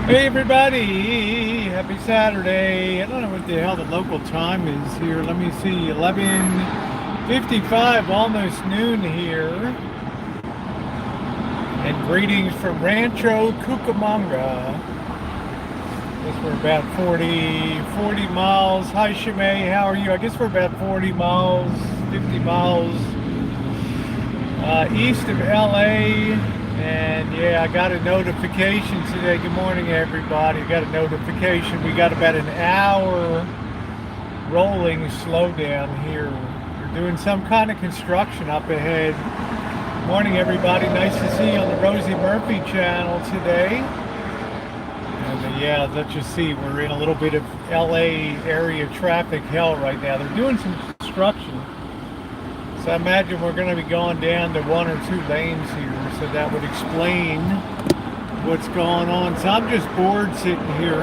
Hey everybody, happy Saturday. I don't know what the hell the local time is here. Let me see, 11:55, almost noon here. And greetings from Rancho Cucamonga. Guess we're about 40 miles. Hi Shimei, how are you? I guess we're about 40 miles, 50 miles east of LA. And yeah, I got a notification today. Good morning, everybody. I got a notification. We got about an hour rolling slowdown here. We're doing some kind of construction up ahead. Morning, everybody. Nice to see you on the Rosie Murphy channel today. And yeah, let's just see. We're in a little bit of LA area traffic hell right now. They're doing some construction. So I imagine we're going to be going down to one or two lanes here, so that would explain what's going on. So I'm just bored sitting here.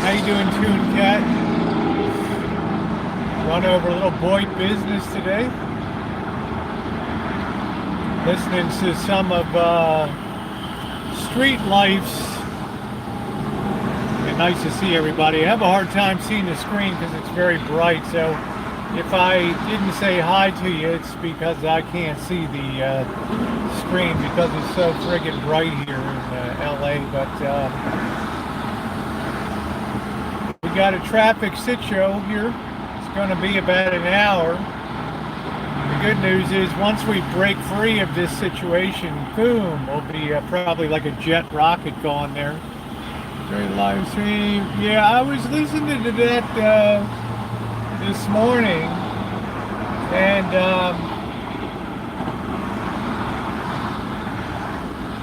How you doing, Toon Cat? Run over a little boy business today. Listening to some of Street Life's. And nice to see everybody. I have a hard time seeing the screen because it's very bright, so if I didn't say hi to you, it's because I can't see the screen because it's so friggin' bright here in LA. But we got a traffic sit show here. It's going to be about an hour. The good news is once we break free of this situation, boom, we'll be probably like a jet rocket going there. Very live stream. Yeah, I was listening to that this morning, and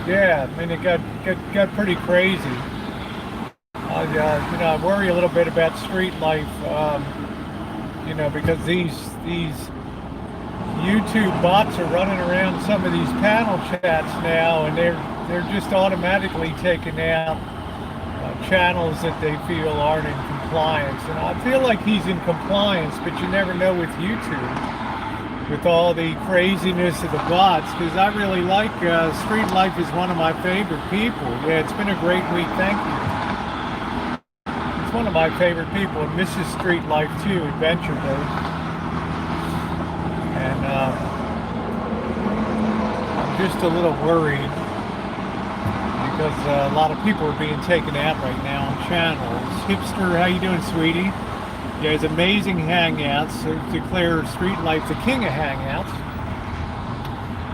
yeah, I mean it got pretty crazy. I worry a little bit about street life, because these YouTube bots are running around some of these panel chats now, and they're just automatically taking out channels that they feel aren't in compliance. And I feel like he's in compliance, but you never know with YouTube, with all the craziness of the bots, because I really like Street Life is one of my favorite people. Yeah, it's been a great week, thank you. It's one of my favorite people, and Mrs. Street Life too, Adventure Boat. And I'm just a little worried because a lot of people are being taken out right now on channels. Hipster, how you doing, sweetie? Yeah, it's amazing hangouts. So declare Street Life the king of hangouts.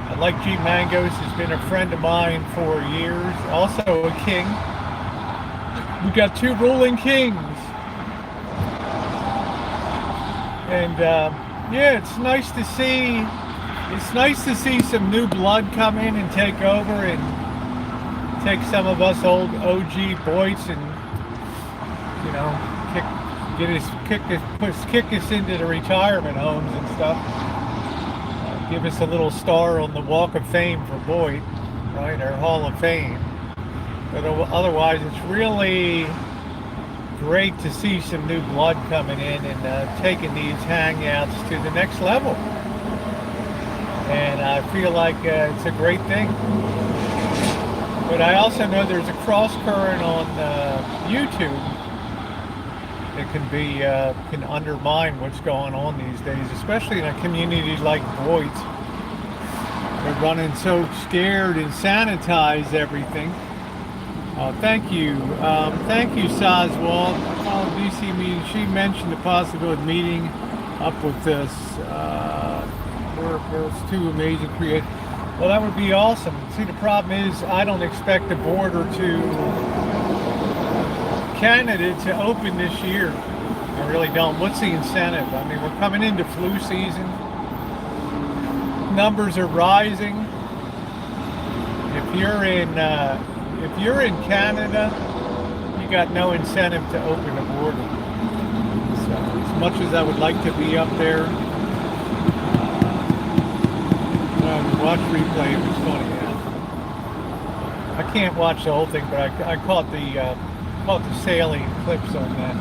I like G Mangos, has been a friend of mine for years. Also a king. We got two ruling kings. And yeah, it's nice to see. It's nice to see some new blood come in and take over and take some of us old OG boys and kick us into the retirement homes and stuff. Give us a little star on the Walk of Fame for Boyd, right? Our Hall of Fame. But otherwise, it's really great to see some new blood coming in and taking these hangouts to the next level. And I feel like it's a great thing. But I also know there's a cross current on YouTube that can undermine what's going on these days, especially in a community like Boyd's. They're running so scared and sanitize everything. Thank you, Sazwal. DC meeting. She mentioned the possibility of meeting up with us. Those two amazing creators. Well, that would be awesome. See, the problem is I don't expect the border to Canada to open this year. I really don't. What's the incentive? I mean, we're coming into flu season. Numbers are rising. If you're in Canada, you got no incentive to open the border. So, as much as I would like to be up there. Watch replay, it was funny. Yeah. I can't watch the whole thing, but I caught the salient clips on that,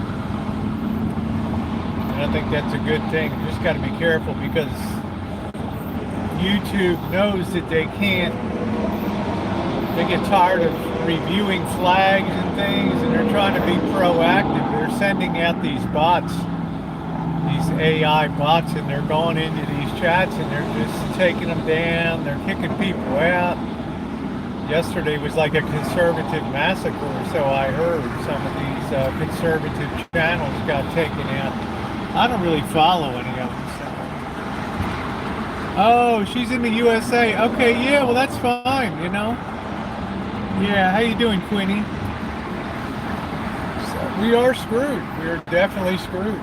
and I think that's a good thing. You just got to be careful because YouTube knows that they can't. They get tired of reviewing flags and things, and they're trying to be proactive. They're sending out these bots, these AI bots, and they're going into these chats and they're just taking them down. They're kicking people out. Yesterday was like a conservative massacre, so I heard. Some of these conservative channels got taken out. I don't really follow any of them. So. Oh, she's in the USA. Okay, yeah, well that's fine, you know. Yeah, how you doing, Quinny? So we are screwed. We are definitely screwed.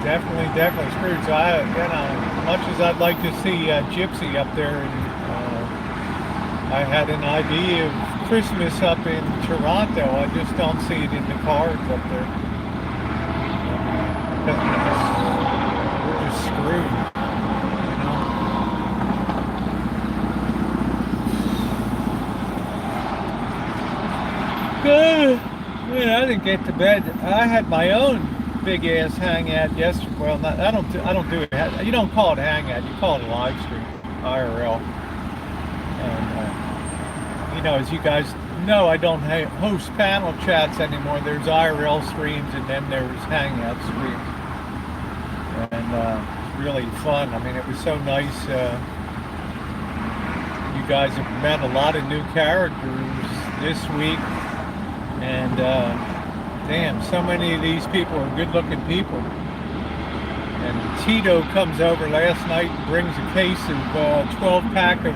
Definitely screwed. So I, you know, much as I'd like to see Gypsy up there, and I had an idea of Christmas up in Toronto. I just don't see it in the cards up there. Because we're just screwed, you know. Yeah, I didn't get to bed. I had my own big ass hangout yesterday. Well, not, I don't do it. You don't call it hangout. You call it a live stream, IRL. And you know, as you guys know, I don't host panel chats anymore. There's IRL streams and then there's hangout streams, and it's really fun. I mean, it was so nice. You guys have met a lot of new characters this week, and damn, so many of these people are good-looking people. And Tito comes over last night and brings a case of 12-pack of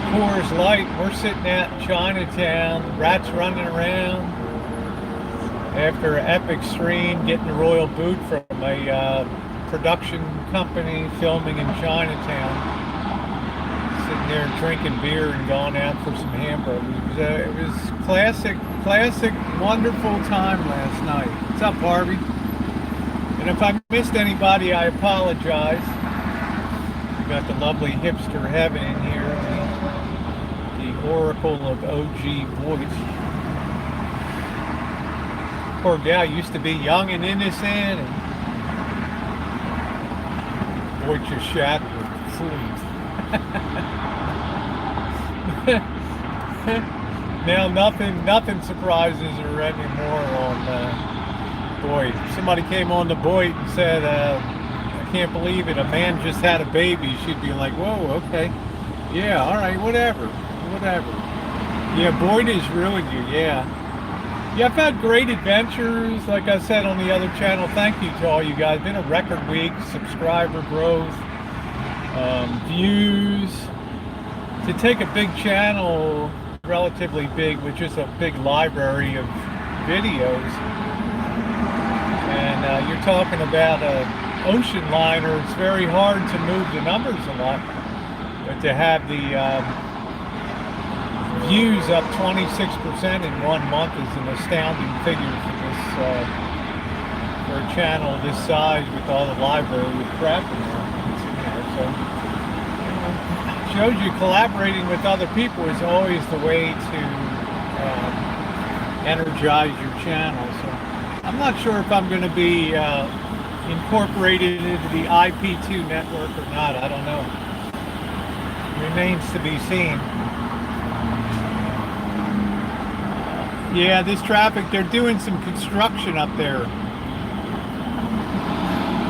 Coors Light. We're sitting out in Chinatown, rats running around. After an epic stream, getting a royal boot from a production company filming in Chinatown. Sitting there drinking beer and going out for some hamburgers. It was classic, wonderful time last night. What's up, Harvey? And if I missed anybody, I apologize. We got the lovely hipster heaven in here. The oracle of OG voice. Poor gal used to be young and innocent, and boy just shattered with fleas. Now nothing surprises her anymore. Boy, somebody came on the Boyd and said, I can't believe it, a man just had a baby. She'd be like, whoa, okay, yeah, all right, whatever. Yeah, Boyd has ruined you. Yeah, I've had great adventures, like I said on the other channel. Thank you to all you guys. Been a record week, subscriber growth, views. To take a big channel, relatively big, with just a big library of videos, and you're talking about an ocean liner, it's very hard to move the numbers a lot, but to have the views up 26% in 1 month is an astounding figure for this for a channel this size with all the library with crap in there. So shows you collaborating with other people is always the way to energize your channel. So I'm not sure if I'm going to be incorporated into the IP2 network or not. I don't know. Remains to be seen. Yeah, this traffic, they're doing some construction up there.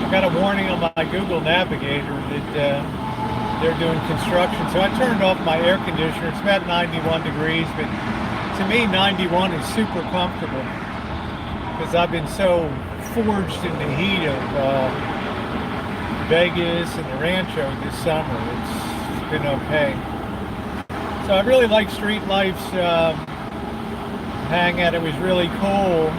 I got a warning on my Google Navigator that they're doing construction. So I turned off my air conditioner. It's about 91 degrees, but to me 91 is super comfortable because I've been so forged in the heat of Vegas and the Rancho this summer. It's been okay. So I really like Street Life's hangout. It was really cool.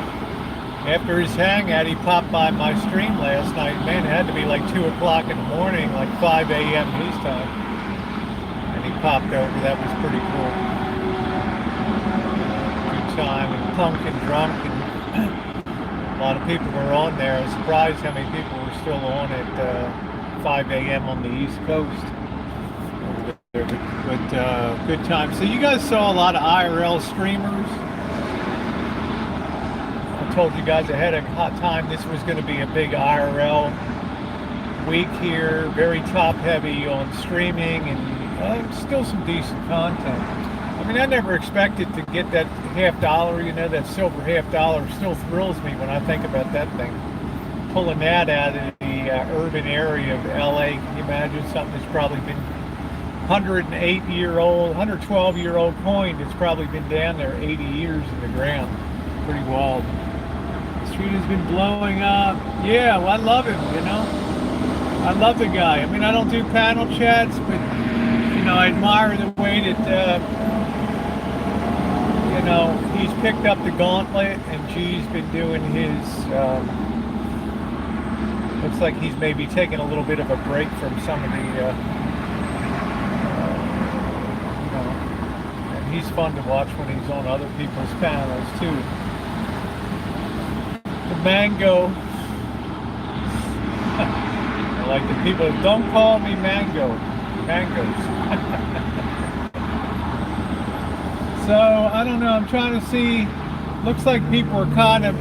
After his hangout, he popped by my stream last night. Man, it had to be like 2 o'clock in the morning, like 5 a.m. his time. And he popped over. That was pretty cool. Good time, and punk and drunk, and a lot of people were on there. I was surprised how many people were still on at 5 a.m. on the East Coast. But good time. So you guys saw a lot of IRL streamers. Told you guys ahead of hot time this was going to be a big IRL week here, very top heavy on streaming, and still some decent content. mean, I never expected to get that $50, you know, that silver $50 still thrills me when I think about that thing. Pulling that out of the urban area of LA, can you imagine something that's probably been 108-year-old, 112-year-old coin that's probably been down there 80 years in the ground. Pretty wild. The street has been blowing up. Yeah, well, I love him, you know. I love the guy. I mean, I don't do panel chats, but, you know, I admire the way that, you know, he's picked up the gauntlet and G's been doing his, looks like he's maybe taking a little bit of a break from some of the, you know, and he's fun to watch when he's on other people's panels too. The mango, I like the people, don't call me mangoes. So, I don't know, I'm trying to see, looks like people are kind of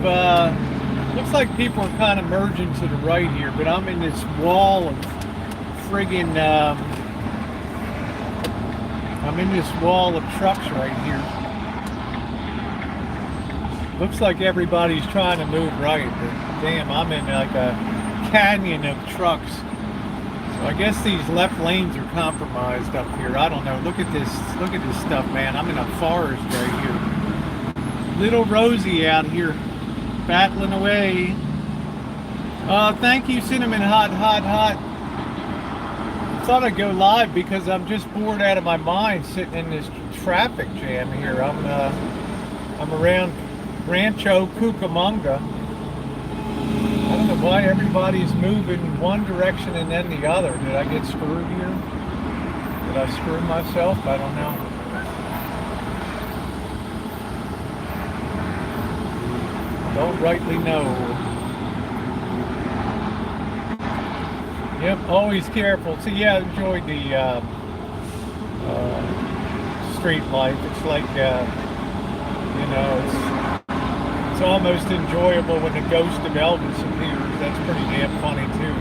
merging to the right here, but I'm in this wall of friggin', I'm in this wall of trucks right here. Looks like everybody's trying to move right, but damn, I'm in like a canyon of trucks. So I guess these left lanes are compromised up here. I don't know. Look at this stuff, man. I'm in a forest right here. Little Rosie out here battling away. Thank you, Cinnamon Hot. Thought I'd go live because I'm just bored out of my mind sitting in this traffic jam here. I'm around Rancho Cucamonga. I don't know why everybody's moving one direction and then the other. Did I get screwed here? Did I screw myself? I don't know. Don't rightly know. Yep, always careful. So yeah, I enjoyed the street life. It's like, you know, it's almost enjoyable when the ghost of Elvis appears. That's pretty damn funny too.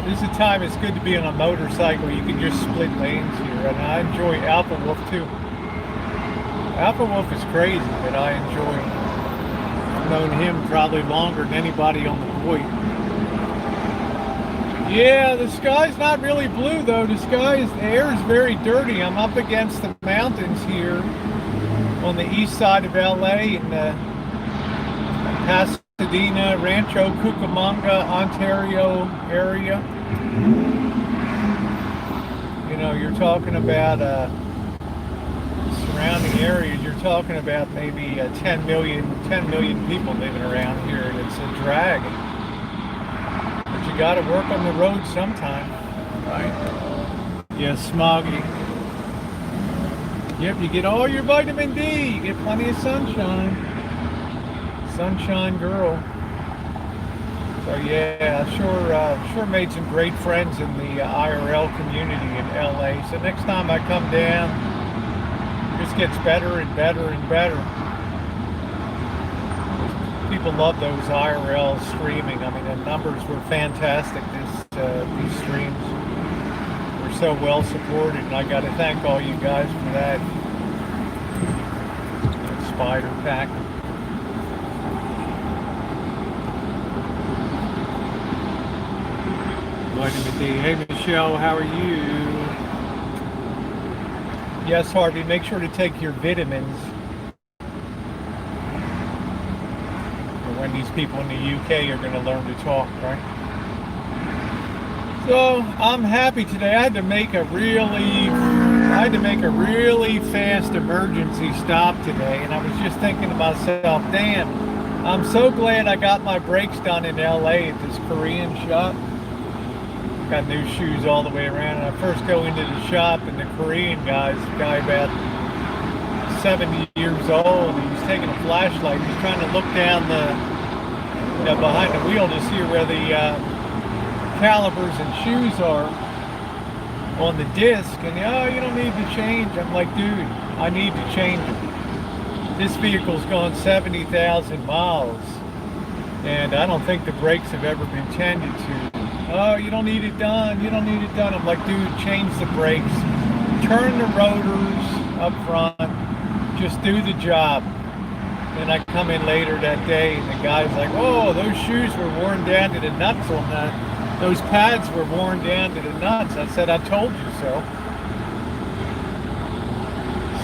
This is a time it's good to be on a motorcycle. You can just split lanes here, and I enjoy Alpha Wolf too. Alpha Wolf is crazy, but I enjoy him. I've known him probably longer than anybody on the Void. Yeah, the sky's not really blue though. The air is very dirty. I'm up against the mountains here on the east side of LA in the Pasadena, Rancho Cucamonga, Ontario area. You know, you're talking about surrounding areas. You're talking about maybe 10 million people living around here, and it's a drag. But you got to work on the road sometime, right? Yeah, smoggy. Yep, you get all your vitamin D. You get plenty of sunshine. Sunshine girl. So yeah, sure made some great friends in the IRL community in LA. So next time I come down, it just gets better and better and better. People love those IRL streaming. I mean, the numbers were fantastic. These streams were so well supported, and I got to thank all you guys for that. Spider pack. Vitamin D. Hey Michelle, how are you? Yes, Harvey, make sure to take your vitamins. Or when these people in the UK are going to learn to talk, right? So I'm happy today. I had to make a really fast emergency stop today, and I was just thinking to myself, damn, I'm so glad I got my brakes done in LA at this Korean shop. Got new shoes all the way around, and I first go into the shop, and the Korean guy about 70 years old, and he's taking a flashlight. He's trying to look down behind the wheel to see where the calipers and shoes are on the disc, and you don't need to change. I'm like, dude, I need to change them. This vehicle's gone 70,000 miles. And I don't think the brakes have ever been tended to. Oh, you don't need it done. You don't need it done. I'm like, dude, change the brakes. Turn the rotors up front. Just do the job. And I come in later that day, and the guy's like, oh, those shoes were worn down to the nuts on that. Those pads were worn down to the nuts. I said, I told you so.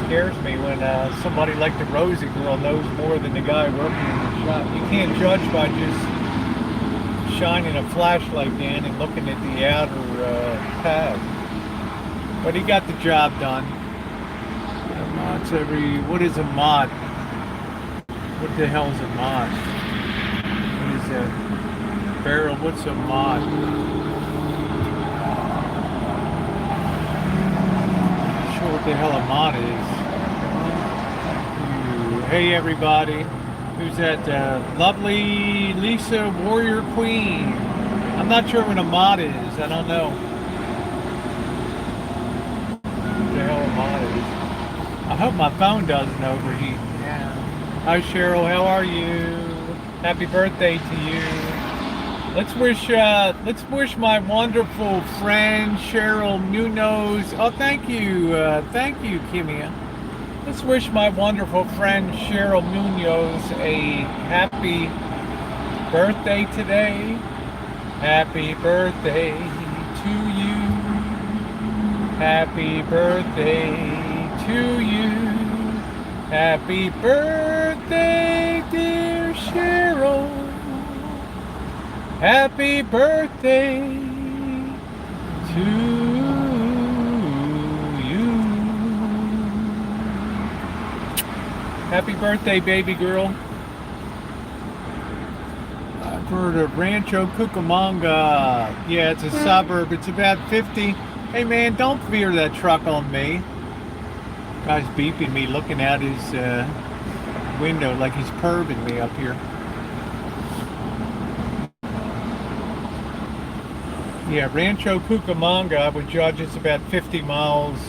Scares me when somebody like the Rosie girl knows more than the guy working in the shop. You can't judge by just shining a flashlight down and looking at the outer pad. But he got the job done. What is a mod? What the hell is a mod? What is that? Barrel, what's a mod? Not sure what the hell a mod is. Hey everybody. Who's that? Lovely Lisa Warrior Queen. I'm not sure what a mod is. I don't know. What the hell a mod is. I hope my phone doesn't overheat. Yeah. Hi Cheryl, how are you? Happy birthday to you. Let's wish my wonderful friend Cheryl Munoz. Oh, thank you, Kimia. Let's wish my wonderful friend Cheryl Munoz a happy birthday today. Happy birthday to you. Happy birthday to you. Happy birthday, dear Cheryl. Happy birthday to you. Happy birthday, baby girl. I've heard of Rancho Cucamonga. Yeah, it's a suburb. It's about 50. Hey, man, don't veer that truck on me. Guy's beeping me, looking out his window like he's perving me up here. Yeah, Rancho Cucamonga, I would judge it's about 50 miles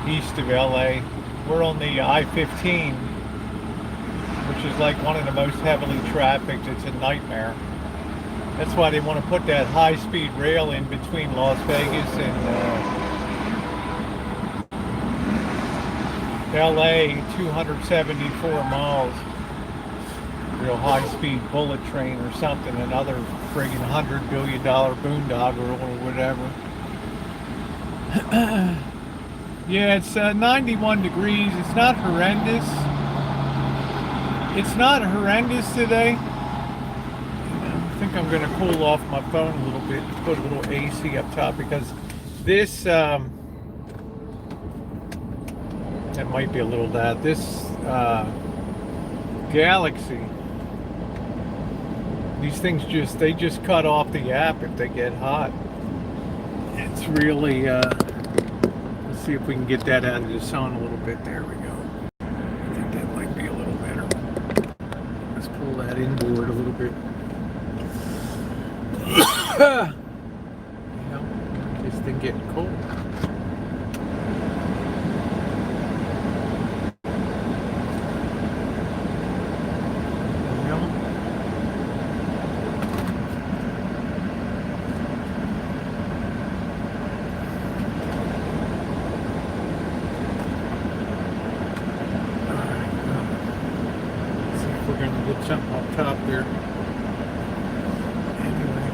east of LA. We're on the I-15, which is like one of the most heavily trafficked. It's a nightmare. That's why they want to put that high-speed rail in between Las Vegas and LA, 274 miles. Real high-speed bullet train or something, another friggin' $100 billion boondoggle or whatever. Yeah, it's 91 degrees. It's not horrendous. It's not horrendous today. I think I'm going to cool off my phone a little bit, put a little AC up top, because this, that might be a little loud. This Galaxy, these things they just cut off the app if they get hot. It's really, let's see if we can get that out of the sun a little bit. There we go. I think that might be a little better. Let's pull that inboard a little bit. This thing getting cold. Something up top there. Anyway,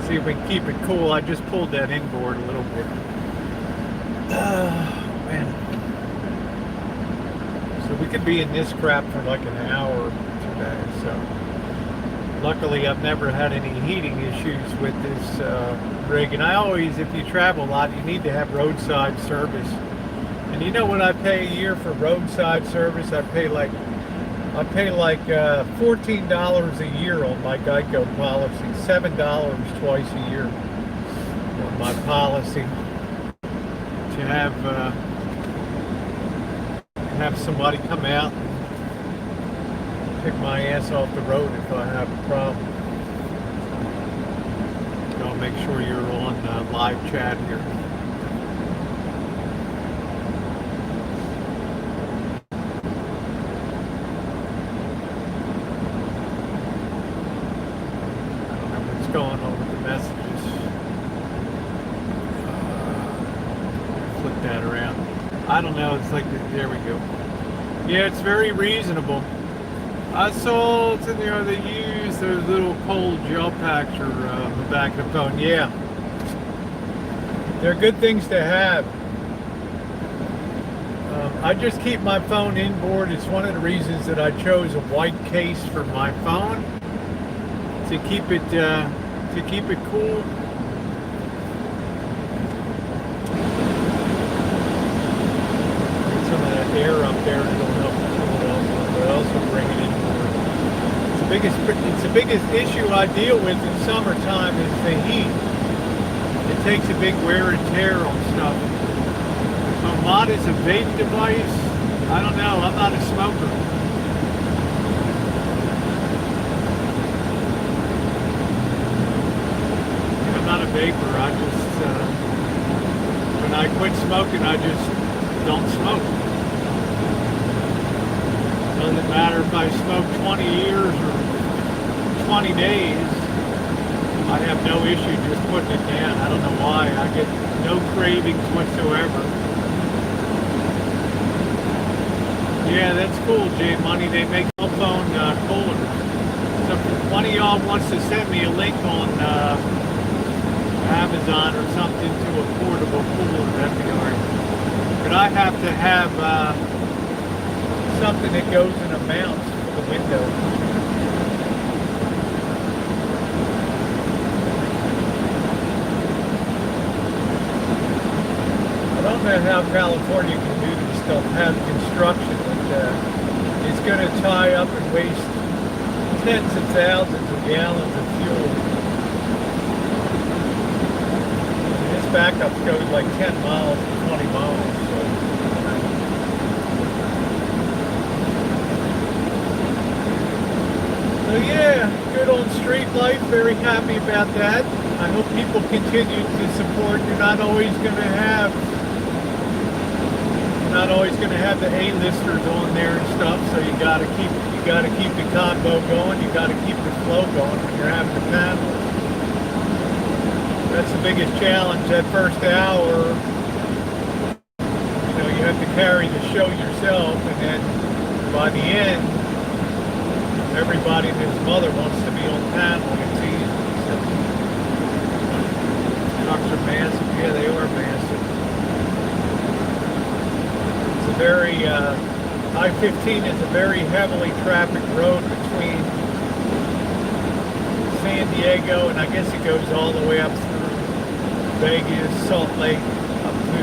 see if we can keep it cool. I just pulled that inboard a little bit. Man. So we could be in this crap for like an hour today. So luckily I've never had any heating issues with this rig. And I always, if you travel a lot, you need to have roadside service. And you know what I pay a year for roadside service? I pay like $14 a year on my Geico policy, $7 twice a year on my policy to have somebody come out and pick my ass off the road if I have a problem. So I'll make sure you're on live chat here. going on with the messages. Flip that around. I don't know. It's like, there we go. Yeah, it's very reasonable. I saw, they use those little cold gel packs or the back of the phone. Yeah. They're good things to have. I just keep my phone inboard. It's one of the reasons that I chose a white case for my phone, to keep it cool. Get some of that air up there, and it'll help cool it off, but also bring it in more. It's the biggest issue I deal with in summertime is the heat. It takes a big wear and tear on stuff. Mod is a vape device. I don't know. I'm not a smoker. I'm not a vapor. I just, when I quit smoking, I just don't smoke. Doesn't matter if I smoke 20 years or 20 days. I have no issue just putting it down. I don't know why. I get no cravings whatsoever. Yeah, that's cool, J Money. They make cell phone coolers. So if one of y'all wants to send me a link on Amazon or something to a portable cooler, that'd be alright. But I have to have something that goes in a mount for the window. I don't know how California can do this stuff, have construction it's going to tie up and waste tens of thousands of gallons of fuel. And this backup goes like 10 miles to 20 miles. So yeah, good on street life. Very happy about that. I hope people continue to support. You're not always going to have the A-listers on there and stuff, so you gotta keep the combo going, you gotta keep the flow going when you're having the panel. That's the biggest challenge, that first hour. You have to carry the show yourself, and then by the end, everybody and his mother wants to be on panel. It's easy. So, trucks are massive. Yeah, they are massive. Very I-15 is a very heavily trafficked road between San Diego, and I guess it goes all the way up through Vegas, Salt Lake, up to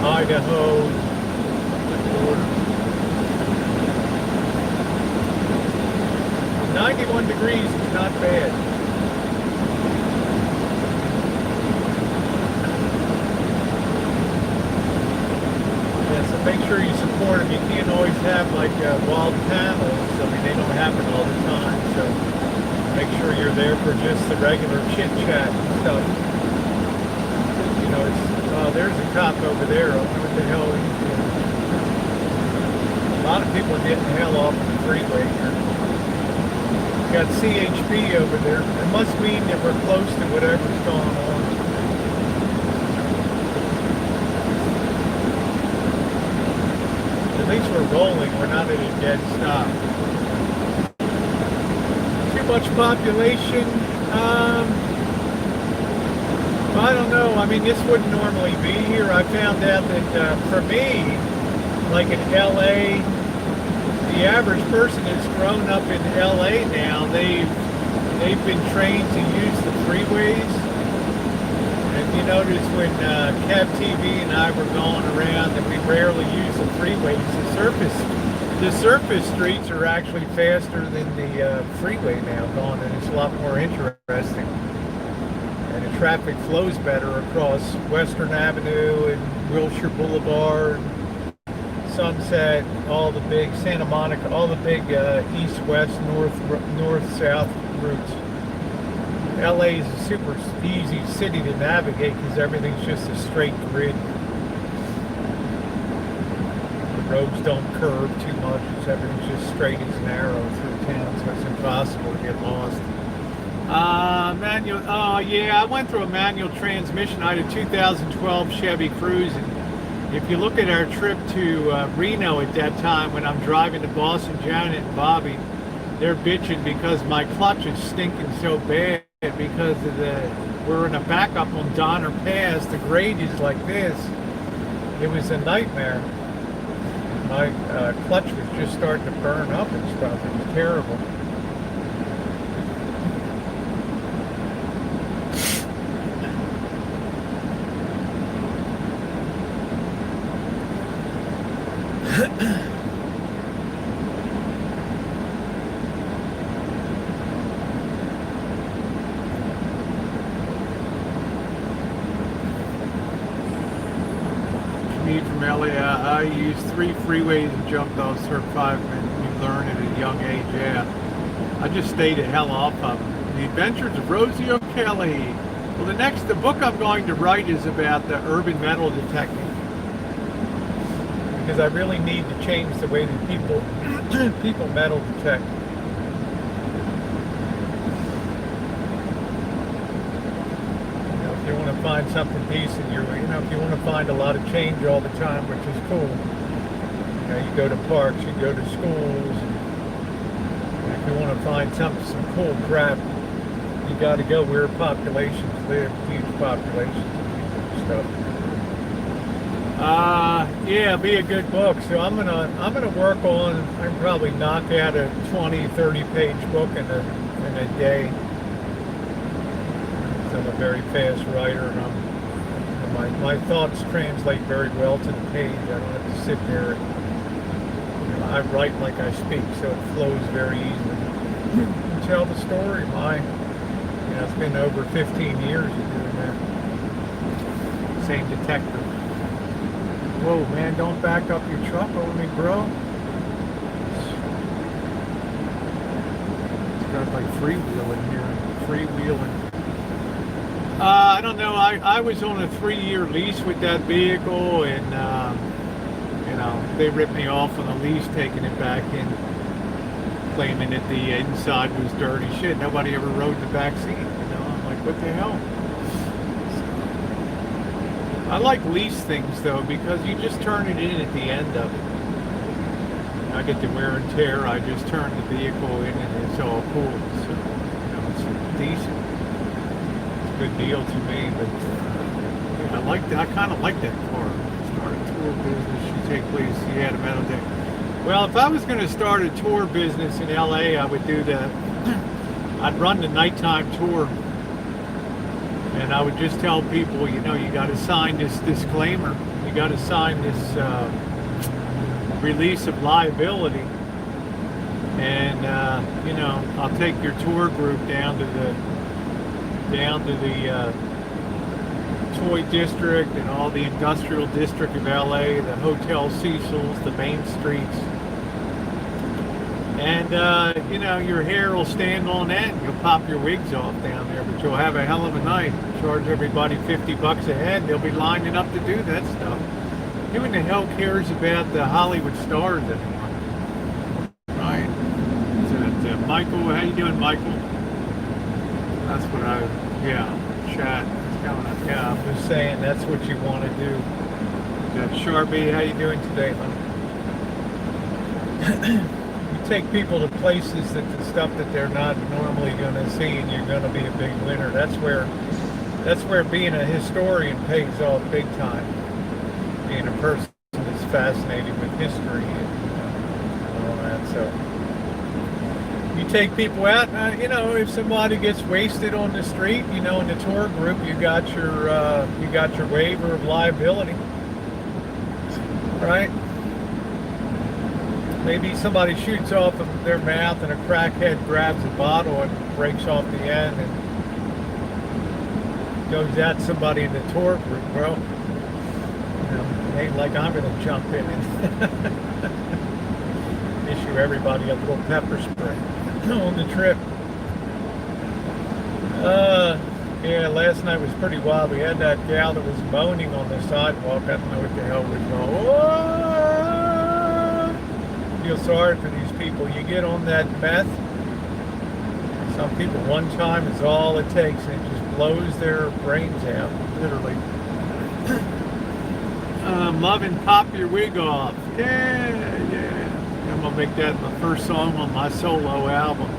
Idaho, the border. 91 degrees is not bad. Make sure you support them. You can't always have like wild panels. I mean, they don't happen all the time. So make sure you're there for just the regular chit chat and stuff. It's there's a cop over there. I wonder what the hell he's doing. A lot of people are getting the hell off the freeway here. Got CHP over there. It must mean that we're close to whatever's going on. At least we're rolling, we're not at a dead stop. Too much population, I don't know. I mean, this wouldn't normally be here. I found out that for me, like in LA, the average person that's grown up in LA now, they've been trained to use the freeways. If you notice when Cab TV and I were going around that we rarely use the freeways, the surface streets are actually faster than the freeway now going, and it's a lot more interesting. And the traffic flows better across Western Avenue and Wilshire Boulevard, Sunset, all the big Santa Monica, all the big east-west, north-south routes. LA is a super easy city to navigate because everything's just a straight grid. The roads don't curve too much. Everything's just straight as an arrow through town, so it's impossible to get lost. Manual. Oh yeah, I went through a manual transmission. I had a 2012 Chevy Cruze, and if you look at our trip to Reno at that time, when I'm driving to Boston, Janet and Bobby, they're bitching because my clutch is stinking so bad because of we're in a backup on Donner Pass. The grade is like this. It was a nightmare. My clutch was just starting to burn up and stuff. It was terrible. From LA, I used 3 freeways and jumped off for 5 minutes. You learn at a young age, yeah. I just stayed the hell off of them. The Adventures of Rosie O'Kelly. Well, the book I'm going to write is about the urban metal detecting. Because I really need to change the way that people metal detect. You want to find something decent, if you want to find a lot of change all the time, which is cool. You go to parks, you go to schools. And if you want to find some cool crap, you got to go where populations live, huge populations and stuff. Yeah, be a good book. So I'm gonna work on. I can probably knock out a 20, 30-page book in a day. I'm a very fast writer, and my thoughts translate very well to the page. I don't have to sit there. I write like I speak, so it flows very easily. Tell the story. It's been over 15 years of doing that. Same detective. Whoa, man! Don't back up your truck on me, bro. It's got like freewheeling here. Freewheeling. I don't know. I was on a 3-year lease with that vehicle, and they ripped me off on the lease, taking it back in, claiming that the inside was dirty. Shit, nobody ever rode the back seat. I'm like, what the hell? I like lease things though, because you just turn it in at the end of it. I get the wear and tear. I just turn the vehicle in, and it's all cool. So it's decent. Good deal to me, but I kind of like that car. Start a tour business. You take place. You had a metal deck. Well, if I was going to start a tour business in LA, I would do that. I'd run the nighttime tour, and I would just tell people, you got to sign this disclaimer. You got to sign this release of liability, and I'll take your tour group down to the Toy District and all the industrial district of LA, the Hotel Cecil's, the main streets. And, your hair will stand on end. You'll pop your wigs off down there, but you'll have a hell of a night. Charge everybody $50 a head. They'll be lining up to do that stuff. Who in the hell cares about the Hollywood stars anymore? Right? So, Michael, how you doing, Michael? That's what chat. Yeah, I'm just saying that's what you want to do. Sharpie, how you doing today, man? You take people to places the stuff that they're not normally going to see, and you're going to be a big winner. That's where being a historian pays off big time. Being a person that's fascinated with history and all that. So you take people out, if somebody gets wasted on the street, in the tour group, you got your waiver of liability, right? Maybe somebody shoots off of their mouth and a crackhead grabs a bottle and breaks off the end and goes at somebody in the tour group. Well, it ain't like I'm going to jump in and issue everybody a little pepper spray on the trip. Yeah, last night was pretty wild. We had that gal that was moaning on the sidewalk. I don't know what the hell was going on. Feel sorry for these people. You get on that meth, Some people, one time is all it takes, and it just blows their brains out, literally. I'm loving Pop Your Wig Off. Yeah. I'm gonna make that my first song on my solo album.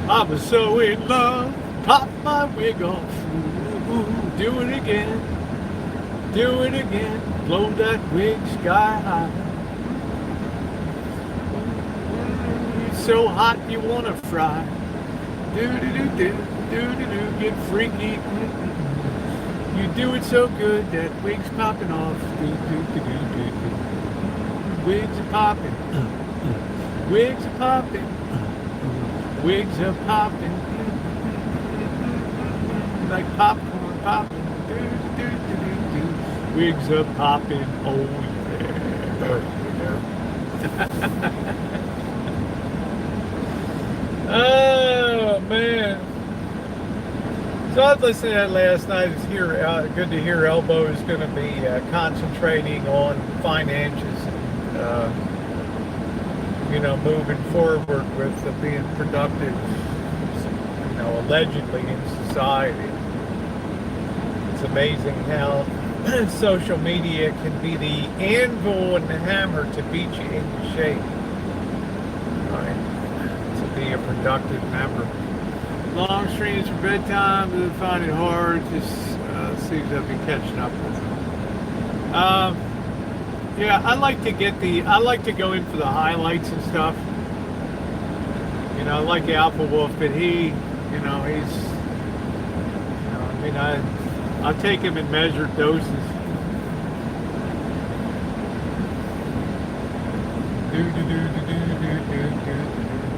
I was so in love, pop my wig off. Ooh, do it again, blow that wig sky high. It's so hot you wanna fry. Do, get freaky. You do it so good that wig's popping off. Wigs are popping. Wigs are popping. Wigs are popping. Like popcorn popping. Wigs are popping. Oh yeah. Oh man. So I was listening to that last night. It's good to hear Elbow is going to be concentrating on finances, moving forward with being productive, allegedly in society. It's amazing how social media can be the anvil and the hammer to beat you into shape, right? To be a productive member. Long streams for bedtime, I find it hard. Just seems I've been catching up with them. Yeah, I like to go in for the highlights and stuff. I like Alpha Wolf, but he's, I take him in measured doses.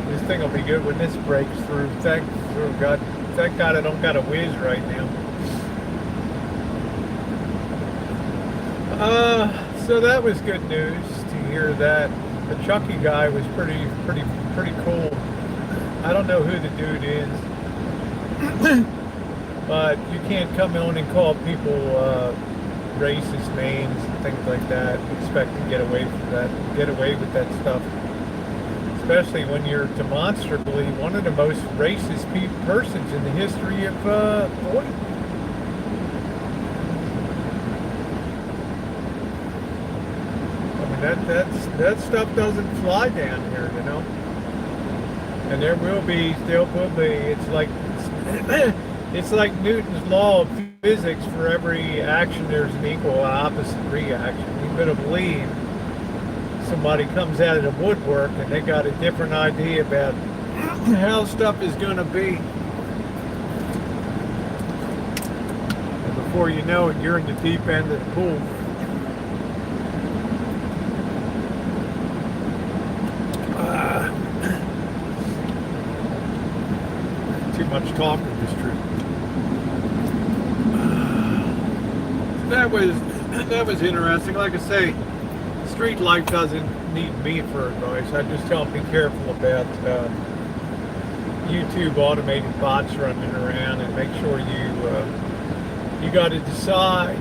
This thing will be good when this breaks through. Thank God I don't got a whiz right now. So that was good news to hear that. The Chucky guy was pretty cool. I don't know who the dude is, but you can't come on and call people racist names and things like that. Expect to get away with that stuff. Especially when you're demonstrably one of the most racist persons in the history of voting. I mean, that stuff doesn't fly down here, And there will be, it's like Newton's law of physics. For every action, there's an equal and opposite reaction. You better believe somebody comes out of the woodwork and they got a different idea about how stuff is going to be. And before you know it, you're in the deep end of the pool. Too much talking this trip. That was interesting. Like I say, street life doesn't need me for advice. I just tell them be careful about YouTube automated bots running around, and make sure you got to decide.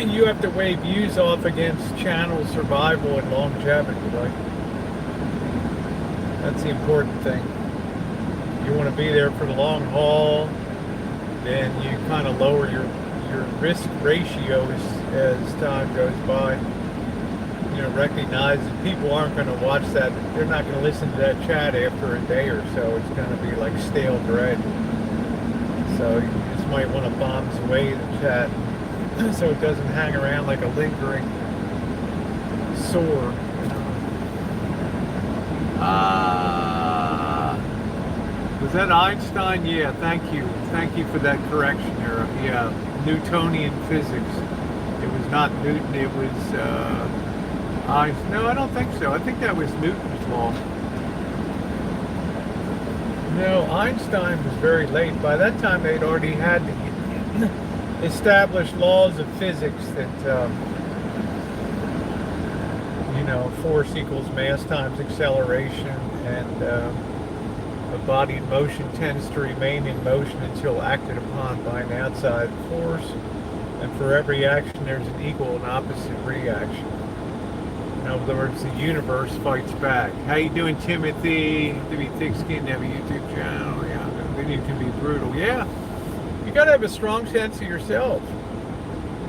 You have to weigh views off against channel survival and longevity. Right? That's the important thing. You want to be there for the long haul, then you kind of lower your risk ratio as time goes by. Recognize that people aren't going to watch that. They're not going to listen to that chat after a day or so. It's going to be like stale bread. So you just might want to bomb away the chat so it doesn't hang around like a lingering sore. Was that Einstein? Yeah, thank you. Thank you for that correction there. Yeah, Newtonian physics. It was not Newton, it was Einstein. No, I don't think so. I think that was Newton's law. No, Einstein was very late. By that time, they'd already had the established laws of physics that, force equals mass times acceleration, and a body in motion tends to remain in motion until acted upon by an outside force. And for every action, there's an equal and opposite reaction. In other words, the universe fights back. How you doing, Timothy? To be thick-skinned, have a YouTube channel. Yeah, the video can be brutal. Yeah, you got to have a strong sense of yourself.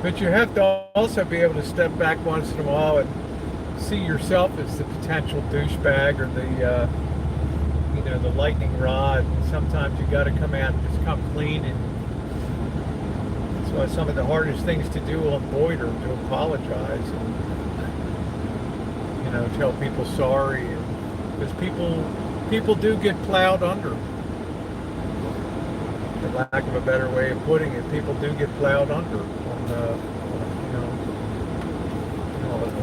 But you have to also be able to step back once in a while and see yourself as the potential douchebag or the, the lightning rod. And sometimes you got to come out and just come clean. And that's why some of the hardest things to do on Boyd are to apologize and, tell people sorry. Because people do get plowed under. For lack of a better way of putting it, people do get plowed under.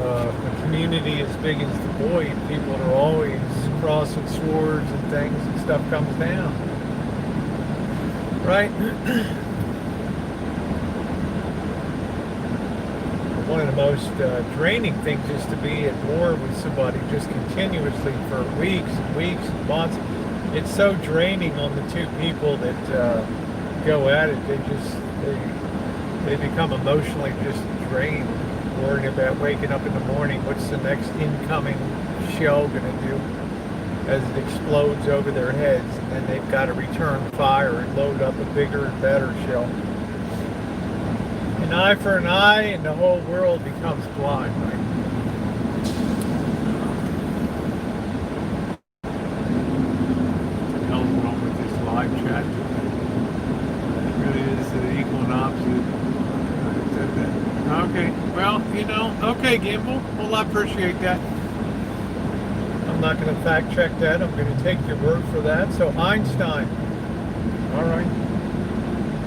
A community as big as the Boyd, people are always crossing swords and things, and stuff comes down. Right? One of the most draining things is to be at war with somebody just continuously for weeks and weeks and months. It's so draining on the two people that go at it. They become emotionally just drained, worrying about waking up in the morning. What's the next incoming shell going to do as it explodes over their heads? And then they've got to return fire and load up a bigger and better shell. An eye for an eye, and the whole world becomes blind, right? What the hell's wrong with this live chat? It really is the equal and opposite. Okay, well, okay, Gimbal. Well, I appreciate that. I'm not going to fact check that. I'm going to take your word for that. So, Einstein. All right.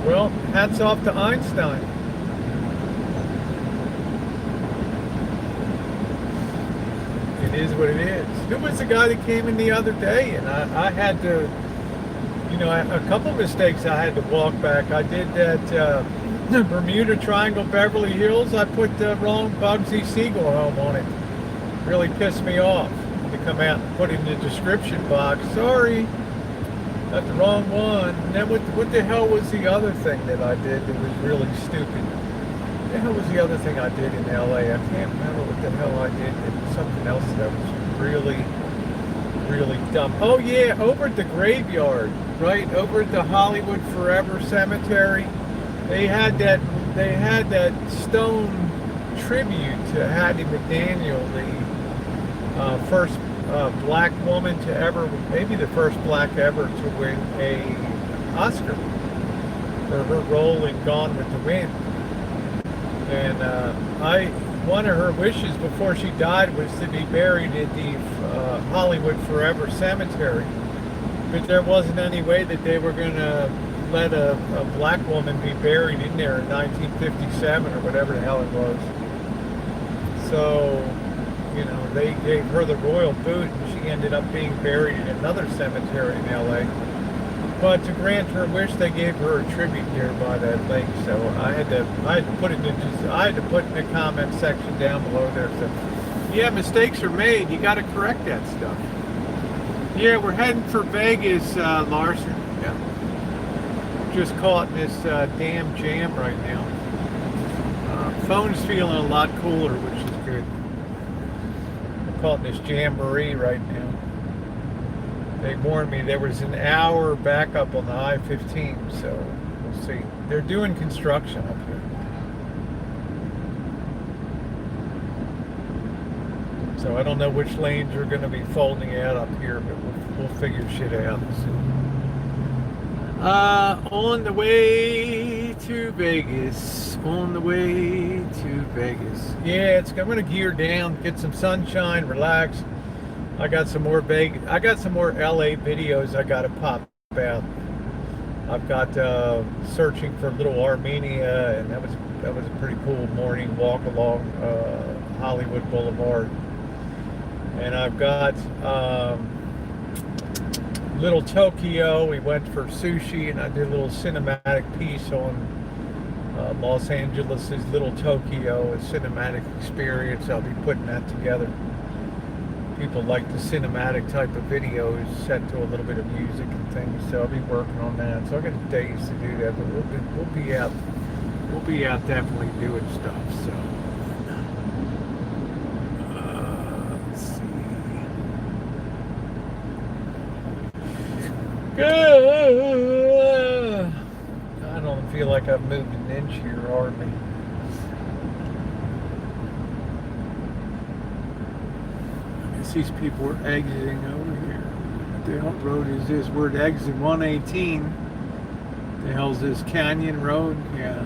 Well, hats off to Einstein. It is what it is. Who was the guy that came in the other day? And I had to, a couple of mistakes I had to walk back. I did that Bermuda Triangle, Beverly Hills. I put the wrong Bugsy Siegel home on it. Really pissed me off to come out and put it in the description box. Sorry, got the wrong one. And then what the hell was the other thing that I did that was really stupid? What the hell was the other thing I did in LA? I can't remember what the hell I did. It was something else that was really, really dumb. Oh yeah, over at the graveyard, right? Over at the Hollywood Forever Cemetery. They had that stone tribute to Hattie McDaniel, the first black woman to ever, maybe the first black ever to win a Oscar for her role in Gone with the Wind. And one of her wishes before she died was to be buried at the Hollywood Forever Cemetery. But there wasn't any way that they were going to let a black woman be buried in there in 1957 or whatever the hell it was. So, they gave her the royal boot, and she ended up being buried in another cemetery in LA. But to grant her wish, they gave her a tribute there by that lake. So I had to put it in the comment section down below there. So yeah, mistakes are made. You got to correct that stuff. Yeah, we're heading for Vegas, Larson. Yeah. Just caught in this damn jam right now. Phone's feeling a lot cooler, which is good. I'm caught in this jamboree right now. They warned me there was an hour backup on the I-15, so we'll see. They're doing construction up here. So I don't know which lanes are going to be folding out up here, but we'll figure shit out soon. On the way to Vegas. On the way to Vegas. Yeah, I'm going to gear down, get some sunshine, relax. I got some more LA videos I got to pop out. I've got searching for Little Armenia, and that was a pretty cool morning walk along Hollywood Boulevard. And I've got Little Tokyo. We went for sushi, and I did a little cinematic piece on Los Angeles' Little Tokyo, a cinematic experience. I'll be putting that together. People like the cinematic type of videos set to a little bit of music and things, so I'll be working on that. So I got days to do that, but we'll be out definitely doing stuff. So I don't feel like I've moved an inch here hardly. I guess these people are exiting over here. What the hell road is this? We're at exit 118. The hell's this? Canyon Road? Yeah.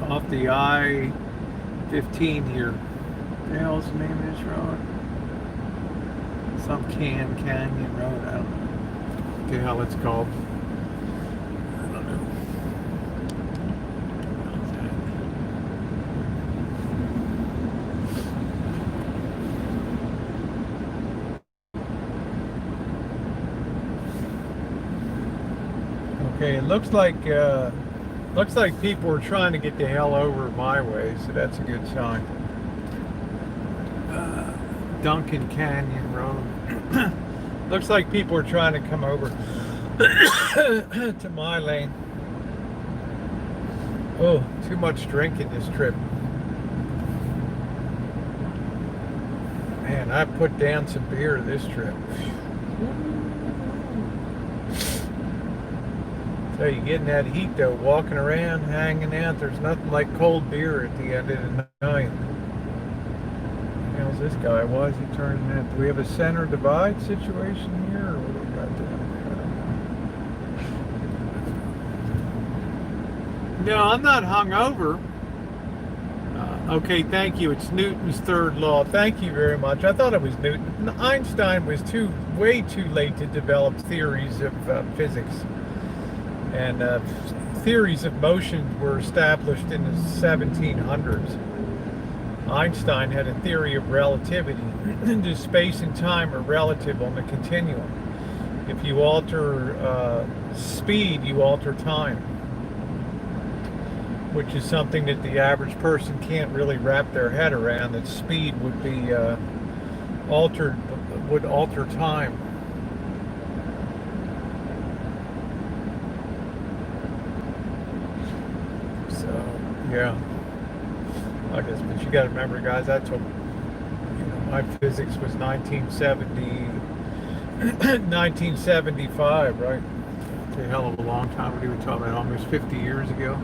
Off the I-15 here. What the hell's the name of this road? Some Canyon Road. I don't know what the hell it's called. I don't know. Okay, it looks like people are trying to get the hell over my way, so that's a good sign. Duncan Canyon Road. Looks like people are trying to come over to my lane. Oh, too much drinking this trip. Man, I put down some beer this trip. So you getting that heat though, walking around, hanging out. There's nothing like cold beer at the end of the night. How's this guy? Why is he turning that? Do we have a center divide situation here, or what do we got there? No, I'm not hungover. Okay, thank you. It's Newton's third law. Thank you very much. I thought it was Newton. Einstein was way too late to develop theories of physics. And theories of motion were established in the 1700s. Einstein had a theory of relativity. Does space and time are relative on the continuum. If you alter speed, you alter time, which is something that the average person can't really wrap their head around, that speed would be would alter time. Yeah, I guess, but you got to remember, guys, I told my physics was 1975, right? It's a hell of a long time. What are we talking about? Almost 50 years ago.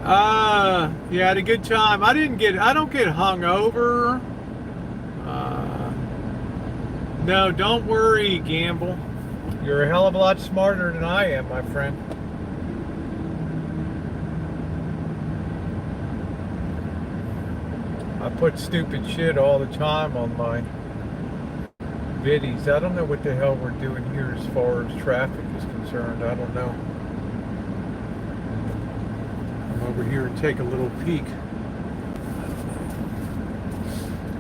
Yeah, I had a good time. I don't get hungover. No, don't worry, Gamble. You're a hell of a lot smarter than I am, my friend. I put stupid shit all the time on my viddies. I don't know what the hell we're doing here as far as traffic is concerned. I don't know. I'm over here to take a little peek.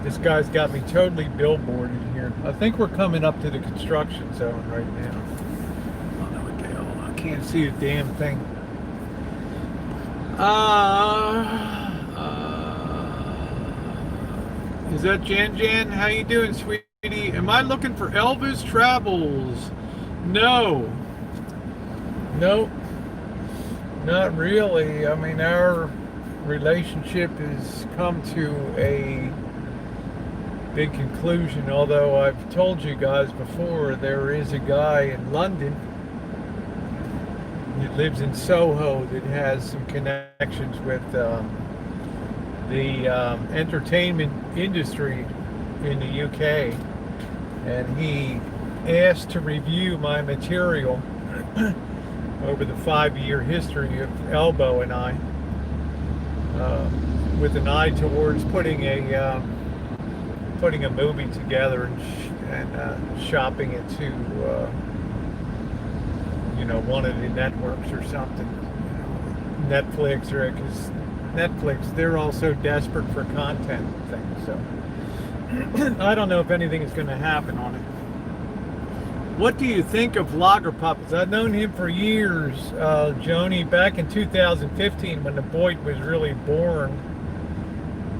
This guy's got me totally billboarded here. I think we're coming up to the construction zone right now. I don't know what the hell. I can't see a damn thing. Is that Jan? How you doing, sweetie? Am I looking for Elvis Travels? No. Nope. Not really. I mean, our relationship has come to a big conclusion, although I've told you guys before, there is a guy in London that lives in Soho that has some connections with the entertainment industry in the UK, and he asked to review my material over the 5-year history of Elbow and I, with an eye towards putting a movie together and shopping it to one of the networks or something, Netflix, or because Netflix, they're also desperate for content and things. So I don't know if anything is going to happen on it. What do you think of Lager Puppets? I've known him for years, Joni. Back in 2015, when the Boyd was really born,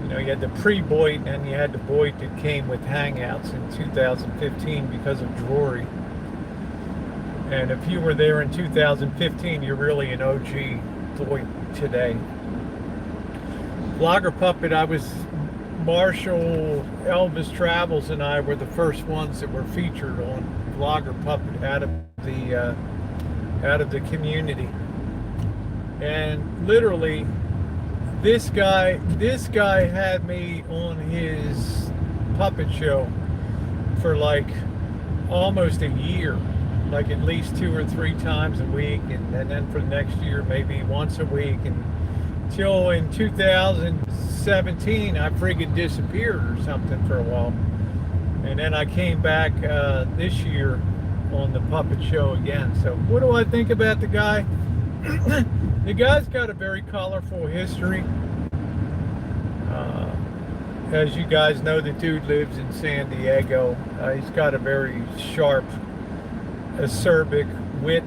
you had the pre-Boyd and you had the Boyd that came with Hangouts in 2015 because of Drury. And if you were there in 2015, you're really an OG Boyd today. Lager Puppet, Marshall, Elvis Travels, and I were the first ones that were featured on Lager Puppet out of the out of the community. And literally, this guy had me on his puppet show for like almost a year, like at least 2 or 3 times a week, and then for the next year maybe once a week, and till in 2017 I friggin' disappeared or something for a while, and then I came back this year on the puppet show again. So what do I think about the guy? The guy's got a very colorful history. As you guys know, the dude lives in San Diego. He's got a very sharp, acerbic wit.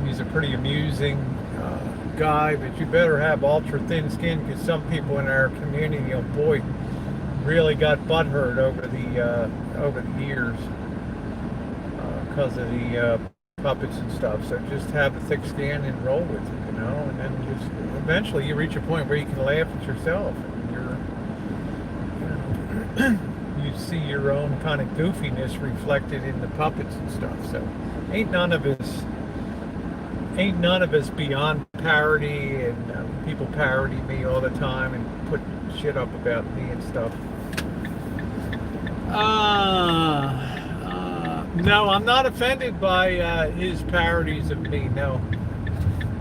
He's a pretty amusing guy, but you better have ultra thin skin, because some people in our community, oh boy, really got butthurt over the years because of the puppets and stuff. So just have a thick skin and roll with it, you know, and then just eventually you reach a point where you can laugh at yourself, and you see your own kind of goofiness reflected in the puppets and stuff. So ain't none of us beyond parody, and people parody me all the time and put shit up about me and stuff. No, I'm not offended by his parodies of me. No,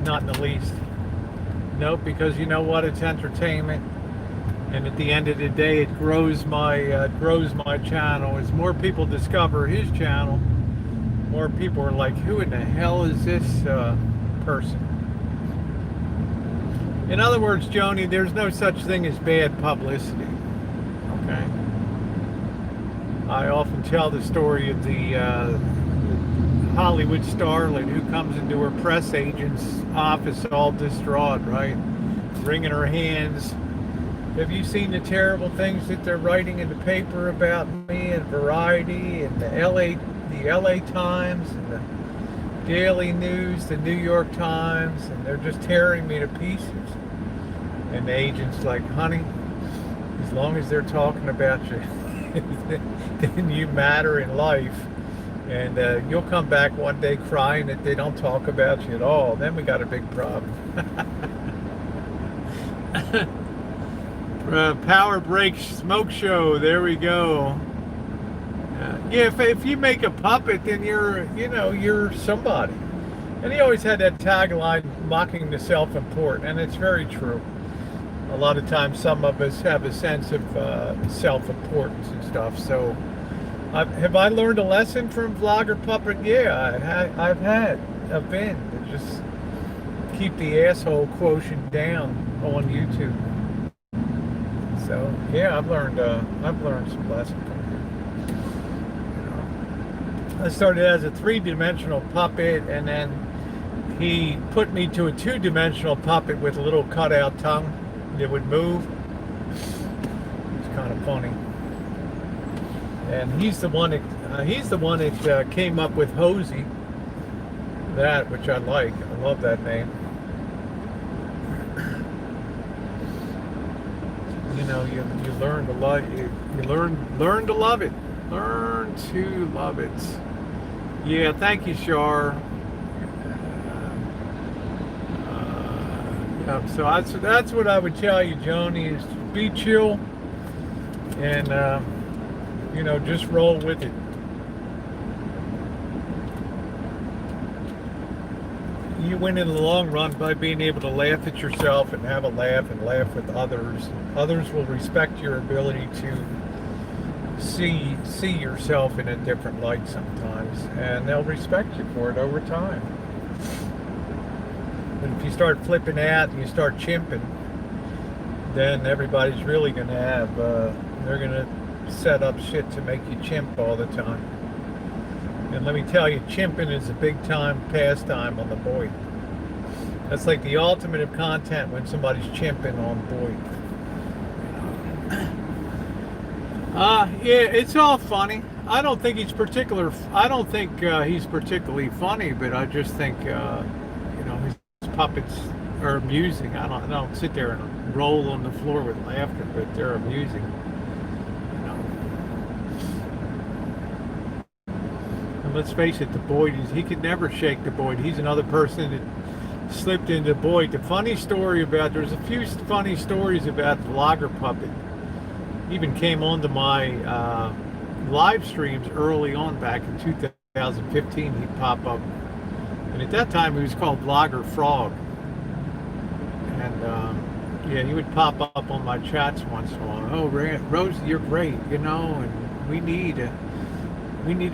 not in the least. Nope, because you know what? It's entertainment, and at the end of the day, it grows my channel. As more people discover his channel, more people are like, "Who in the hell is this person?" In other words, Joni, there's no such thing as bad publicity. Okay. I often tell the story of the Hollywood starlet who comes into her press agent's office all distraught, right? Wringing her hands. Have you seen the terrible things that they're writing in the paper about me, and Variety, and the LA Times, and the Daily News, the New York Times, and they're just tearing me to pieces. And the agent's like, "Honey, as long as they're talking about you, then you matter in life, and you'll come back one day crying that they don't talk about you at all. Then we got a big problem." Power Break Smoke Show. There we go. Yeah, if you make a puppet, then you're somebody. And he always had that tagline, mocking the self-important, and it's very true. A lot of times, some of us have a sense of self-importance and stuff. So, have I learned a lesson from Vlogger Puppet? Yeah, I've been to just keep the asshole quotient down on YouTube. So, yeah, I've learned some lessons from him. I started as a 3-dimensional puppet, and then he put me to a 2-dimensional puppet with a little cutout tongue that would move. It's kind of funny. And he's the one that came up with Hosey, that, which I like. I love that name. You know, you learn to love you learn to love it. Learn to love it. Yeah, thank you, Shar. So that's what I would tell you, Joni, is be chill and just roll with it. You win in the long run by being able to laugh at yourself and have a laugh and laugh with others. Others will respect your ability to see yourself in a different light sometimes, and they'll respect you for it over time. But if you start flipping out and you start chimping, then everybody's really going to have, they're going to set up shit to make you chimp all the time. And let me tell you, chimping is a big time pastime on the boy. That's like the ultimate of content when somebody's chimping on boy. Yeah, it's all funny. I don't think he's particularly funny, but I just think, his puppets are amusing. I don't sit there and roll on the floor with laughter, but they're amusing. And let's face it, the Boyd he could never shake the Boyd. He's another person that slipped into Boyd. There's a few funny stories about the Lager Puppet. Even came onto my live streams early on back in 2015. He'd pop up, and at that time he was called Lager Frog, and yeah, he would pop up on my chats once in a while. Oh, Rosie, you're great, and we need a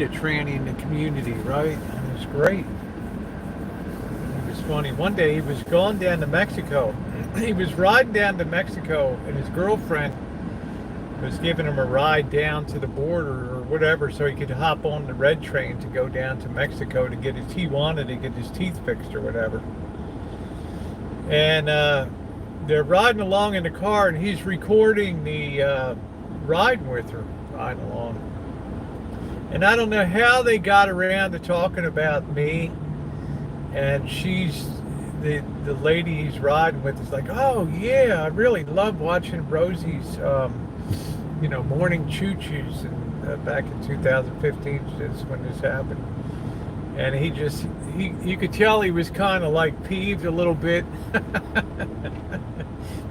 tranny in the community, right? And it was great. It was funny. One day he was going down to Mexico. He was riding down to Mexico, and his girlfriend was giving him a ride down to the border or whatever, so he could hop on the red train to go down to Mexico to get he wanted to get his teeth fixed or whatever. And they're riding along in the car, and he's recording the riding with her, riding along. And I don't know how they got around to talking about me, and she's the lady he's riding with is like, oh yeah, I really love watching Rosie's morning choo-choos, and back in 2015 is when this happened. And you could tell he was kind of like peeved a little bit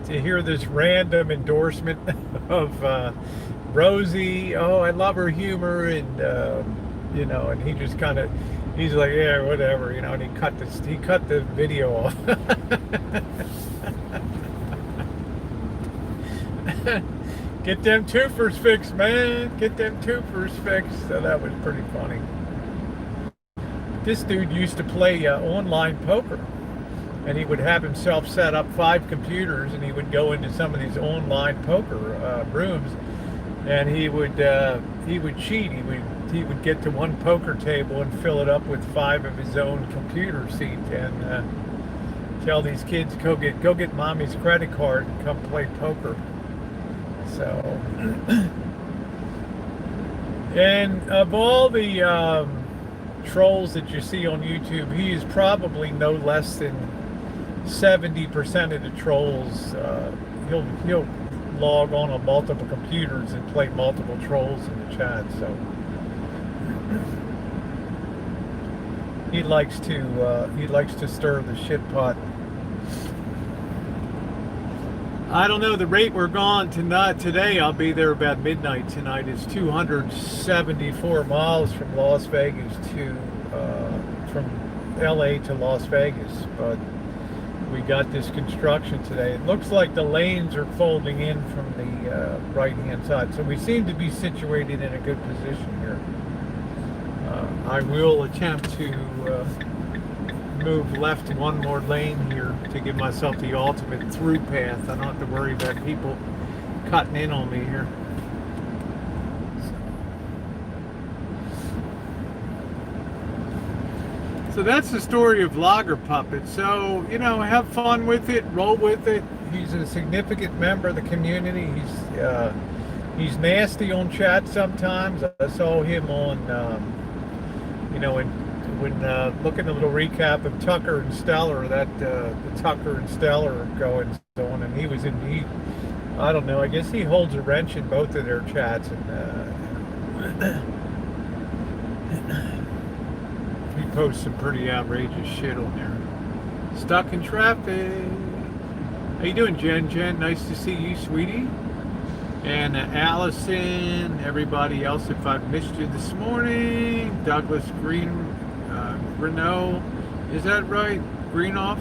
to hear this random endorsement of Rosie. Oh, I love her humor, and and he just he's like, yeah, whatever, and he cut the video off. Get them twofers fixed, man. Get them twofers fixed. So that was pretty funny. This dude used to play online poker, and he would have himself set up 5 computers, and he would go into some of these online poker rooms, and he would cheat. He would get to one poker table and fill it up with 5 of his own computer seats, and tell these kids, go get mommy's credit card and come play poker. So, and of all the trolls that you see on YouTube, he is probably no less than 70% of the trolls. He'll log on multiple computers and play multiple trolls in the chat. So he likes to stir the shit pot. I don't know the rate we're going tonight. Today I'll be there about midnight tonight. It's 274 miles from Las Vegas from LA to Las Vegas, but we got this construction today. It looks like the lanes are folding in from the right hand side, so we seem to be situated in a good position here. I will attempt to move left one more lane here to give myself the ultimate through path. I don't have to worry about people cutting in on me here. So that's the story of Lager Puppet. So, have fun with it, roll with it. He's a significant member of the community. He's nasty on chat sometimes. I saw him on, when looking at a little recap of Tucker and Stellar, the Tucker and Stellar going on, and he was I don't know, I guess he holds a wrench in both of their chats, and he posts some pretty outrageous shit on there. Stuck in traffic. How you doing, Jen? Nice to see you, sweetie. And Allison, everybody else, if I've missed you this morning. Douglas Renault, is that right? Greenoff.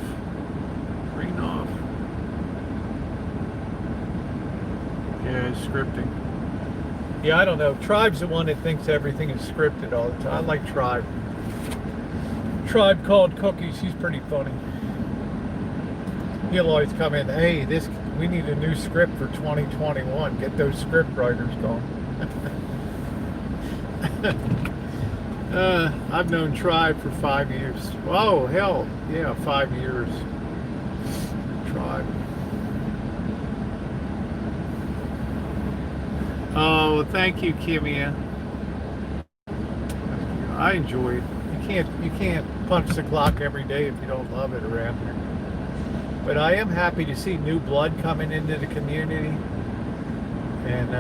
Yeah, scripting. Yeah, I don't know. Tribe's the one that thinks everything is scripted all the time. I like Tribe. Tribe called Cookies. He's pretty funny. He'll always come in, hey, we need a new script for 2021. Get those script writers going. I've known Tribe for 5 years. Oh, hell, yeah, 5 years. Tribe. Oh, thank you, Kimia. I enjoy it. You can't punch the clock every day if you don't love it around here. But I am happy to see new blood coming into the community, and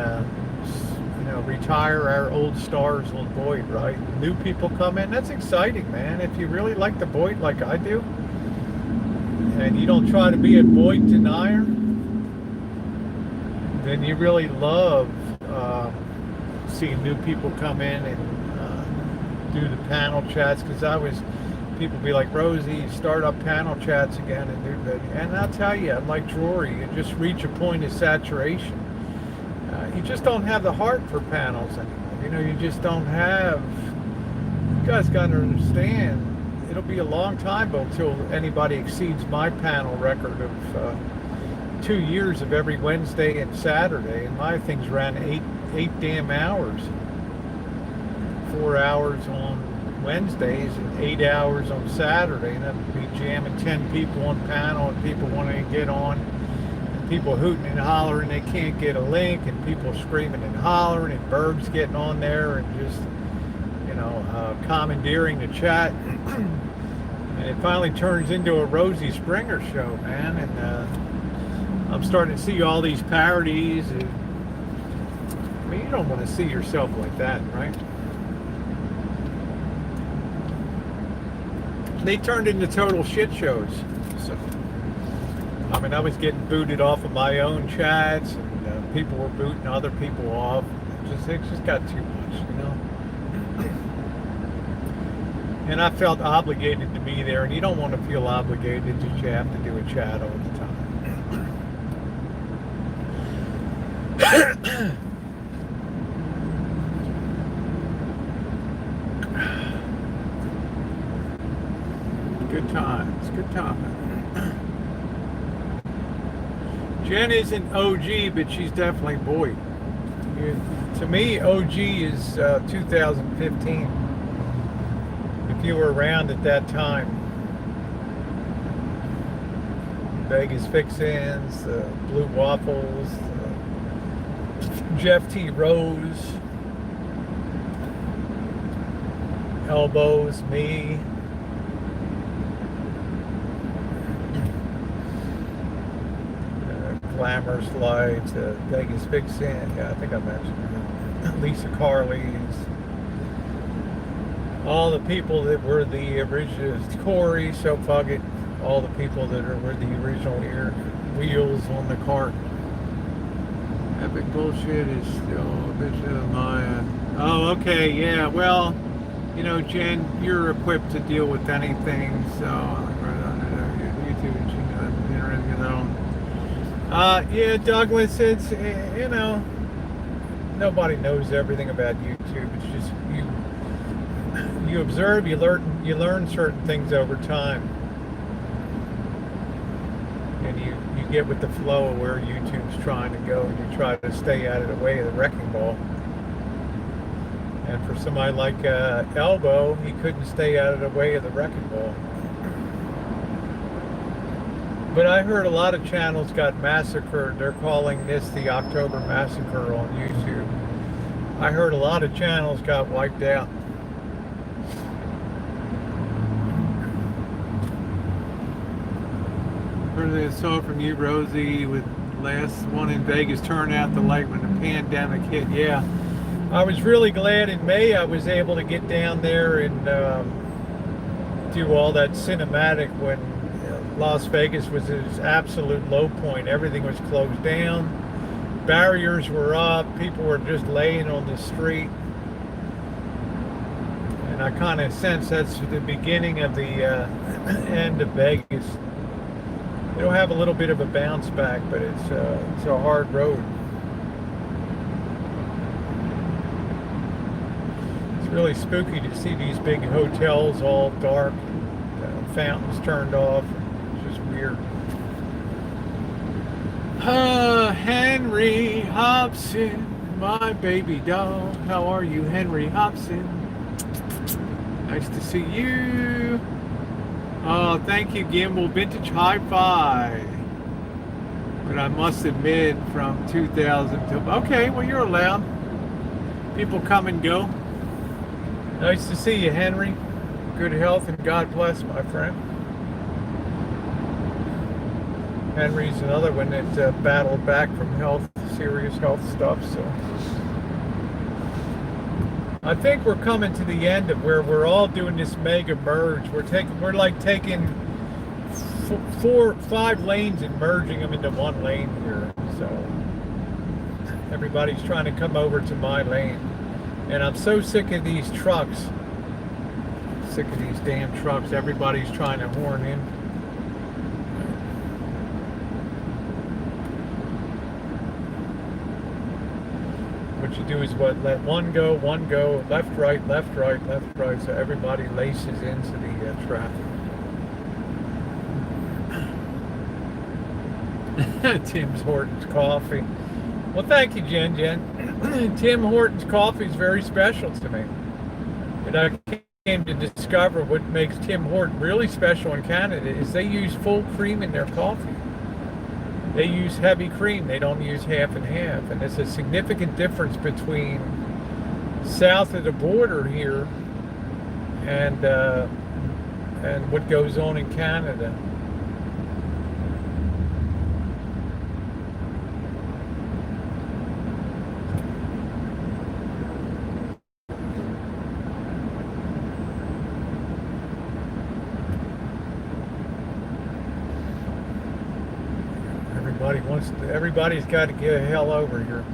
retire our old stars on Boyd, right? New people come in. That's exciting, man. If you really like the Boyd like I do, and you don't try to be a Boyd denier, then you really love seeing new people come in and do the panel chats. Because people be like, Rosie, start up panel chats again and do that. And I'll tell you, like Drury, you just reach a point of saturation. You just don't have the heart for panels anymore. You just don't have. You guys got to understand. It'll be a long time until anybody exceeds my panel record of 2 years of every Wednesday and Saturday, and my things ran eight damn hours. 4 hours on Wednesdays and 8 hours on Saturday, and I'd be jamming 10 people on panel, and people wanting to get on, and people hooting and hollering they can't get a link, and people screaming and hollering, and Berg's getting on there and just commandeering the chat. And it finally turns into a Rosie Springer show, man. And I'm starting to see all these parodies. And, I mean, you don't want to see yourself like that, right? They turned into total shit shows. So, I mean, I was getting booted off of my own chats, and people were booting other people off. It just got too much, And I felt obligated to be there, and you don't want to feel obligated to have to do a chat all the time. Good times, good times. Jen isn't OG, but she's definitely Boyd. To me, OG is 2015. If you were around at that time. Vegas Fix-Ins, Blue Waffles, Jeff T. Rose, Elbows, me. Glamorous Lights, Vegas Fix-In, yeah, I think I mentioned her. Lisa Carley's. All the people that were the original, Corey, So Fuck It, all the people that were the original wheels on the cart. Epic Bullshit is still a bitch of mine. Oh, okay, yeah, well, Jen, you're equipped to deal with anything, so right on YouTube, yeah, Douglas, it's, nobody knows everything about YouTube. It's just you observe, you learn certain things over time, and you get with the flow of where YouTube's trying to go, and you try to stay out of the way of the wrecking ball. And for somebody like Elbow, he couldn't stay out of the way of the wrecking ball. But I heard a lot of channels got massacred. They're calling this the October Massacre on YouTube. I heard a lot of channels got wiped out. I saw from you, Rosie, with last one in Vegas turn out the light when the pandemic hit. Yeah, I was really glad in May I was able to get down there and do all that cinematic when Las Vegas was at its absolute low point. Everything was closed down, barriers were up, people were just laying on the street, and I kind of sense that's the beginning of the end of Vegas. It'll have a little bit of a bounce back, but it's a hard road. It's really spooky to see these big hotels all dark, fountains turned off. It's just weird. Henry Hobson, my baby doll. How are you, Henry Hobson? Nice to see you. Oh, thank you, Gimbal. Vintage Hi-Fi. But I must admit, from 2000 to... Okay, well, you're allowed. People come and go. Nice to see you, Henry. Good health and God bless, my friend. Henry's another one that battled back from serious health stuff, so... I think we're coming to the end of where we're all doing this mega merge. We're like taking 5 lanes and merging them into one lane here. So everybody's trying to come over to my lane. And I'm so sick of these trucks. Sick of these damn trucks. Everybody's trying to horn in. What you do is let one go, left, right, left, right, left, right, so everybody laces into the traffic. Tim Hortons coffee. Well, thank you, Jen. Tim Hortons coffee is very special to me. And I came to discover what makes Tim Hortons really special in Canada is they use full cream in their coffee. They use heavy cream. They don't use half and half. And it's a significant difference between south of the border here and what goes on in Canada. Everybody's got to get the hell over here.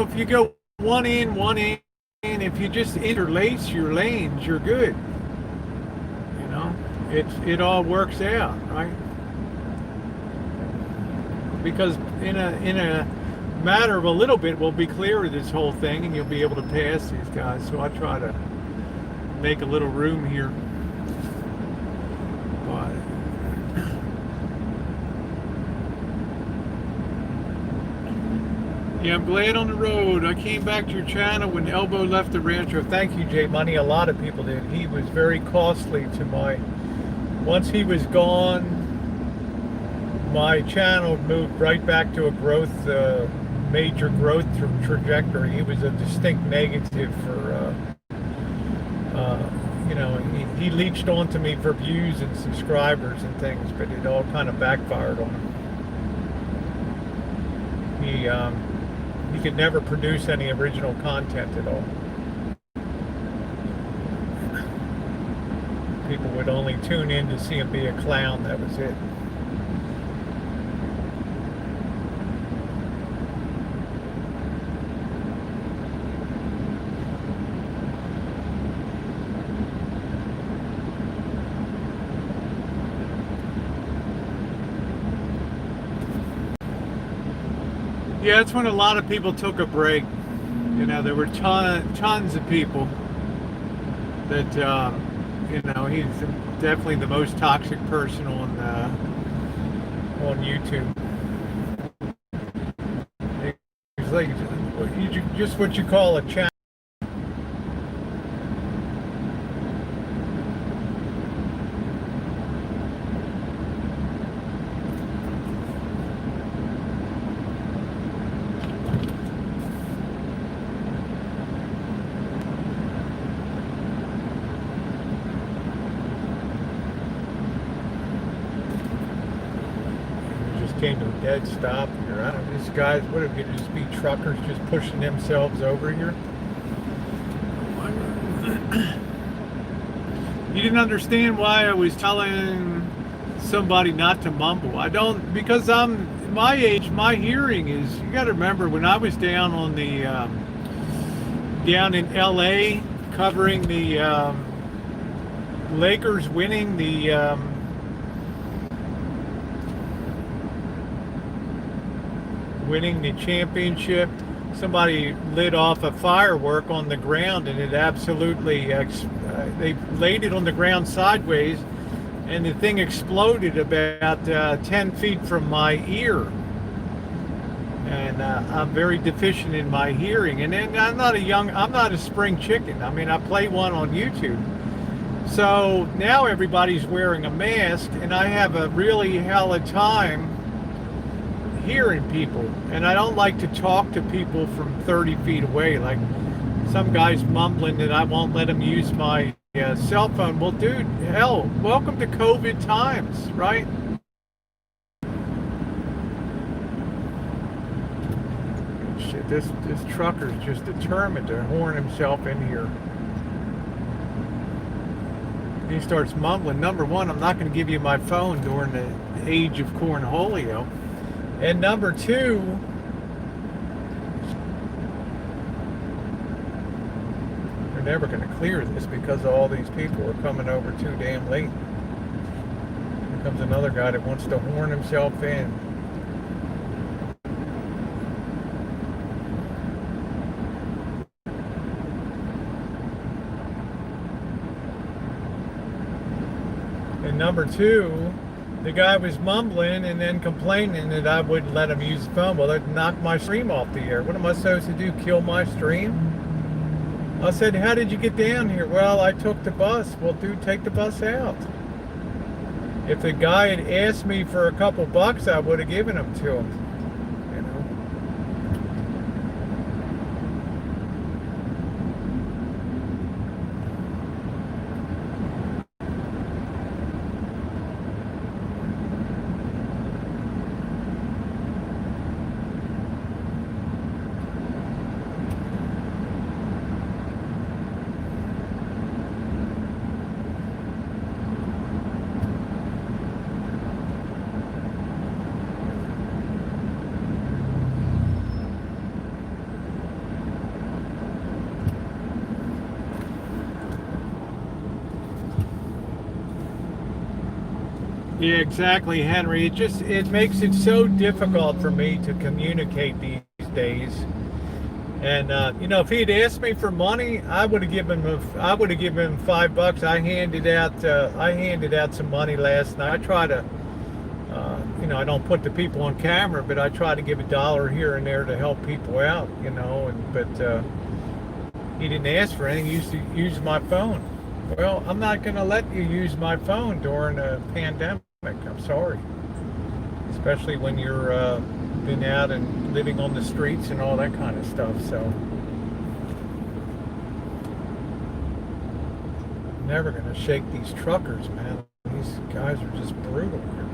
If you go one in, if you just interlace your lanes, you're good. It all works out, right? Because in a matter of a little bit, we'll be clear of this whole thing, and you'll be able to pass these guys. So I try to make a little room here. Yeah, I'm glad on the road. I came back to your channel when Elbow left the Rancho. Thank you, Jay Money. A lot of people did. He was very costly to once he was gone, my channel moved right back to a major growth trajectory. He was a distinct negative for, he leached onto me for views and subscribers and things, but it all kind of backfired on him. He could never produce any original content at all. People would only tune in to see him be a clown. That was it. Yeah, that's when a lot of people took a break. There were tons of people that, he's definitely the most toxic person on YouTube. He's like just what you call a channel. Came to a dead stop here. I don't know, these guys, what if it just be truckers just pushing themselves over here? You didn't understand why I was telling somebody not to mumble. I don't, because I'm my age, my hearing is, you got to remember when I was down on the down in LA covering the Lakers winning the championship, somebody lit off a firework on the ground, and it absolutely they laid it on the ground sideways, and the thing exploded about 10 feet from my ear. And I'm very deficient in my hearing, and then I'm not a spring chicken. I mean, I play one on YouTube. So now everybody's wearing a mask, and I have a really hell of a time hearing people, and I don't like to talk to people from 30 feet away, like some guy's mumbling that I won't let him use my cell phone. Well, dude, hell, welcome to COVID times, right? shit. This trucker's just determined to horn himself in here. He starts mumbling. Number one, I'm not going to give you my phone during the age of cornholio. And number two, they're never going to clear this because all these people are coming over too damn late. Here comes another guy that wants to horn himself in. And number two, the guy was mumbling and then complaining that I wouldn't let him use the phone. Well, that knocked my stream off the air. What am I supposed to do, kill my stream? I said, how did you get down here? Well, I took the bus. Well, dude, take the bus out. If the guy had asked me for a couple bucks, I would have given them to him. You know? Yeah, exactly, Henry. It makes it so difficult for me to communicate these days. And you know, if he'd asked me for money, I would have given him $5. I handed out some money last night. I try to, you know, I don't put the people on camera, but I try to give $1 here and there to help people out. You know, but he didn't ask for anything. He used to use my phone. Well, I'm not going to let you use my phone during a pandemic. I'm sorry. Especially when you're been out and living on the streets and all that kind of stuff. So, I'm never going to shake these truckers, man. These guys are just brutal here.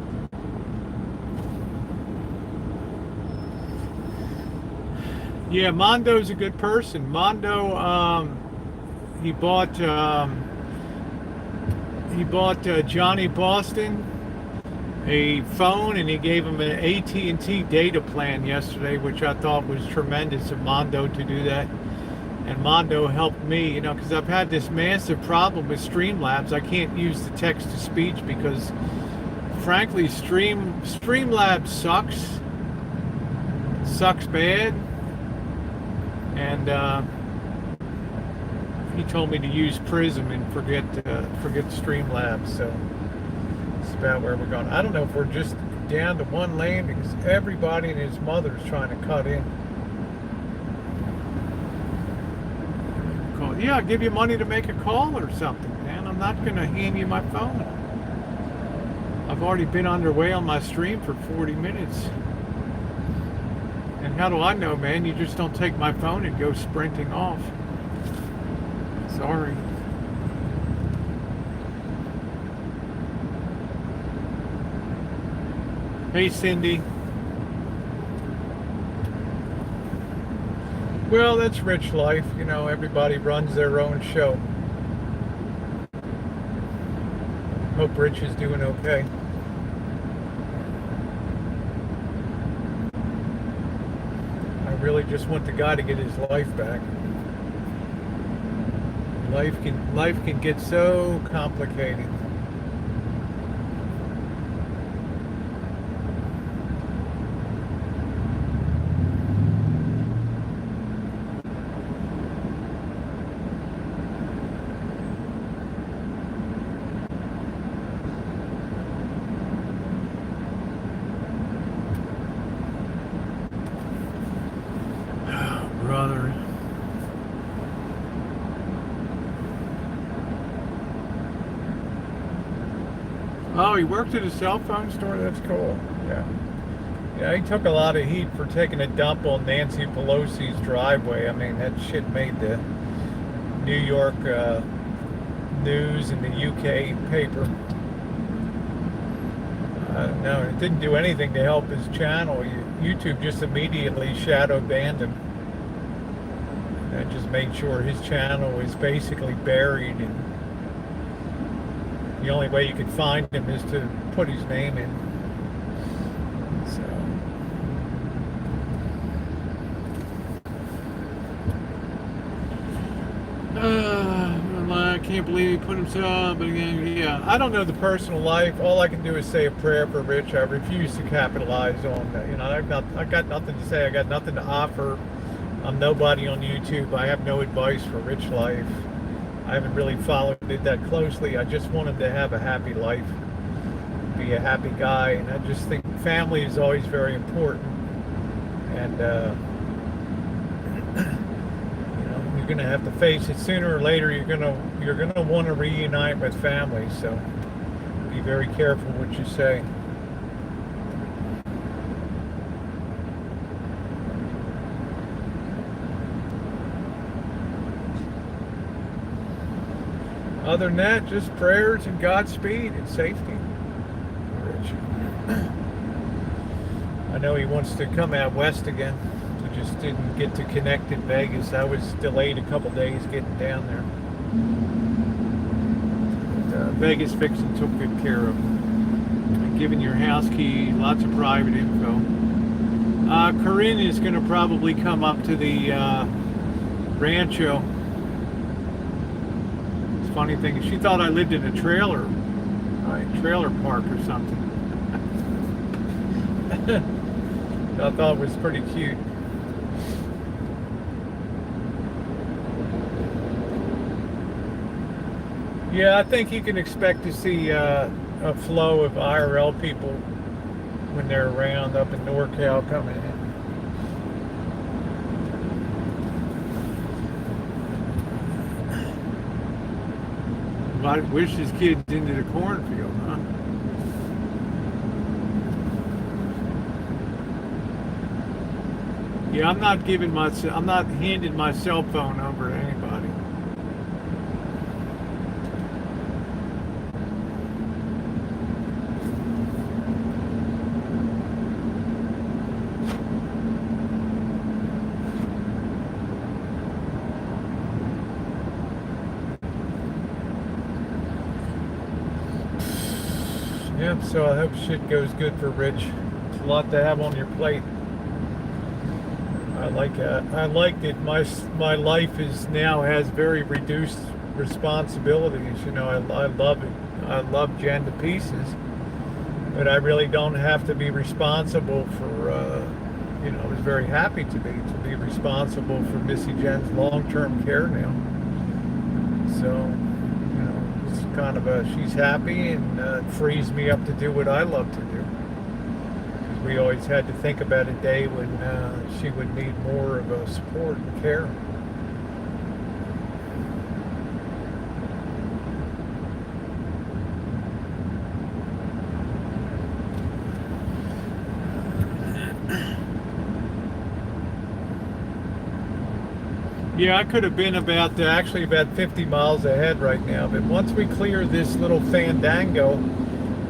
Yeah, Mondo's a good person. Mondo, he bought Johnny Boston a phone, and he gave him an AT&T data plan yesterday, which I thought was tremendous of Mondo to do that. And Mondo helped me, you know, because I've had this massive problem with Streamlabs. I can't use the text-to-speech because, frankly, Streamlabs sucks bad. And he told me to use Prism and forget Streamlabs. So it's about where we're going. I don't know if we're just down to one lane because everybody and his mother is trying to cut in. Call. Yeah, I'll give you money to make a call or something, man. I'm not going to hand you my phone. I've already been underway on my stream for 40 minutes. And how do I know, man? You just don't take my phone and go sprinting off. Sorry. Hey, Cindy. Well, that's rich life. You know, everybody runs their own show. Hope Rich is doing okay. I really just want the guy to get his life back. Life can get so complicated. Brother. Oh, he worked at a cell phone store? That's cool. Yeah. Yeah, he took a lot of heat for taking a dump on Nancy Pelosi's driveway. I mean, that shit made the New York news and the UK paper. No, it didn't do anything to help his channel. YouTube just immediately shadow banned him. I just made sure his channel is basically buried, and the only way you could find him is to put his name in. So, I can't believe he put himself. But again, yeah, I don't know the personal life. All I can do is say a prayer for Rich. I refuse to capitalize on that. You know, I got nothing to say. I got nothing to offer. I'm nobody on YouTube. I have no advice for Rich life. I haven't really followed it that closely. I just want him to have a happy life, be a happy guy, and I just think family is always very important. And you're going to have to face it sooner or later. You're going to want to reunite with family. So be very careful what you say. Other than that, just prayers and Godspeed and safety. Rich. I know he wants to come out west again. We just didn't get to connect in Vegas. I was delayed a couple days getting down there. But, Vegas Fixin' took good care of. Giving your house key, lots of private info. Corinne is going to probably come up to the Rancho. Funny thing, she thought I lived in a trailer park or something. I thought it was pretty cute. Yeah, I think you can expect to see a flow of IRL people when they're around up in NorCal coming in. I wish his kids into the cornfield, huh? Yeah, I'm not handing my cell phone over to anybody. Yep, so I hope shit goes good for Rich. It's a lot to have on your plate. I like that. I like that my life has very reduced responsibilities. You know, I love it. I love Jen to pieces, but I really don't have to be responsible for. I was very happy to be responsible for Missy Jen's long-term care now. So. It's kind of she's happy, and it frees me up to do what I love to do. We always had to think about a day when she would need more of a support and care. Yeah, I could have been about 50 miles ahead right now, but once we clear this little fandango,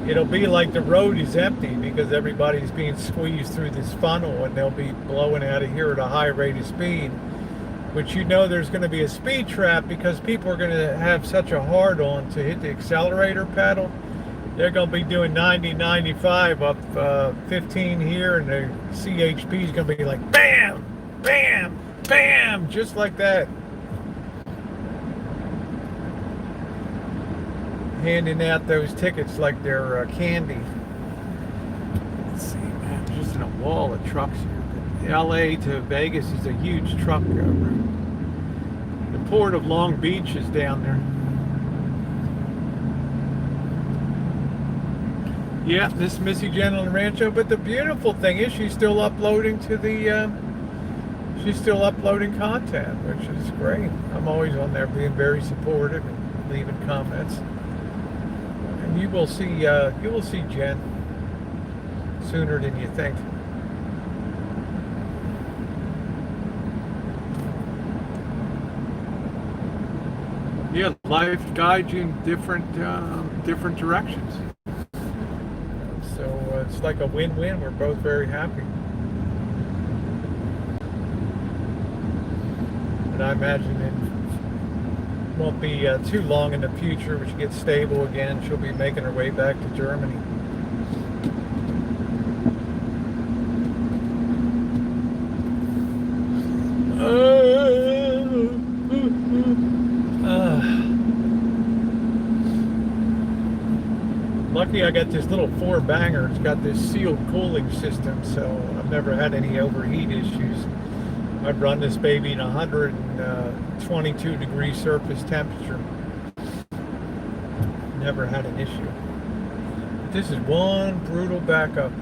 it'll be like the road is empty because everybody's being squeezed through this funnel, and they'll be blowing out of here at a high rate of speed, which there's going to be a speed trap because people are going to have such a hard on to hit the accelerator pedal. They're going to be doing 90, 95 up 15 here, and the CHP is going to be like bam, bam, bam, just like that. Handing out those tickets like they're candy. Let's see, man, just in a wall of trucks here. LA to Vegas is a huge truck route. The port of Long Beach is down there. Yeah, this Missy Jen on the Rancho, but the beautiful thing is she's still uploading to the she's still uploading content, which is great. I'm always on there being very supportive and leaving comments. And you will see Jen sooner than you think. Yeah, life guides you in different directions. So it's like a win-win. We're both very happy. and I imagine it won't be too long in the future when she gets stable again. She'll be making her way back to Germany. Lucky I got this little 4-banger. It's got this sealed cooling system, so I've never had any overheat issues. I've run this baby in 122 degree surface temperature. Never had an issue. But this is one brutal backup.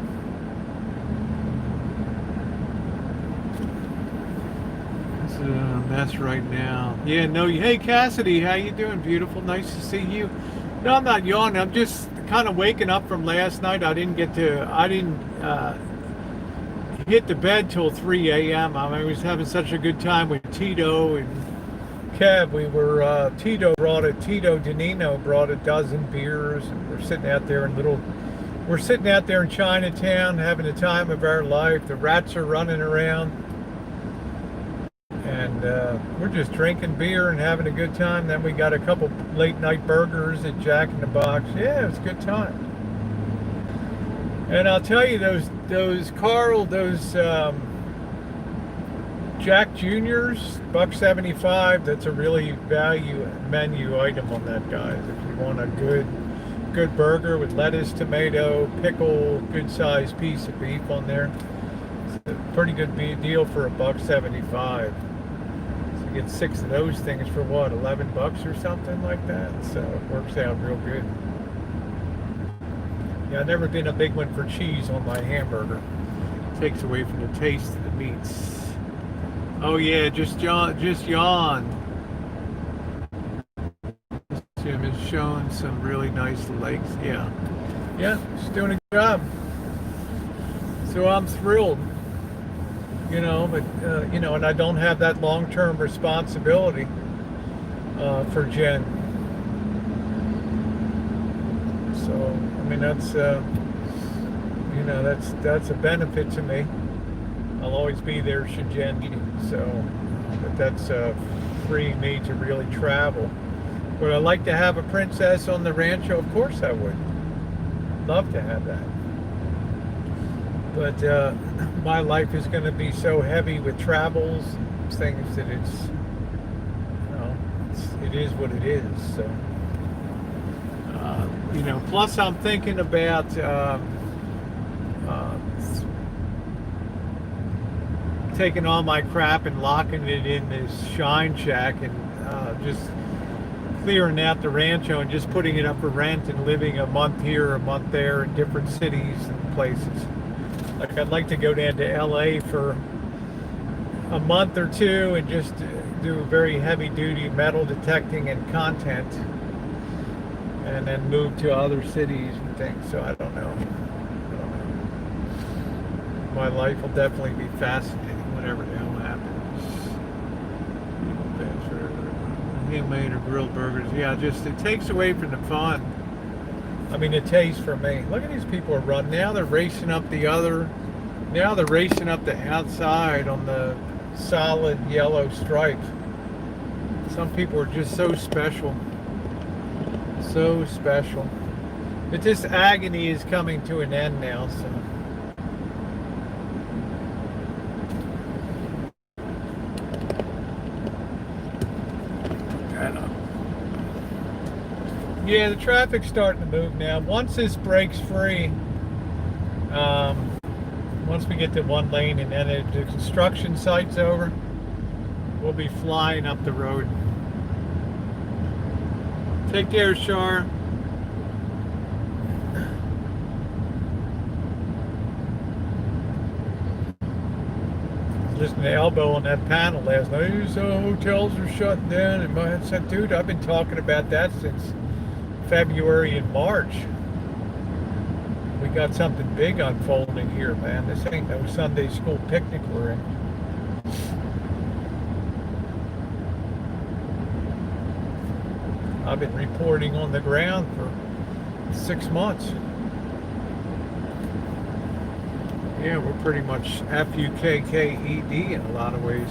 It's a mess right now. Yeah, no. Hey, Cassidy, how you doing? Beautiful. Nice to see you. No, I'm not yawning. I'm just kind of waking up from last night. I didn't hit the bed till 3 a.m. I was having such a good time with Tito and Kev. Tito Danino brought a dozen beers, and we're sitting out there in Chinatown having the time of our life. The rats are running around, and we're just drinking beer and having a good time. Then we got a couple late night burgers at Jack in the Box. Yeah, it was a good time. And I'll tell you, those Jack Juniors, $1.75. That's a really value menu item on that, guys. If you want a good burger with lettuce, tomato, pickle, good sized piece of beef on there, it's a pretty good deal for $1.75. So you get 6 of those things for what, $11 or something like that. So it works out real good. Yeah, I've never been a big one for cheese on my hamburger. It takes away from the taste of the meats. Oh yeah, just yawn. Jim is showing some really nice legs. Yeah, she's doing a good job. So I'm thrilled, but and I don't have that long-term responsibility for Jen. So I mean that's a benefit to me. I'll always be there should Jen need it. So, but that's freeing me to really travel. Would I like to have a princess on the rancho? Of course I would. Love to have that. But my life is going to be so heavy with travels and things that it is what it is. So, plus I'm thinking about taking all my crap and locking it in this shine shack and just clearing out the rancho and just putting it up for rent and living a month here, a month there in different cities and places. Like I'd like to go down to LA for a month or two and just do very heavy duty metal detecting and content, and then move to other cities and things. So I don't know. My life will definitely be fascinating, whatever the hell happens. Handmade or grilled burgers. Yeah, it takes away from the fun. I mean, the taste for me. Look at these people are running. Now they're racing up the outside on the solid yellow stripe. Some people are just so special. So special. But this agony is coming to an end now, so. Yeah, the traffic's starting to move now. Once this breaks free, once we get to one lane and then the construction site's over, we'll be flying up the road. Take care, Shar. Listening to Elbow on that panel last night. So hotels are shutting down, and I said, dude, I've been talking about that since February and March. We got something big unfolding here, man. This ain't no Sunday school picnic we're in. I've been reporting on the ground for 6 months. Yeah, we're pretty much FUKKED in a lot of ways.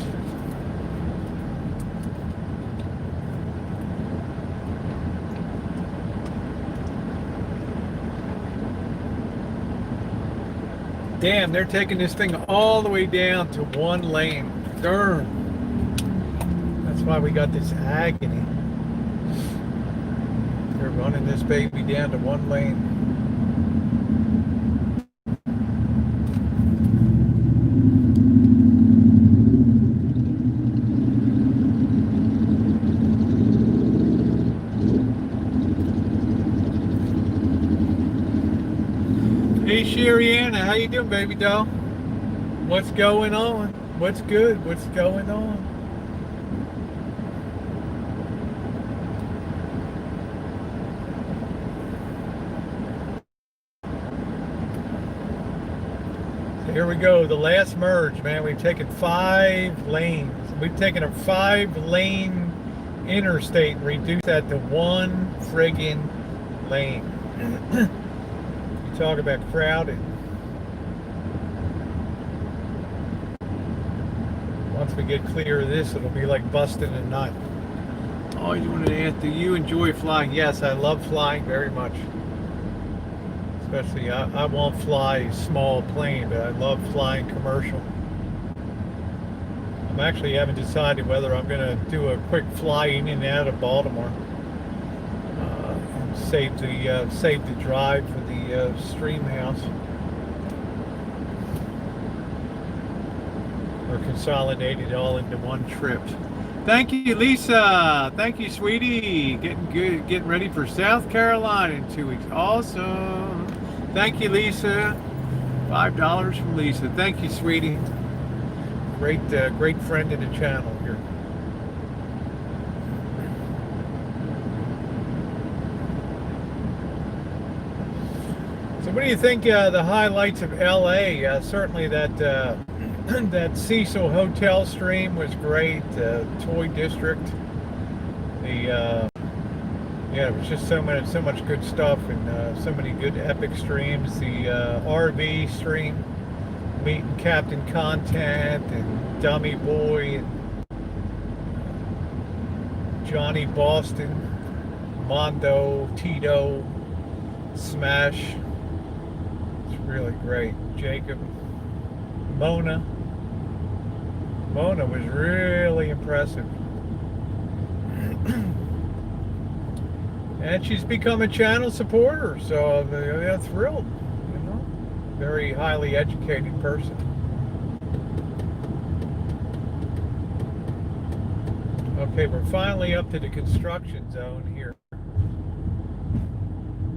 Damn, they're taking this thing all the way down to one lane. Darn. That's why we got this agony. They're running this baby down to one lane. Hey Sherianna, how you doing, baby doll? What's going on? What's good? What's going on? So here we go, the last merge, man. We've taken 5 lanes. We've taken a 5-lane interstate and reduced that to one friggin' lane. Talk about crowded. Once we get clear of this, it'll be like busting a nut. Oh, you want to ask, do you enjoy flying? Yes, I love flying very much. Especially, I won't fly small plane, but I love flying commercial. I'm actually haven't decided whether I'm going to do a quick fly in and out of Baltimore. Save the drive for the stream house, or consolidate it all into one trip. Thank you, Lisa. Thank you, sweetie. Getting ready for South Carolina in 2 weeks. Awesome. Thank you, Lisa. $5 from Lisa. Thank you, sweetie. Great friend in the channel here. What do you think the highlights of LA? Certainly that that Cecil Hotel stream was great. Toy District. Yeah, it was just so much good stuff, and so many good epic streams. The RV stream, meeting Captain Content and Dummy Boy and Johnny Boston, Mondo, Tito, Smash. Really great. Jacob, Mona was really impressive. And she's become a channel supporter, so they're thrilled, you know. Very highly educated person. Okay, we're finally up to the construction zone here.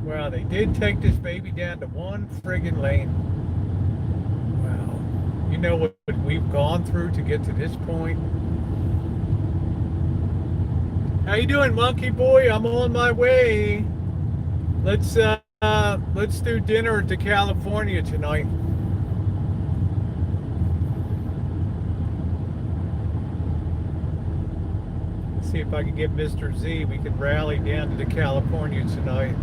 Wow, they did take this baby down to one friggin' lane. Wow. You know what we've gone through to get to this point? How you doing, monkey boy? I'm on my way. Let's do dinner to California tonight. Let's see if I can get Mr. Z. We can rally down to the California tonight.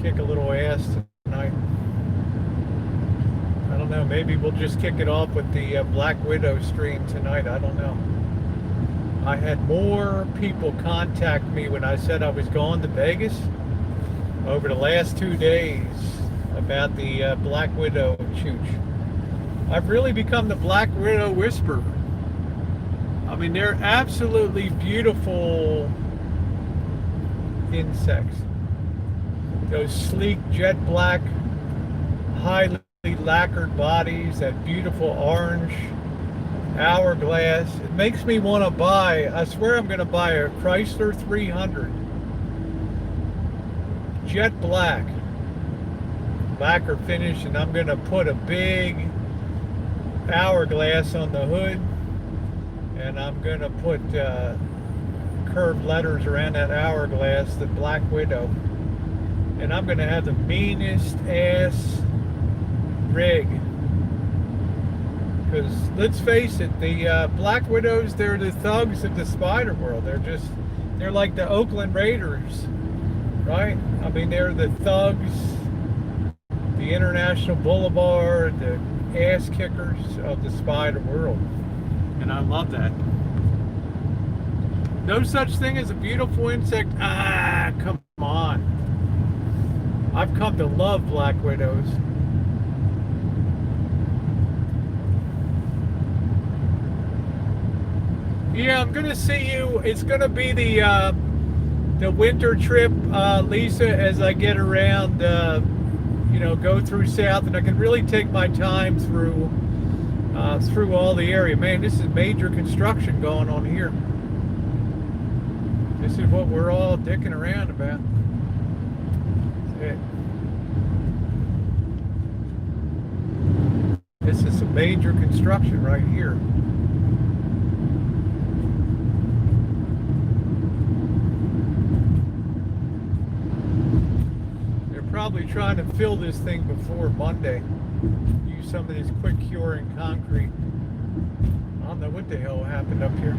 Kick a little ass tonight. I don't know, maybe we'll just kick it off with the Black Widow stream tonight. I don't know. I had more people contact me when I said I was going to Vegas over the last 2 days about the Black Widow chooch. I've really become the Black Widow whisperer. I mean, they're absolutely beautiful insects. Those sleek jet black, highly lacquered bodies, that beautiful orange hourglass. It makes me want to buy, I swear I'm going to buy a Chrysler 300. Jet black, lacquer finish, and I'm going to put a big hourglass on the hood, and I'm going to put curved letters around that hourglass, the Black Widow. And I'm going to have the meanest ass rig. Because let's face it, the Black Widows, they're the thugs of the spider world. They're like the Oakland Raiders, right? I mean, they're the thugs, the International Boulevard, the ass kickers of the spider world. And I love that. No such thing as a beautiful insect. Ah, come on. I've come to love Black Widows. Yeah, I'm gonna see you. It's gonna be the winter trip, Lisa, as I get around. Go through south, and I can really take my time through all the area. Man, this is major construction going on here. This is what we're all dicking around about. That's it. This is some major construction right here. They're probably trying to fill this thing before Monday. Use some of this quick curing concrete. I don't know what the hell happened up here.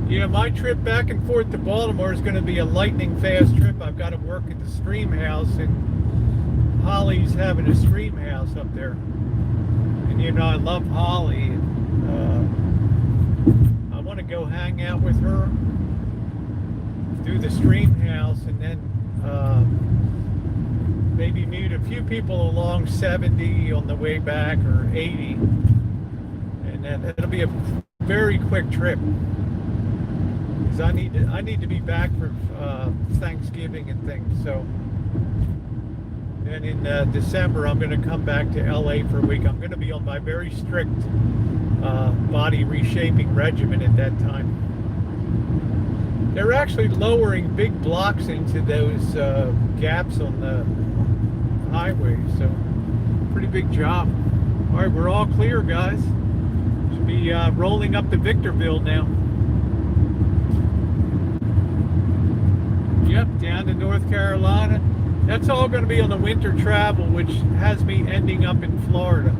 Yeah, my trip back and forth to Baltimore is going to be a lightning fast trip. I've got to work at the stream house, and Holly's having a stream house up there. And I love Holly. And, I want to go hang out with her, do the stream house, and then maybe meet a few people along 70 on the way back, or 80. And then it'll be a very quick trip. I need to be back for Thanksgiving and things. So then in December, I'm going to come back to LA for a week. I'm going to be on my very strict body reshaping regimen at that time. They're actually lowering big blocks into those gaps on the highway. So pretty big job. All right, we're all clear, guys. Should be rolling up to Victorville now. Yep, down to North Carolina. That's all going to be on the winter travel, which has me ending up in Florida.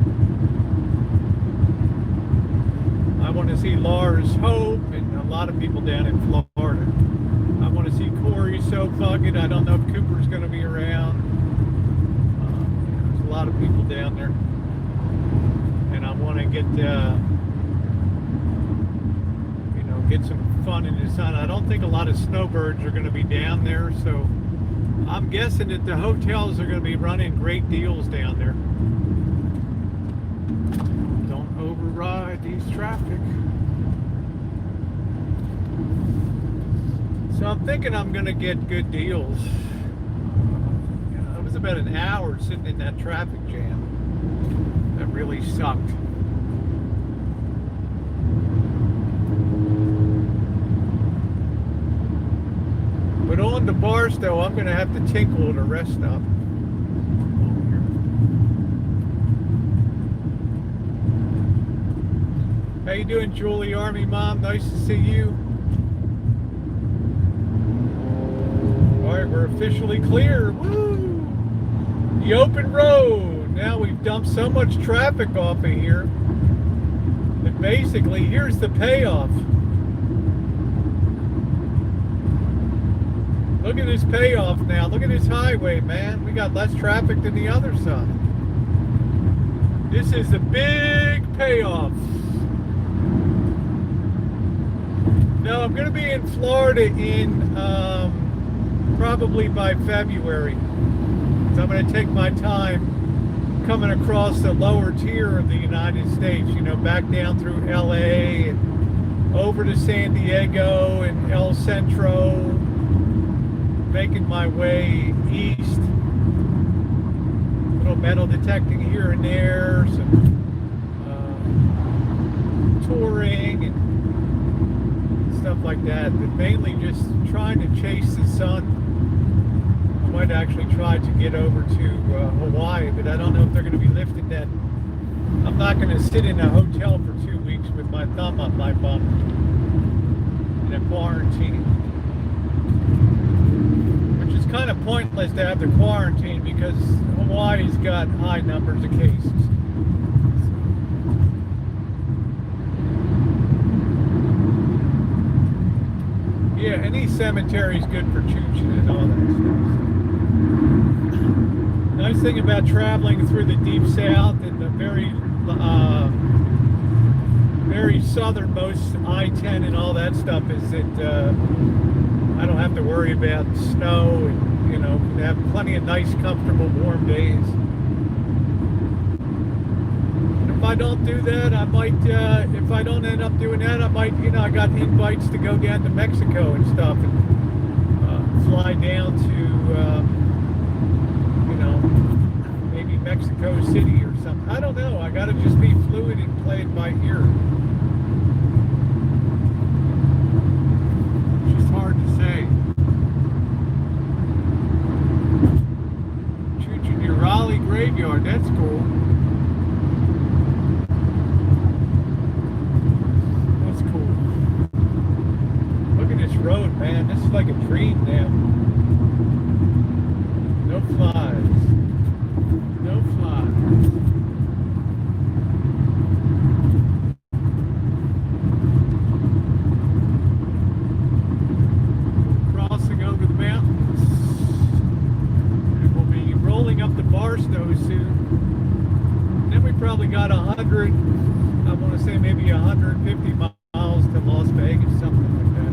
I want to see Lars Hope and a lot of people down in Florida. I want to see Corey So Fucking. I don't know if Cooper's going to be around. There's a lot of people down there. And I want to get some fun in the sun. I don't think a lot of snowbirds are going to be down there, so I'm guessing that the hotels are going to be running great deals down there. Don't override these traffic. So I'm thinking I'm going to get good deals. It was about an hour sitting in that traffic jam. That really sucked. But on to Barstow, I'm going to have to tinkle at a rest stop. How you doing, Julie Army Mom? Nice to see you. All right, we're officially clear. Woo! The open road. Now we've dumped so much traffic off of here that basically here's the payoff. Look at this payoff now. Look at this highway, man. We got less traffic than the other side. This is the big payoff. No, I'm going to be in Florida in probably by February. So I'm going to take my time coming across the lower tier of the United States, back down through LA and over to San Diego and El Centro, making my way east. Little metal detecting here and there, some touring and stuff like that, but mainly just trying to chase the sun. I might actually try to get over to Hawaii, but I don't know if they're going to be lifting that. I'm not going to sit in a hotel for 2 weeks with my thumb up my bum in a quarantine. Kind of pointless to have the quarantine because Hawaii's got high numbers of cases. Yeah, any cemetery is good for choo-choo and all that stuff. Nice thing about traveling through the deep south and the very southernmost I-10 and all that stuff is that I don't have to worry about snow and, have plenty of nice, comfortable, warm days. I don't do that, I might, if I don't end up doing that, I might, I got invites to go down to Mexico and stuff, and fly down to, maybe Mexico City or something. I don't know. I got to just be fluid and play it by ear. It's just hard to say. Choo-choo your Raleigh graveyard. That's cool. That's cool. Look at this road, man. This is like a dream now. No flies. No flies. Crossing over the mountains. And we'll be rolling up the Barstow soon. And then we probably got 100, I want to say maybe 150 miles to Las Vegas, something like that.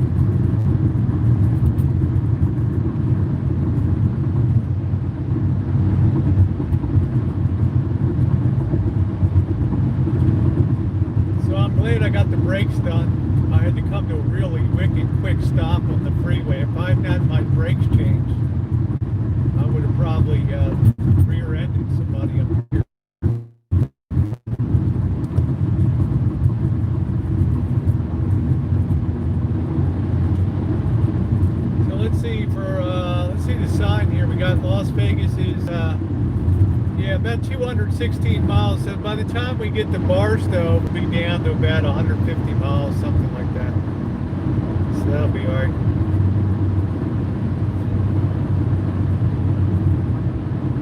I got the brakes done. I had to come to a really wicked quick stop on the freeway. If I hadn't had my brakes changed, I would have probably rear-ended somebody up here. So let's see the sign here. We got Las Vegas is about 216 miles. So by the time we get to Barstow, we'll be down to about 150 miles, something like that. So that'll be all right.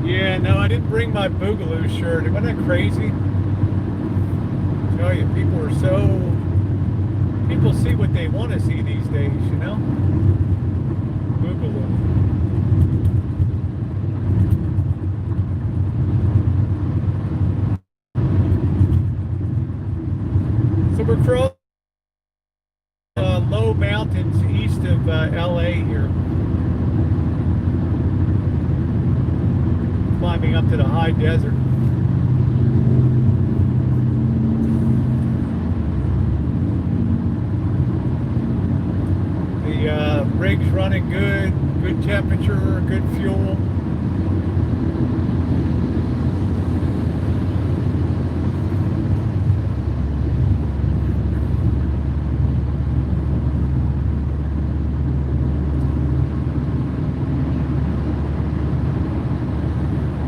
Yeah, no, I didn't bring my Boogaloo shirt. Wasn't that crazy? I tell you, people see what they want to see these days, Boogaloo. We're across low mountains east of LA here. Climbing up to the high desert. The rig's running good temperature, good fuel.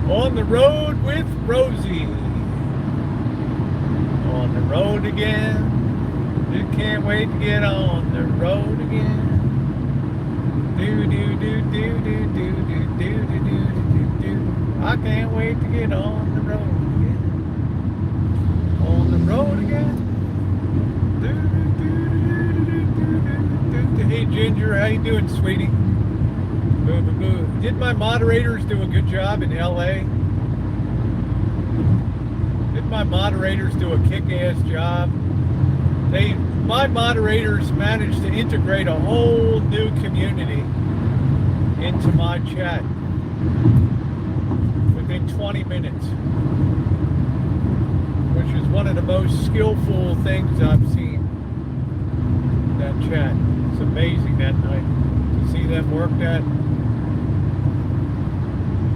On the road with Rosie. On the road again. Just can't wait to get on the road again. Do do do do do do do do do do do. I can't wait to get on the road again. On the road again. Do do do do do do do. Hey Ginger, how you doing, sweetie? Boo, boo, boo. Did my moderators do a good job in LA? Did my moderators do a kick-ass job? My moderators managed to integrate a whole new community into my chat within 20 minutes, which is one of the most skillful things I've seen in that chat. It's amazing that night to see them work that.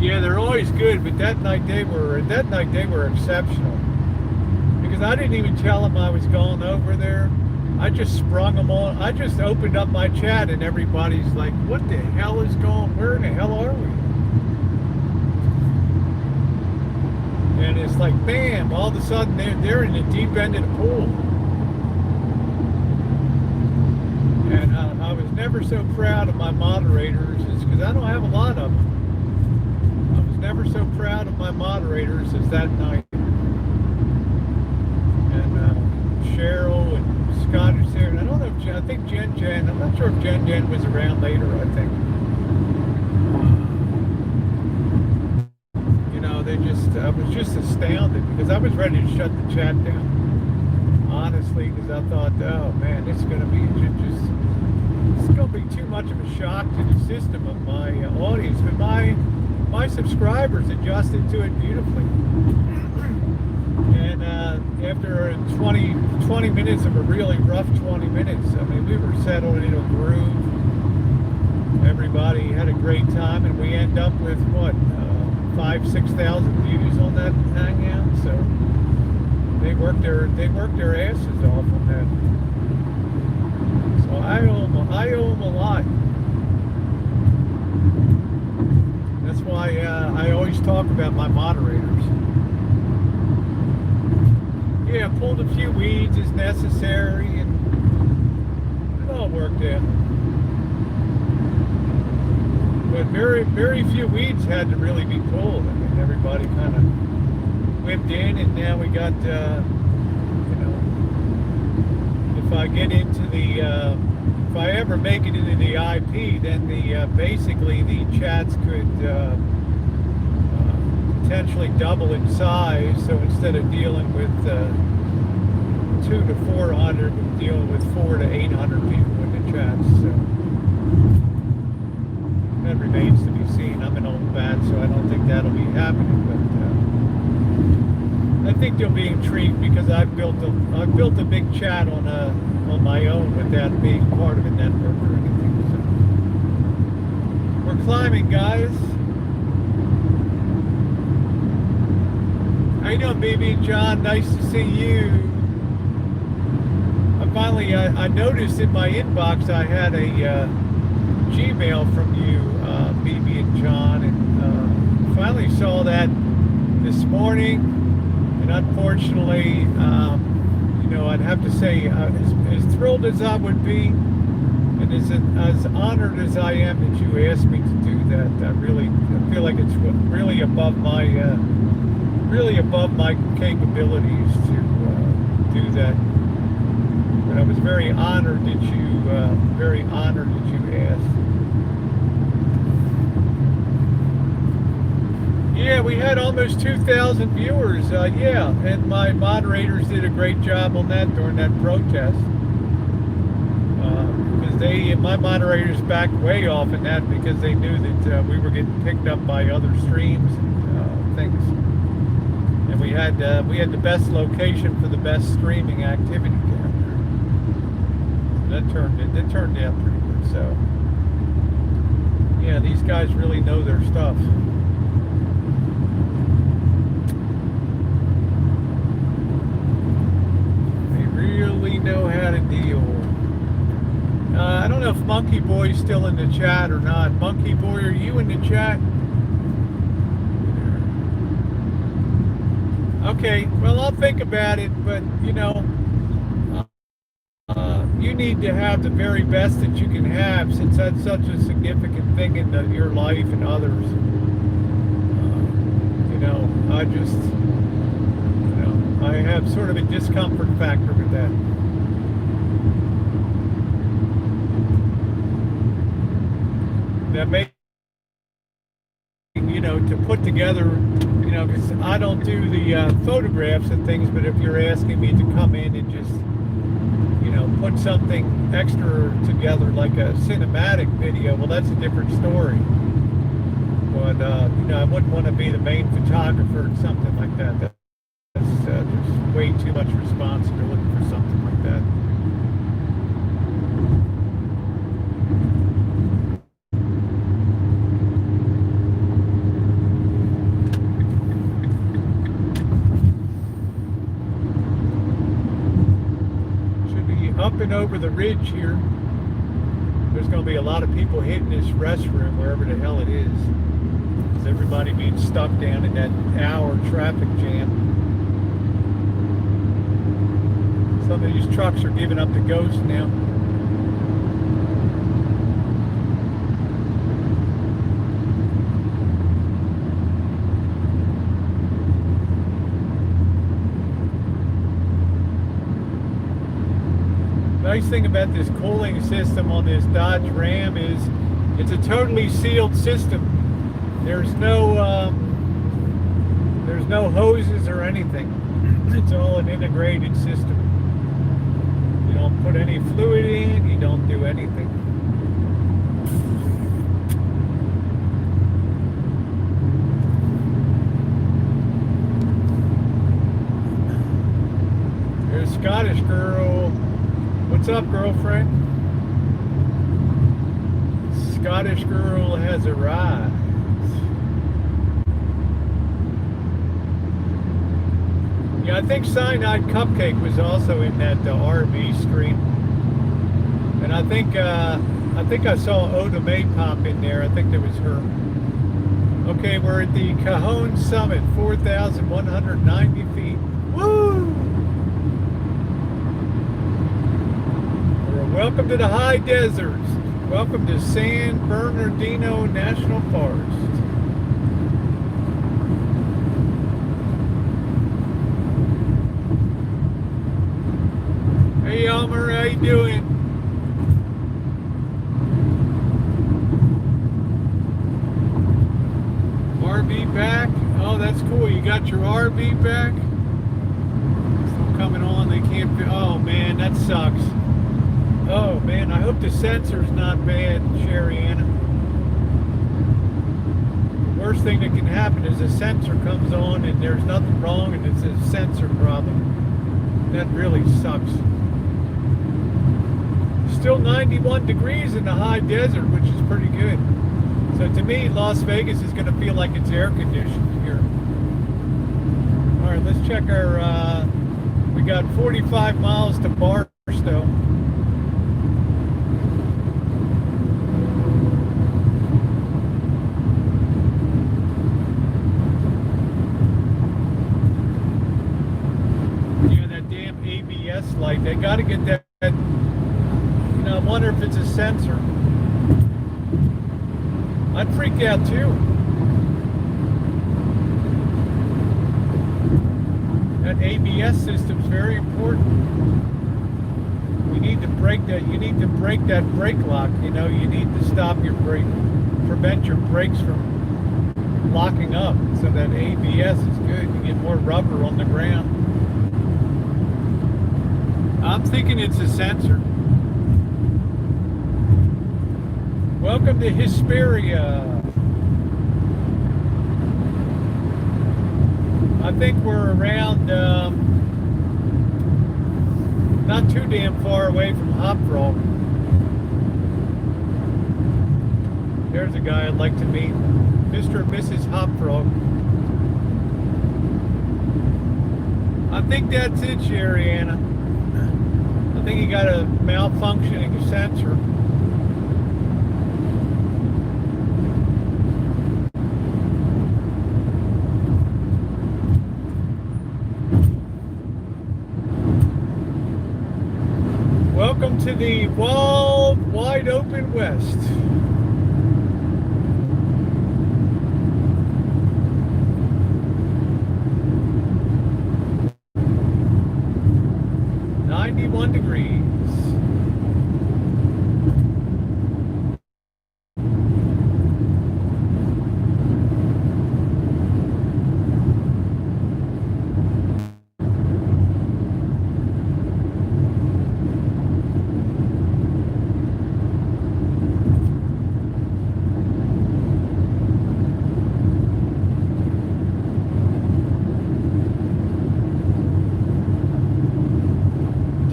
Yeah, they're always good, but that night they were exceptional. Because I didn't even tell them I was going over there. I just sprung them on. I just opened up my chat and everybody's like, what the hell is going, where in the hell are we? And it's like, bam, all of a sudden they're in the deep end of the pool. And I was never so proud of my moderators, is because I don't have a lot of them. Never so proud of my moderators as that night. And Cheryl and Scott is there. And I don't know if I think Jen, I'm not sure if Jen was around later, I think. I was just astounded because I was ready to shut the chat down. Honestly, because I thought, oh man, it's going to be too much of a shock to the system of my audience. But my subscribers adjusted to it beautifully. And after 20 minutes of a really rough 20 minutes, I mean, we were settled into a groove. Everybody had a great time, and we end up with what, 5,000-6,000 views on that hangout. So they worked their asses off on that. So I owe them a lot. That's why I always talk about my moderators. Yeah, pulled a few weeds as necessary, and it all worked out. But very few weeds had to really be pulled. I mean, everybody kind of whipped in, and now we got, if I get into the, if I ever make it into the IP, then basically the chats could potentially double in size. So instead of dealing with 200 to 400, we're dealing with 400 to 800 people in the chats. So that remains to be seen. I'm an old bat, so I don't think that'll be happening. But I think they'll be intrigued because I've built a big chat on my own without being part of a network or anything. So we're climbing, guys. How you doing, BB John? Nice to see you. I noticed in my inbox I had a Gmail from you, BB and John, and finally saw that this morning. And unfortunately, I'd have to say, as thrilled as I would be, and as honored as I am that you asked me to do that, I feel like it's really above my capabilities to do that. But I was very honored that you asked. Yeah, we had almost 2,000 viewers. Yeah, and my moderators did a great job on that during that protest. Because my moderators backed way off in that because they knew that we were getting picked up by other streams and things. And we had the best location for the best streaming activity down there. That turned out pretty good. So yeah, these guys really know their stuff. They really know how to deal. I don't know if Monkey Boy's still in the chat or not. Monkey Boy, are you in the chat? Okay, well, I'll think about it, but you need to have the very best that you can have, since that's such a significant thing in your life and others. I have sort of a discomfort factor with that. That makes, to put together, because I don't do the photographs and things, but if you're asking me to come in and just, put something extra together like a cinematic video, well, that's a different story. But, I wouldn't want to be the main photographer in something like that. That's just way too much responsibility for something like that. Up and over the ridge here, there's going to be a lot of people hitting this restroom wherever the hell it is. Because everybody being stuck down in that hour traffic jam. Some of these trucks are giving up the ghost now. Nice thing about this cooling system on this Dodge Ram is it's a totally sealed system. There's no hoses or anything. It's all an integrated system. You don't put any fluid in, you don't do anything. The Scottish girl. What's up, girlfriend? Scottish girl has arrived. Yeah, I think Cyanide Cupcake was also in that RV stream, and I think I saw Oda May pop in there. I think that was her. Okay, we're at the Cajon Summit, 4,190 feet. Woo! Welcome to the high deserts. Welcome to San Bernardino National Forest. Hey Elmer, how you doing? RV back? Oh, that's cool. You got your RV back? Still coming on. They can't. Oh man, that sucks. Oh man, I hope the sensor's not bad, Sherry Anna. The worst thing that can happen is a sensor comes on and there's nothing wrong and it's a sensor problem. That really sucks. Still 91 degrees in the high desert, which is pretty good. So to me, Las Vegas is going to feel like it's air conditioned here. All right, let's check our, we got 45 miles to Barstow. Light. They got to get that, you know, I wonder if it's a sensor. I'd freak out too. That ABS system's very important. We need to break that. You need to break that brake lock. You know, you need to stop your brake, prevent your brakes from locking up. So that ABS is good. You get more rubber on the ground. I'm thinking it's a sensor. Welcome to Hesperia. I think we're around, not too damn far away from Hop Frog. There's a guy I'd like to meet, Mr. and Mrs. Hop Frog. I think that's it, Sherry Anna. I think you got a malfunctioning sensor. Welcome to the wide open West. Degrees.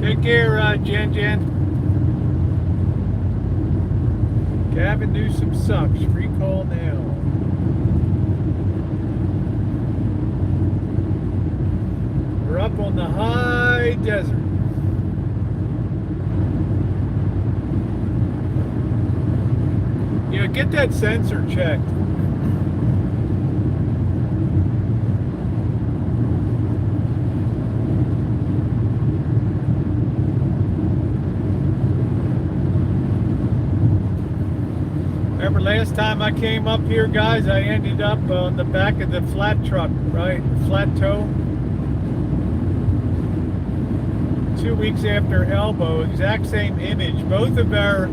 Take care, Jen. Gavin Newsom sucks. Recall now. We're up on the high desert. Yeah, get that sensor checked. Remember last time I came up here, guys, I ended up on the back of the flat truck, right? Flat tow. 2 weeks after Elbow, exact same image. Both of our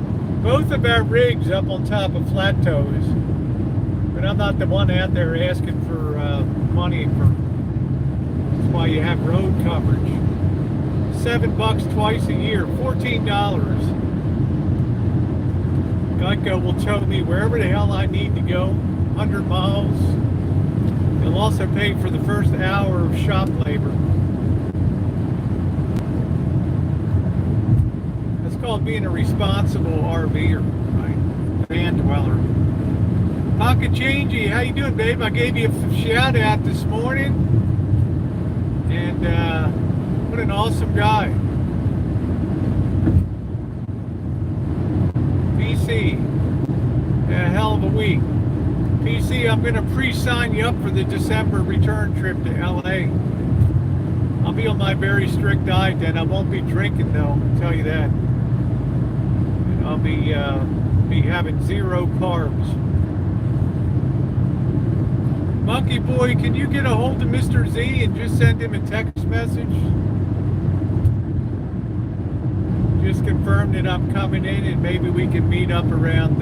rigs up on top of flat tows. But I'm not the one out there asking for money for. That's why you have road coverage. $7 twice a year, $14. Geico will tow me wherever the hell I need to go, 100 miles. They'll also pay for the first hour of shop labor. called being a responsible RVer, right? Van dweller. Pocket Changey, how you doing, babe? I gave you a shout out this morning, and what an awesome guy. PC, a hell of a week. PC, I'm going to pre-sign you up for the December return trip to LA. I'll be on my very strict diet then. I won't be drinking though, I'll tell you that. And I'll be having 0 carbs. Monkey Boy, can you get a hold of Mr. Z and just send him a text message? Just confirm that I'm coming in, and maybe we can meet up around,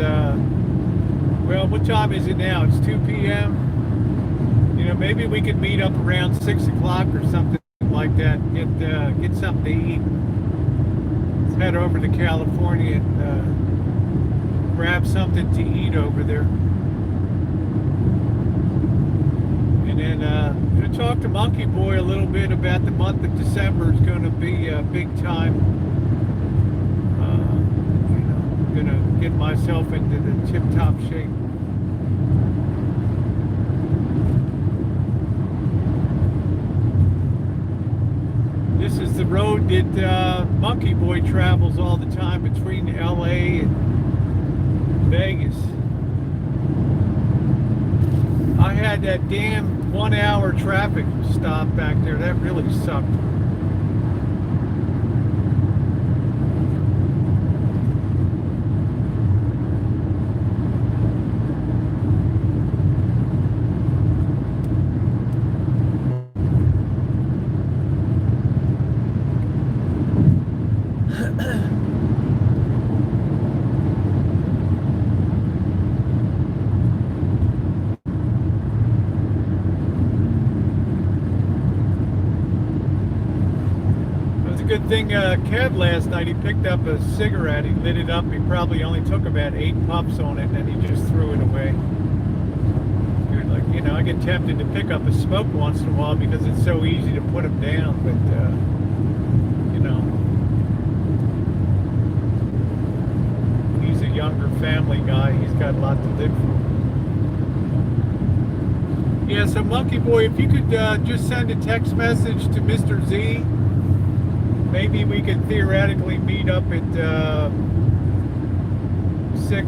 well, what time is it now? It's 2 p.m. You know, maybe we could meet up around 6 o'clock or something like that. Get something to eat. Let's head over to California and grab something to eat over there. And then I'm going to talk to Monkey Boy a little bit about the month of December. It's going to be a big time. You know, I'm going to get myself into the tip-top shape. This is the road that Monkey Boy travels all the time between LA and Vegas. I had that damn 1 hour traffic stop back there. That really sucked. Good thing Kev last night, he picked up a cigarette, he lit it up, he probably only took about 8 puffs on it, and then he just threw it away. You're like, you know, I get tempted to pick up a smoke once in a while because it's so easy to put them down, but you know, he's a younger family guy, he's got a lot to live for. Yeah, so Monkey Boy, if you could just send a text message to Mr. Z, maybe we could theoretically meet up at 6.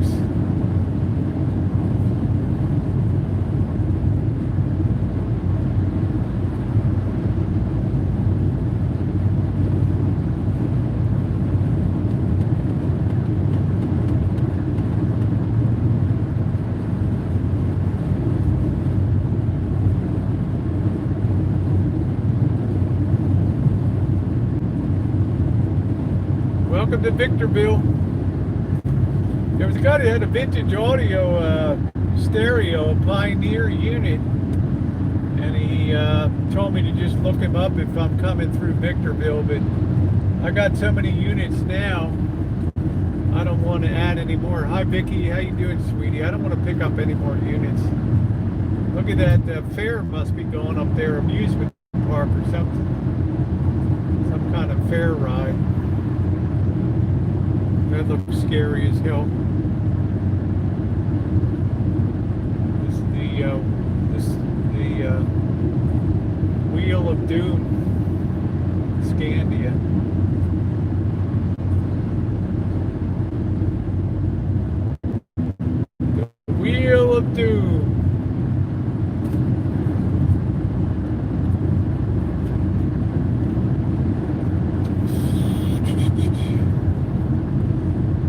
Welcome to Victorville. There was a guy that had a vintage audio stereo, a Pioneer unit, and he told me to just look him up if I'm coming through Victorville, but I got so many units now, I don't want to add any more. Hi Vicky, how you doing, sweetie? I don't want to pick up any more units. Look at that, fair must be going up there, amusement park or something. Some kind of fair ride. That looks scary as hell. This is the Wheel of Doom, Scandia. The Wheel of Doom.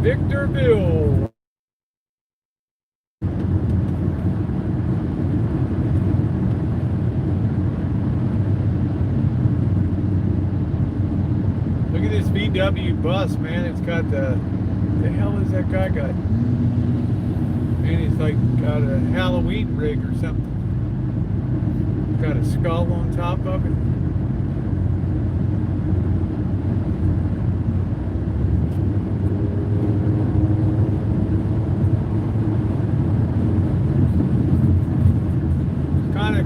Victorville. Look at this VW bus, man. It's got the hell is that guy got? Man, he's like got a Halloween rig or something. Got a skull on top of it.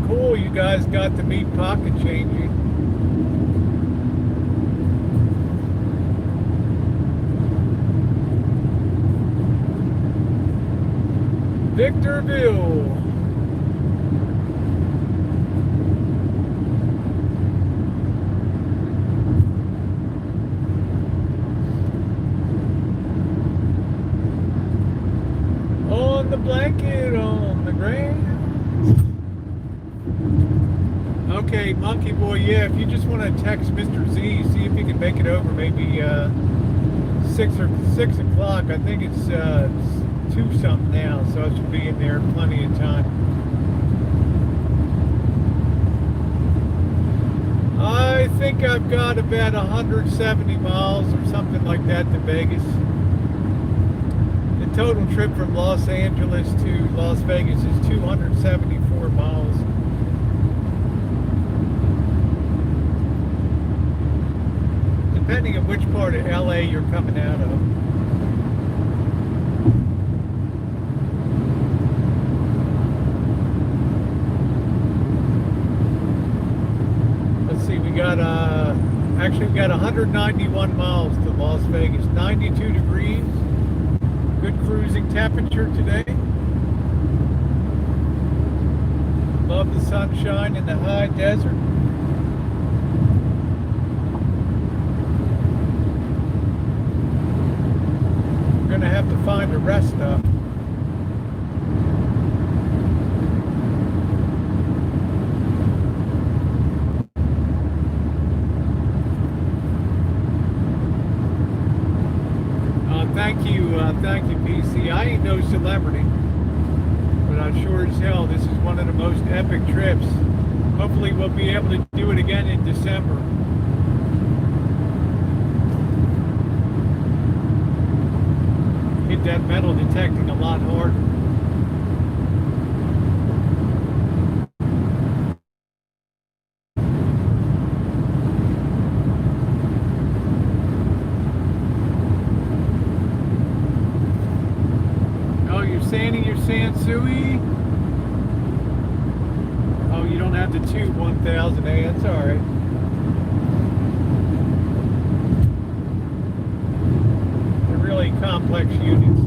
Cool, you guys got to meet Pocket Changey. Victorville. On the blanket, on the ground. Okay, Monkey Boy, yeah, if you just want to text Mr. Z, see if he can make it over maybe 6 o'clock. I think it's 2 something now, so I should be in there plenty of time. I think I've got about 170 miles or something like that to Vegas. The total trip from Los Angeles to Las Vegas is 274 miles. Depending on which part of LA you're coming out of. Let's see, we got actually we got 191 miles to Las Vegas, 92 degrees, good cruising temperature today. Love the sunshine in the high desert. Gonna have to find a rest stop. Thank you, PC. I ain't no celebrity, but I sure as hell this is one of the most epic trips. Hopefully we'll be able to do it again in December. Hit that metal detecting a lot harder. Oh, you're sanding your Sansui? Oh, you don't have the 1000A, that's alright. Really complex units.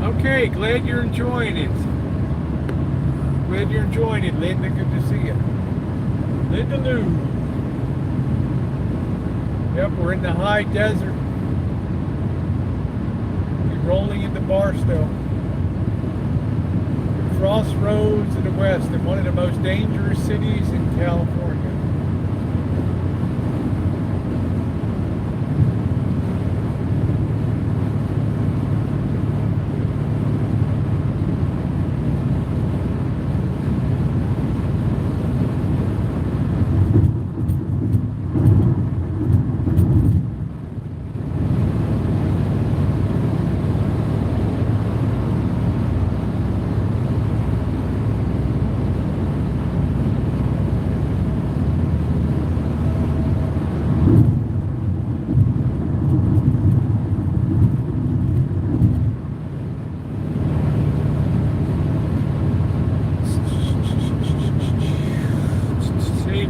Okay, glad you're enjoying it. Glad you're enjoying it, Linda. Good to see you. Linda Lou. Yep, we're in the high desert. We're rolling into Barstow. Crossroads of the West in one of the most dangerous cities in California.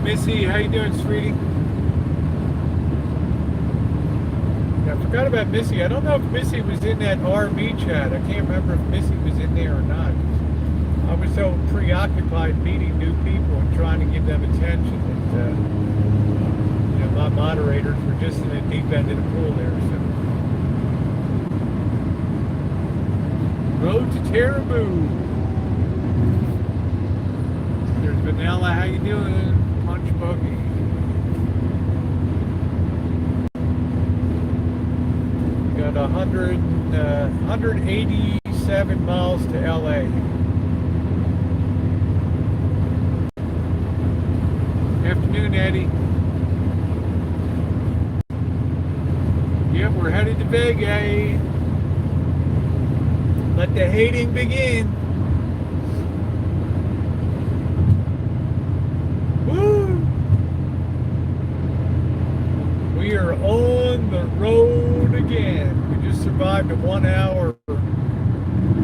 Missy, how you doing, sweetie? Yeah, I forgot about Missy. I don't know if Missy was in that RV chat. I can't remember if Missy was in there or not. I was so preoccupied meeting new people and trying to give them attention that my moderators were just in the deep end of the pool there. So, road to Caribou. There's Vanilla. How you doing? Punch Buggy. Got 187 miles to LA. Afternoon, Eddie. Yep, we're headed to Vegas. Let the hating begin. We are on the road again. We just survived a 1 hour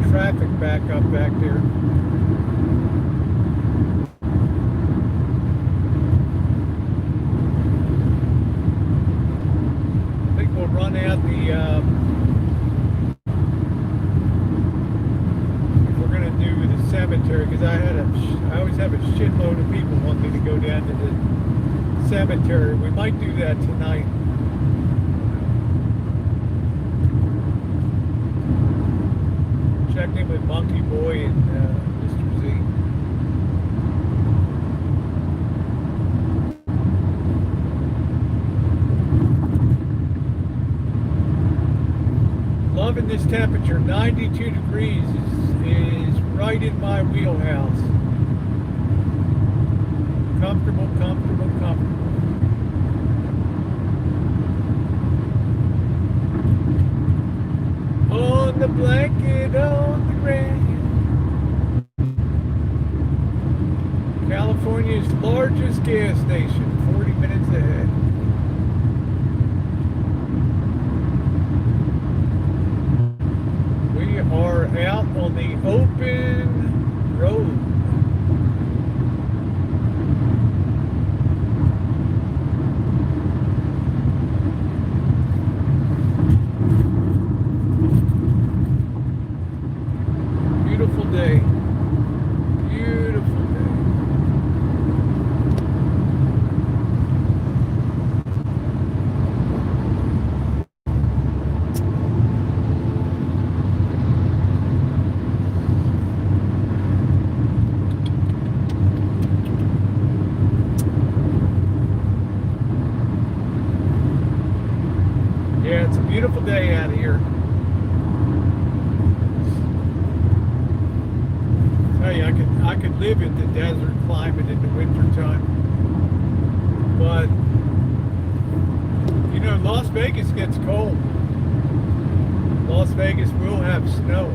traffic backup back there. I think we'll run out the busload of people want me to go down to the cemetery. We might do that tonight. Check in with Monkey Boy and Mr. Z. Loving this temperature. 92 degrees is right in my wheelhouse. Comfortable, comfortable, comfortable. On the blanket on the ground. California's largest gas station, 40 minutes ahead. We are out on the open road. Beautiful day. Beautiful day. Yeah, it's a beautiful day out here. I could live in the desert climate in the wintertime. But, you know, Las Vegas gets cold. Las Vegas will have snow.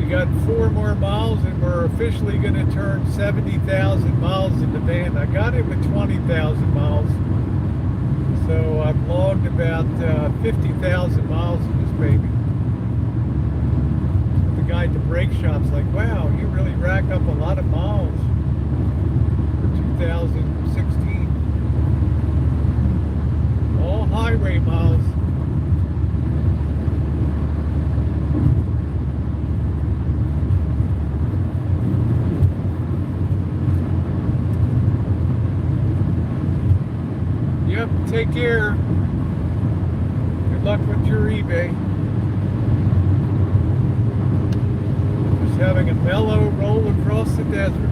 Got 4 more miles and we're officially going to turn 70,000 miles in the van. I got it with 20,000 miles, so I've logged about 50,000 miles in this baby. The guy at the brake shop's like, wow, you really rack up a lot of miles for 2016. All highway miles. Yep, take care. Good luck with your eBay. Just having a mellow roll across the desert.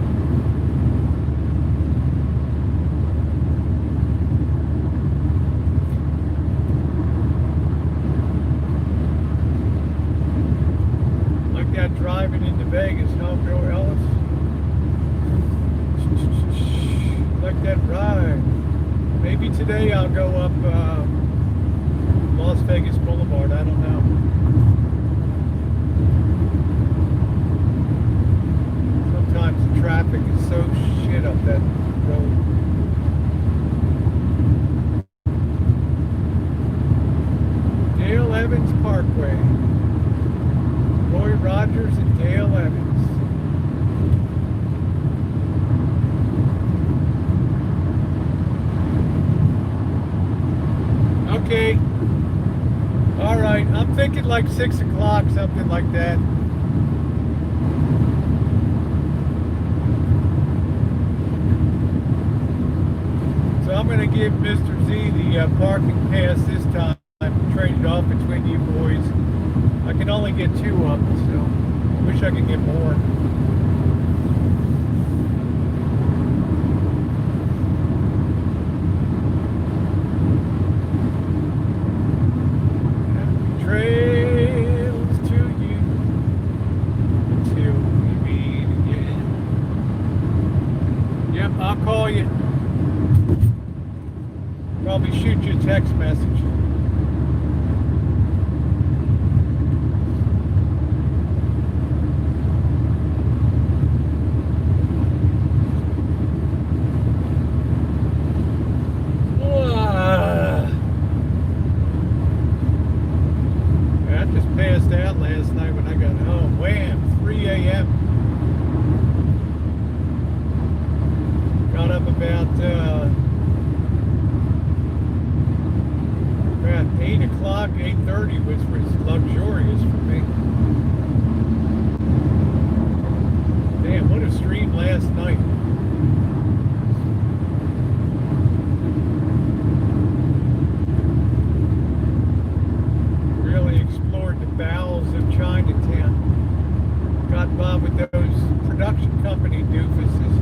Like that driving into Vegas, huh, Bill Ellis? Like that ride. Maybe today I'll go up Las Vegas Boulevard. I don't know. Sometimes the traffic is so shit up that road. Dale Evans Parkway. Roy Rogers and Dale Evans. Okay. All right. I'm thinking like 6 o'clock, something like that. So I'm going to give Mr. Z the parking pass this time. Trade it off between you boys. I can only get 2 of them, so I wish I could get more. Trails to you until we meet again. Yep, I'll call you. Probably shoot you a text message. Passed out last night when I got home. Wham! 3 a.m. I'm about 8 o'clock, 8:30, which was luxurious for me. Damn, what a stream last night. Really explored the bowels of Chinatown. Got involved with those production company doofuses.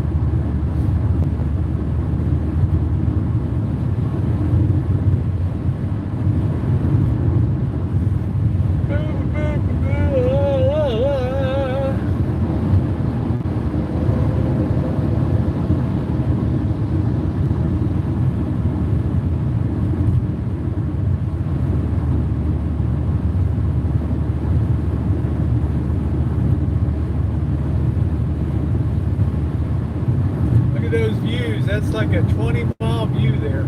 Those views, that's like a 20-mile view there.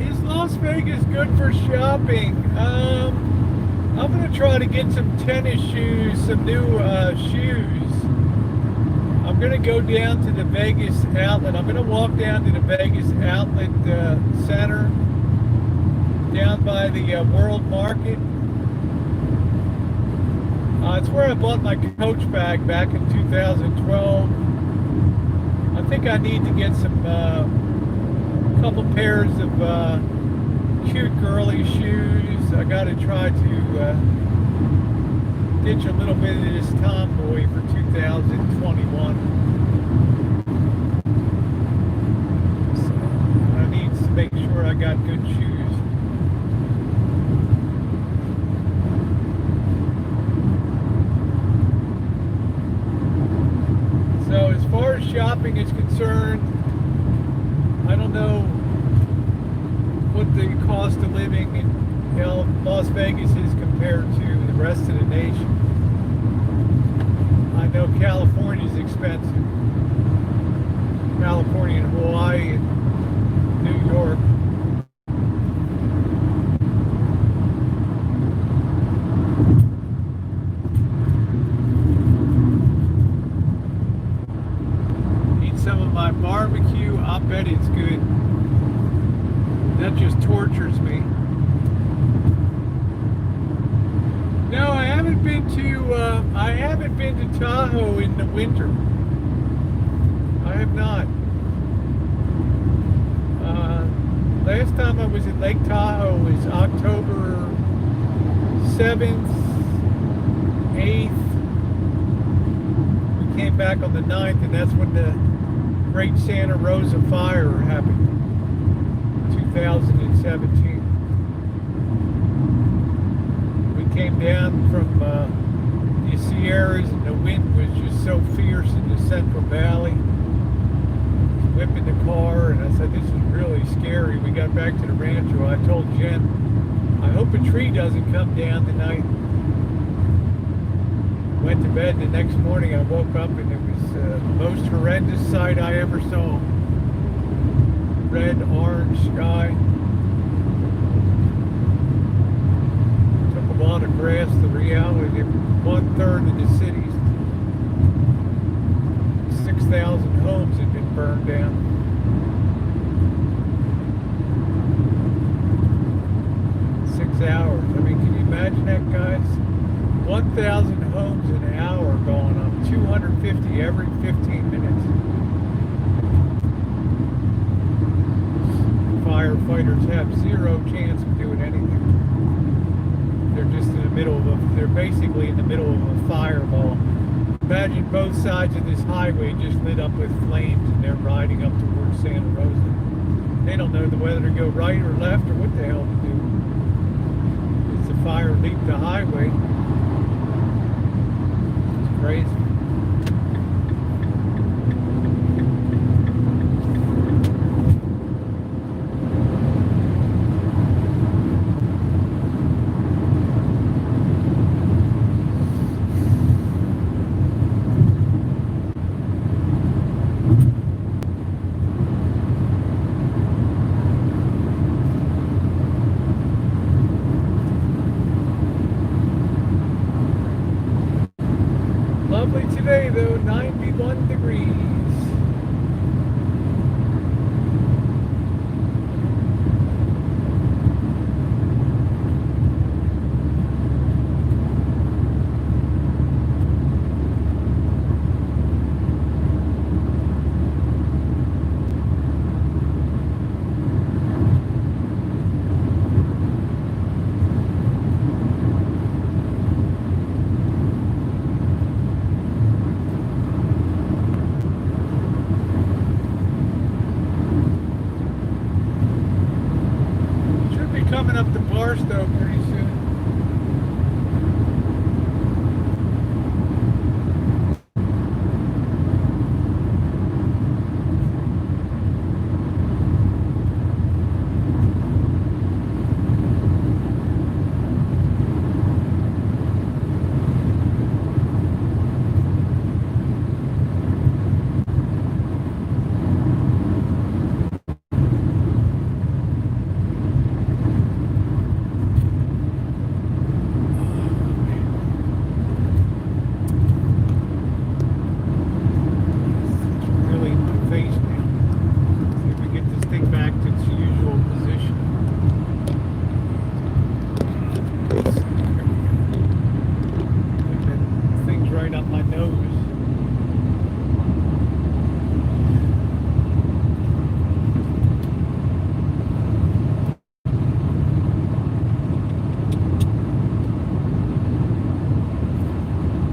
Is Las Vegas good for shopping? I'm gonna try to get some tennis shoes, some new shoes. I'm gonna go down to the Vegas outlet. I'm gonna walk down to the Vegas outlet center down by the World Market. It's where I bought my Coach bag back in 2012. I think I need to get some couple pairs of cute girly shoes. I got to try to ditch a little bit of this tomboy for 2021. So I need to make sure I got good shoes. So as far as shopping is concerned, I don't know what the cost of living in Las Vegas is compared to the rest of the nation. I know California is expensive. California and Hawaii and New York. Eat some of my barbecue. I'll bet it's good. That just tortures me. No, I haven't been to Tahoe in the winter. I have not. Last time I was in Lake Tahoe was October 7th, 8th. We came back on the 9th, and that's when the Great Santa Rosa Fire happened, 2017. We came down from the Sierras, and the wind was just so fierce in the Central Valley. Whipping the car, and I said, this is really scary. We got back to the rancho. I told Jen, I hope a tree doesn't come down tonight. Went to bed, and the next morning I woke up, and it was the most horrendous sight I ever saw. Red, orange sky. Took a lot of grass. The reality of 1/3 of the city's 6,000 homes had been burned down. Hours. I mean, can you imagine that, guys? 1,000 homes an hour going up, 250 every 15 minutes. Firefighters have zero chance of doing anything. They're just in the middle of they're basically in the middle of a fireball. Imagine both sides of this highway just lit up with flames, and they're riding up towards Santa Rosa. They don't know whether to go right or left or what the hell to do. Fire leaped the highway. It's crazy. lovely today though, 91 degrees. Coming up to Barstow pretty soon.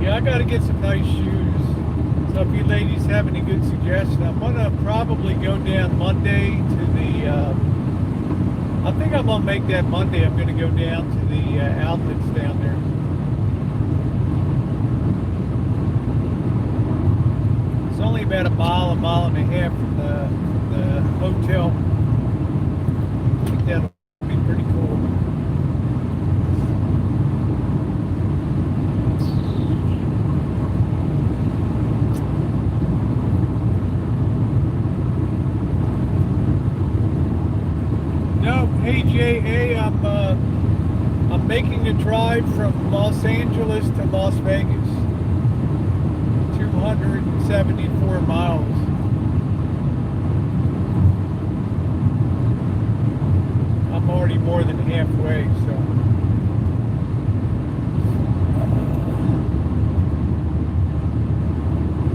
I gotta get some nice shoes. So if you ladies have any good suggestions, I'm gonna probably go down Monday to the, I think I'm gonna make that Monday. I'm gonna go down to the outlets down there. It's only about a mile and a half from the hotel. I think that'll be pretty cool. Hey J.A., I'm making a drive from Los Angeles to Las Vegas, 274 miles. I'm already more than halfway, so.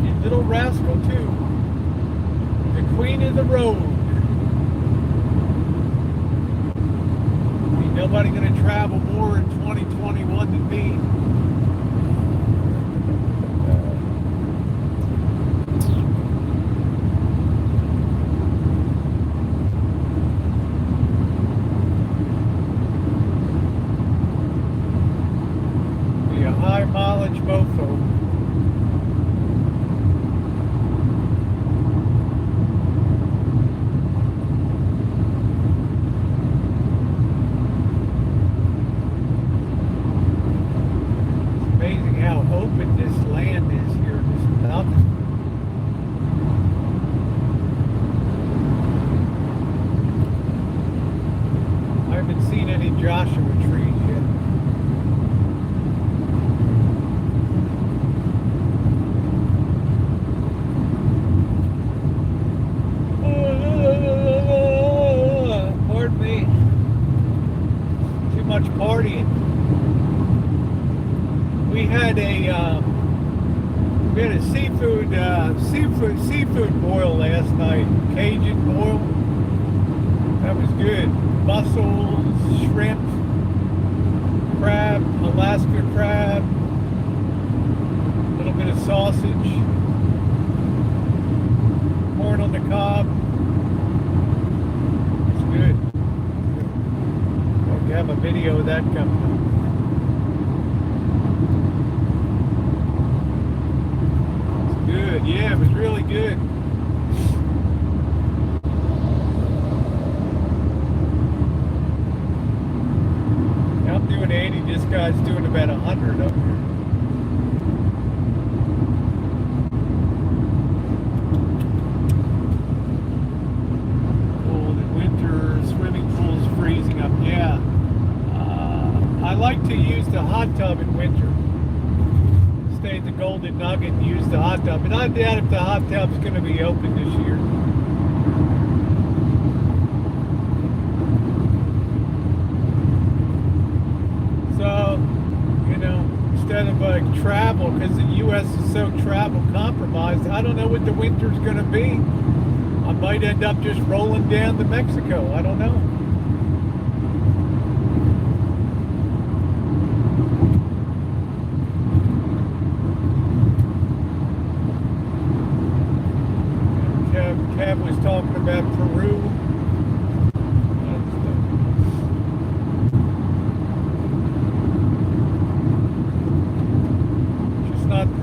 You little rascal too, the queen of the road. Nobody going to travel more in 2021 than me. Be a high mileage mofo. Joshua trees yet. Pardon me. Too much partying. We had a seafood boil last night. Cajun boil. That was good. Mussels, shrimp, crab, Alaska crab, a little bit of sausage, corn on the cob. It's good. Hope you have a video of that coming up. It's good. Yeah, it was really good. I'm doing 80, this guy's doing about 100 up here. Cold in winter, swimming pools freezing up, yeah. I like to use the hot tub in winter. stay at the Golden Nugget and use the hot tub. But I doubt if the hot tub's going to be open this year. So, you know, instead of travel, because the U.S. is so travel compromised, I don't know what the winter's going to be. I might end up just rolling down to Mexico. I don't know. Kev was talking about Peru.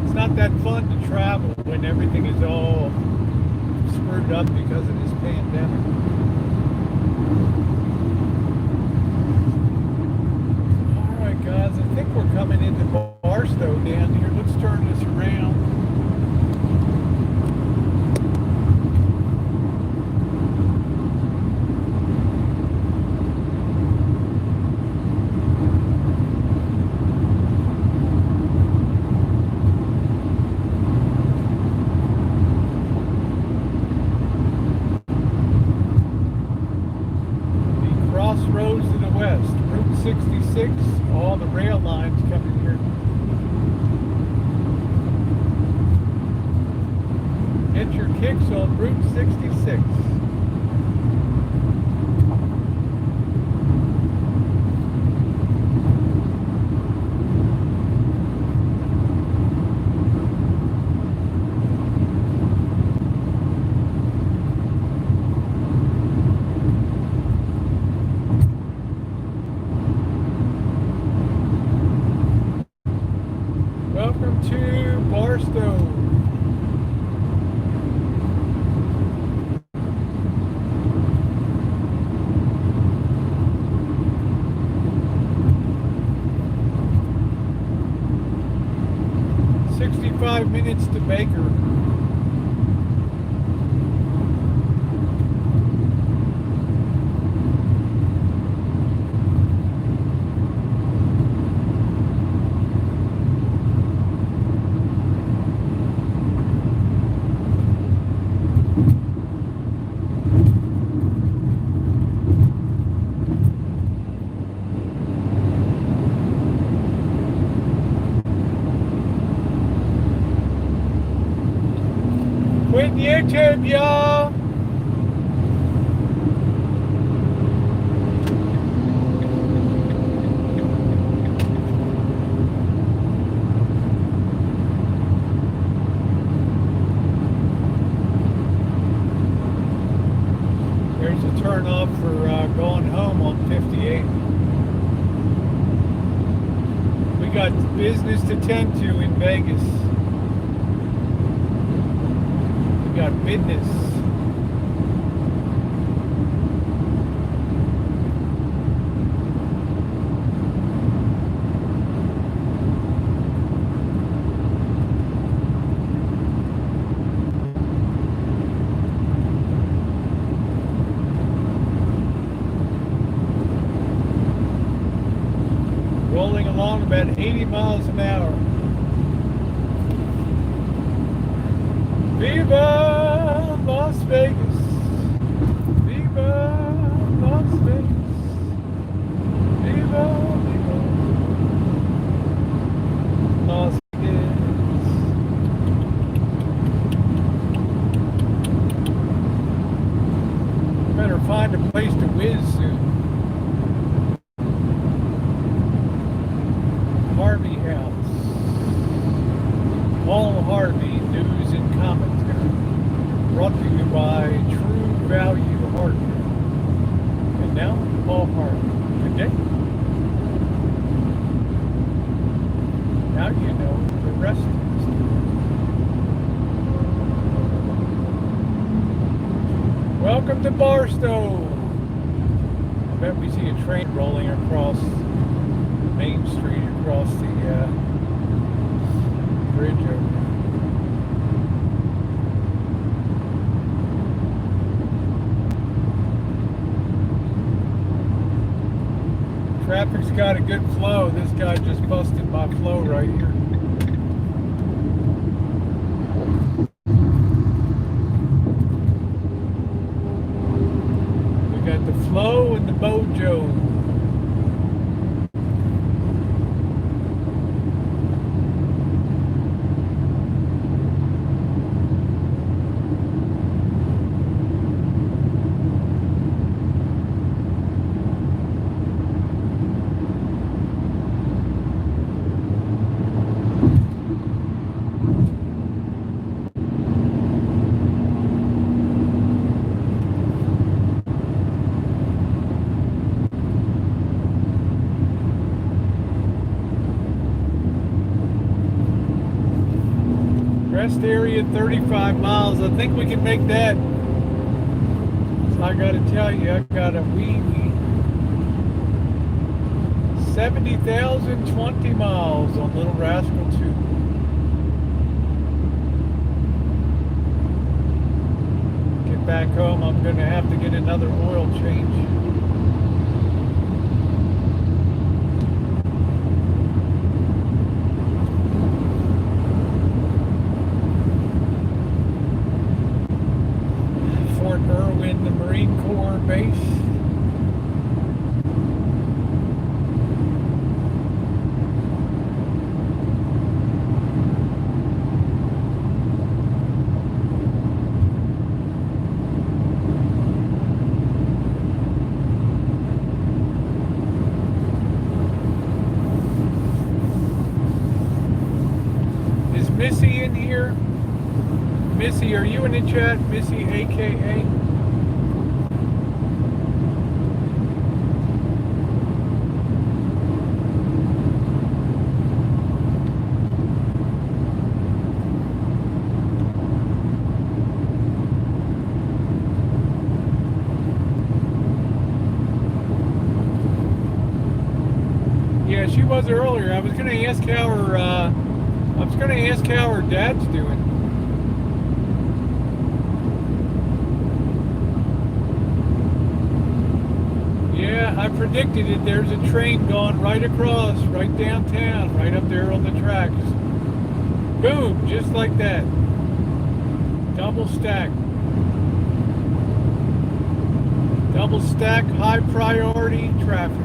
It's not that fun to travel when everything is all screwed up because of this pandemic. Alright guys, I think we're coming into Barstow down here. Let's turn this around. Crossroads to the west, Route 66, all the rail lines coming here. Get your kicks on Route 66. Welcome to Barstow. "65 minutes to Baker." Quit YouTube, y'all. There's a turn off for going home on 58. We got business to tend to in Vegas. Got business. Rolling along about 80 miles an hour. Viva Las Vegas! Viva Las Vegas! Viva, viva Las Vegas! Better find a place to whiz soon. Harvey House. Paul Harvey, news and commentary. Brought to you by True Value Hardware. And now, Paul Harvey. Good day. Now you know the rest of the story. Welcome to Barstow. I bet we see a train rolling across Main Street, across the bridge over there. Traffic's got a good flow. This guy just busted my flow right here. Rest area 35 miles. I think we can make that. So I got to tell you, I got a wee 70,020 miles on Little Rascal 2. Get back home, I'm going to have to get another oil change. Fort Irwin, the Marine Corps base. Is Missy in here? Missy, are you in the chat? Missy, AKA? Yeah, she was earlier. I was going to ask how her dad's doing. Yeah, I predicted it. There's a train going right across, right downtown, right up there on the tracks. Boom, just like that. Double stack. Double stack, high priority traffic.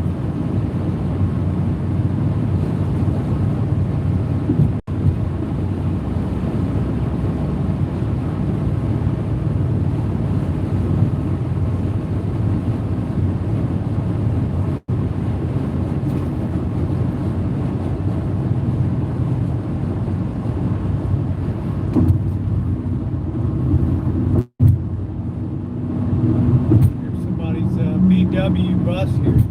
VW bus here.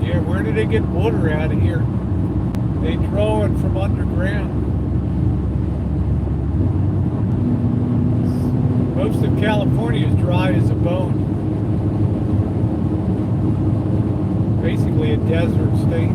Yeah, where did they get water out of here? They draw it from underground. Most of California is dry as a bone. Basically a desert state.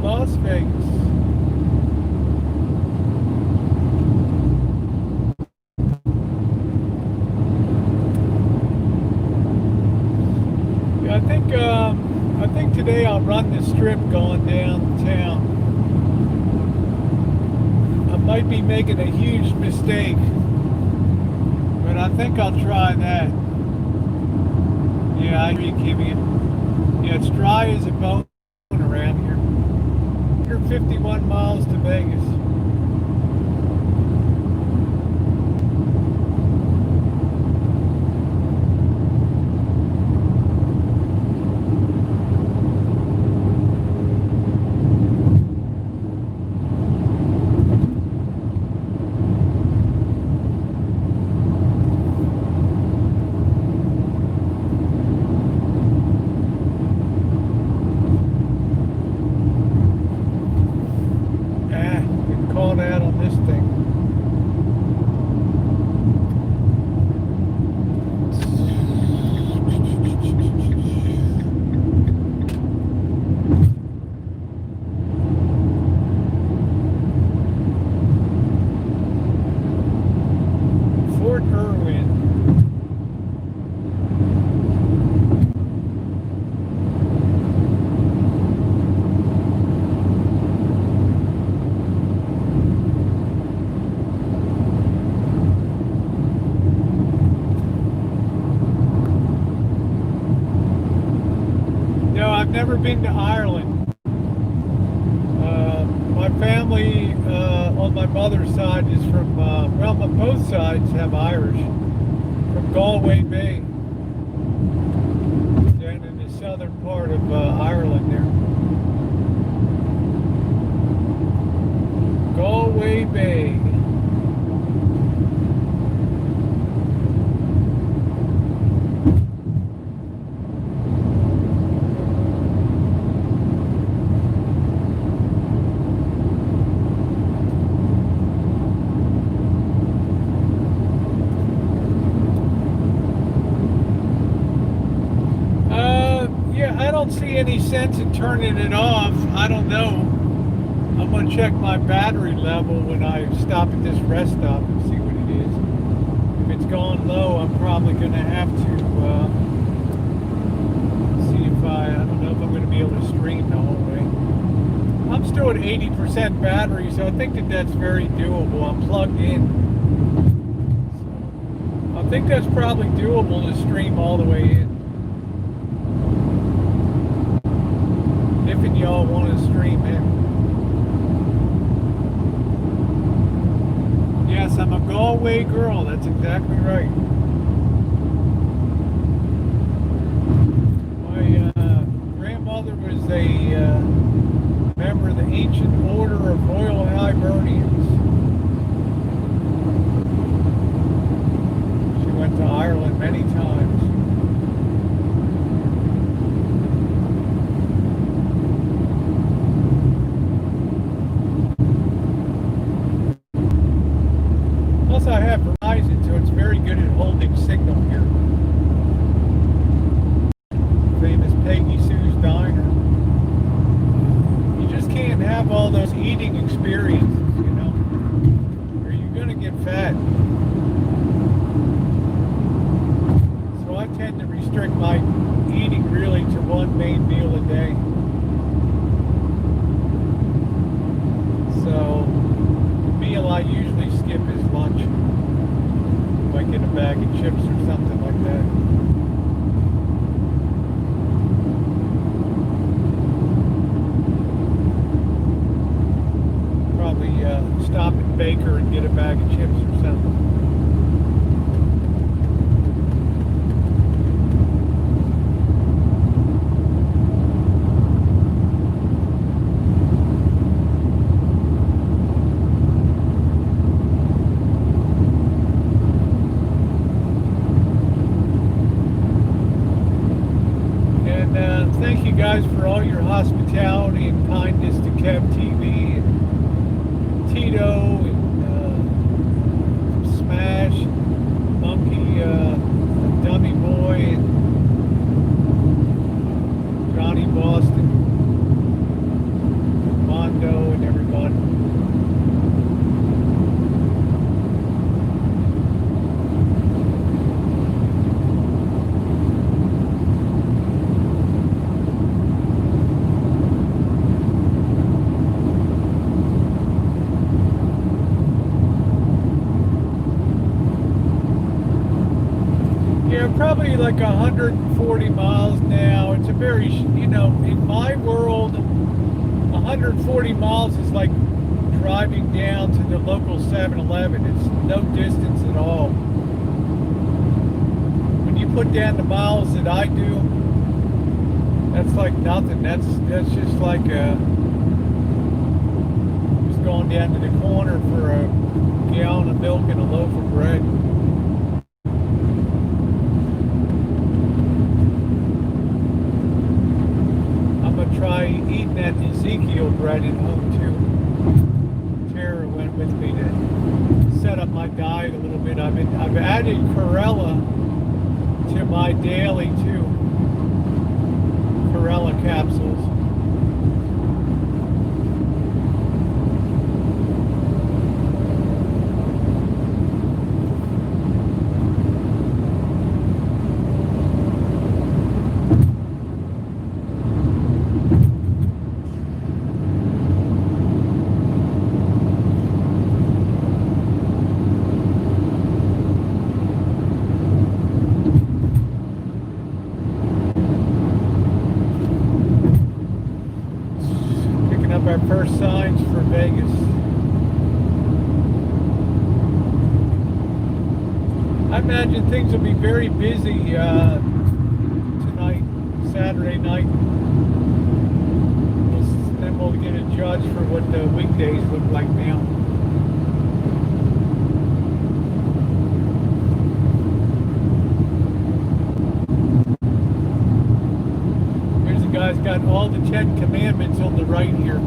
Las Vegas. Yeah, I think today I'll run the strip going downtown. I might be making a huge mistake, but I think I'll try that. Yeah, I agree, Kimmy. Yeah, it's dry as a bone around here. 51 miles to Vegas. I've never been to Ireland. My family on my mother's side is from, well, both sides have Irish, from Galway Bay, down in the southern part of Ireland there. Galway Bay. I don't see any sense in turning it off. I don't know. I'm going to check my battery level when I stop at this rest stop and see what it is. If it's gone low, I'm probably going to have to see if I don't know if I'm going to be able to stream the whole way. I'm still at 80% battery, so I think that that's very doable. I'm plugged in. So I think that's probably doable to stream all the way in. If y'all want to stream it. Yes, I'm a Galway girl. That's exactly right. My grandmother was a member of the ancient order of Royal Hibernians. She went to Ireland many times. I have Verizon, so it's very good at holding signal here. Famous Peggy Sue's Diner. You just can't have all those eating experiences, you know, or you're going to get fat. So I tend to restrict my eating really to one main meal a day. So the meal I usually skip is lunch. If I get a bag of chips or something like that. Probably stop at Baker and get a bag of chips or something. Thank you guys for all your hospitality and kindness to Kev TV and Tito and Smash, Monkey, Dummy Boy, and Johnny Boston, Mondo, and everybody. Probably like 140 miles now. It's a very, you know, in my world, 140 miles is like driving down to the local 7-Eleven. It's no distance at all. When you put down the miles that I do, that's like nothing. That's just like just going down to the corner for a gallon of milk and a loaf of bread. Try eating that Ezekiel bread at home too. Tara went with me to set up my diet a little bit. I've added chlorella to my daily too. Chlorella capsules. our first signs for Vegas. I imagine things will be very busy tonight, Saturday night. Then we'll get a judge for what the weekdays look like now. Here's the guy's got all the 10 commandments on the right here.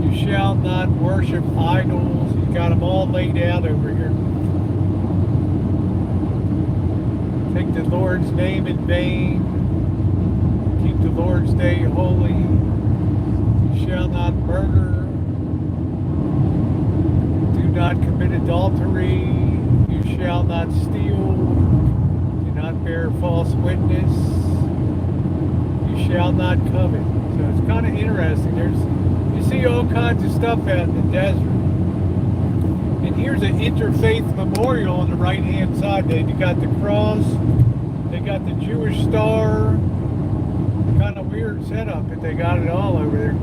You shall not worship idols. He's got them all laid out over here. Take the Lord's name in vain. Keep the Lord's day holy. You shall not murder. Do not commit adultery. You shall not steal. Do not bear false witness. You shall not covet. So it's kind of interesting. You see all kinds of stuff out in the desert. And here's an interfaith memorial on the right-hand side. They got the cross. They got the Jewish star. Kind of weird setup, but they got it all over there.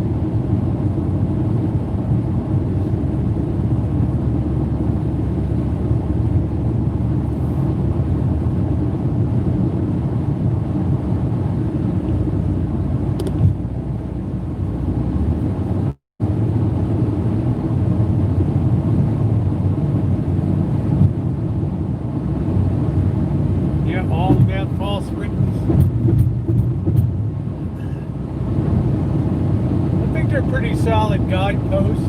Yeah, all about false witness. They're pretty solid guideposts,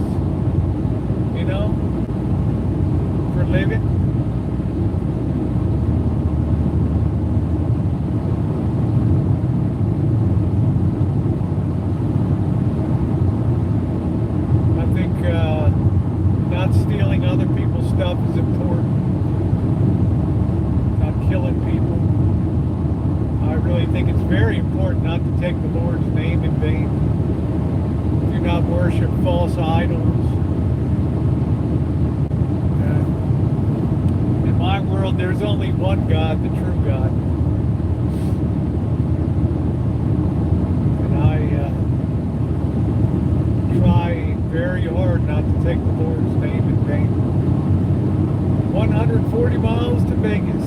you know, for living. I think not stealing other people's stuff is important. Not killing people. I really think it's very important not to take the Lord's name in vain. Do not worship false idols. In my world, there's only one God, the true God. And I try very hard not to take the Lord's name in vain. 140 miles to Vegas.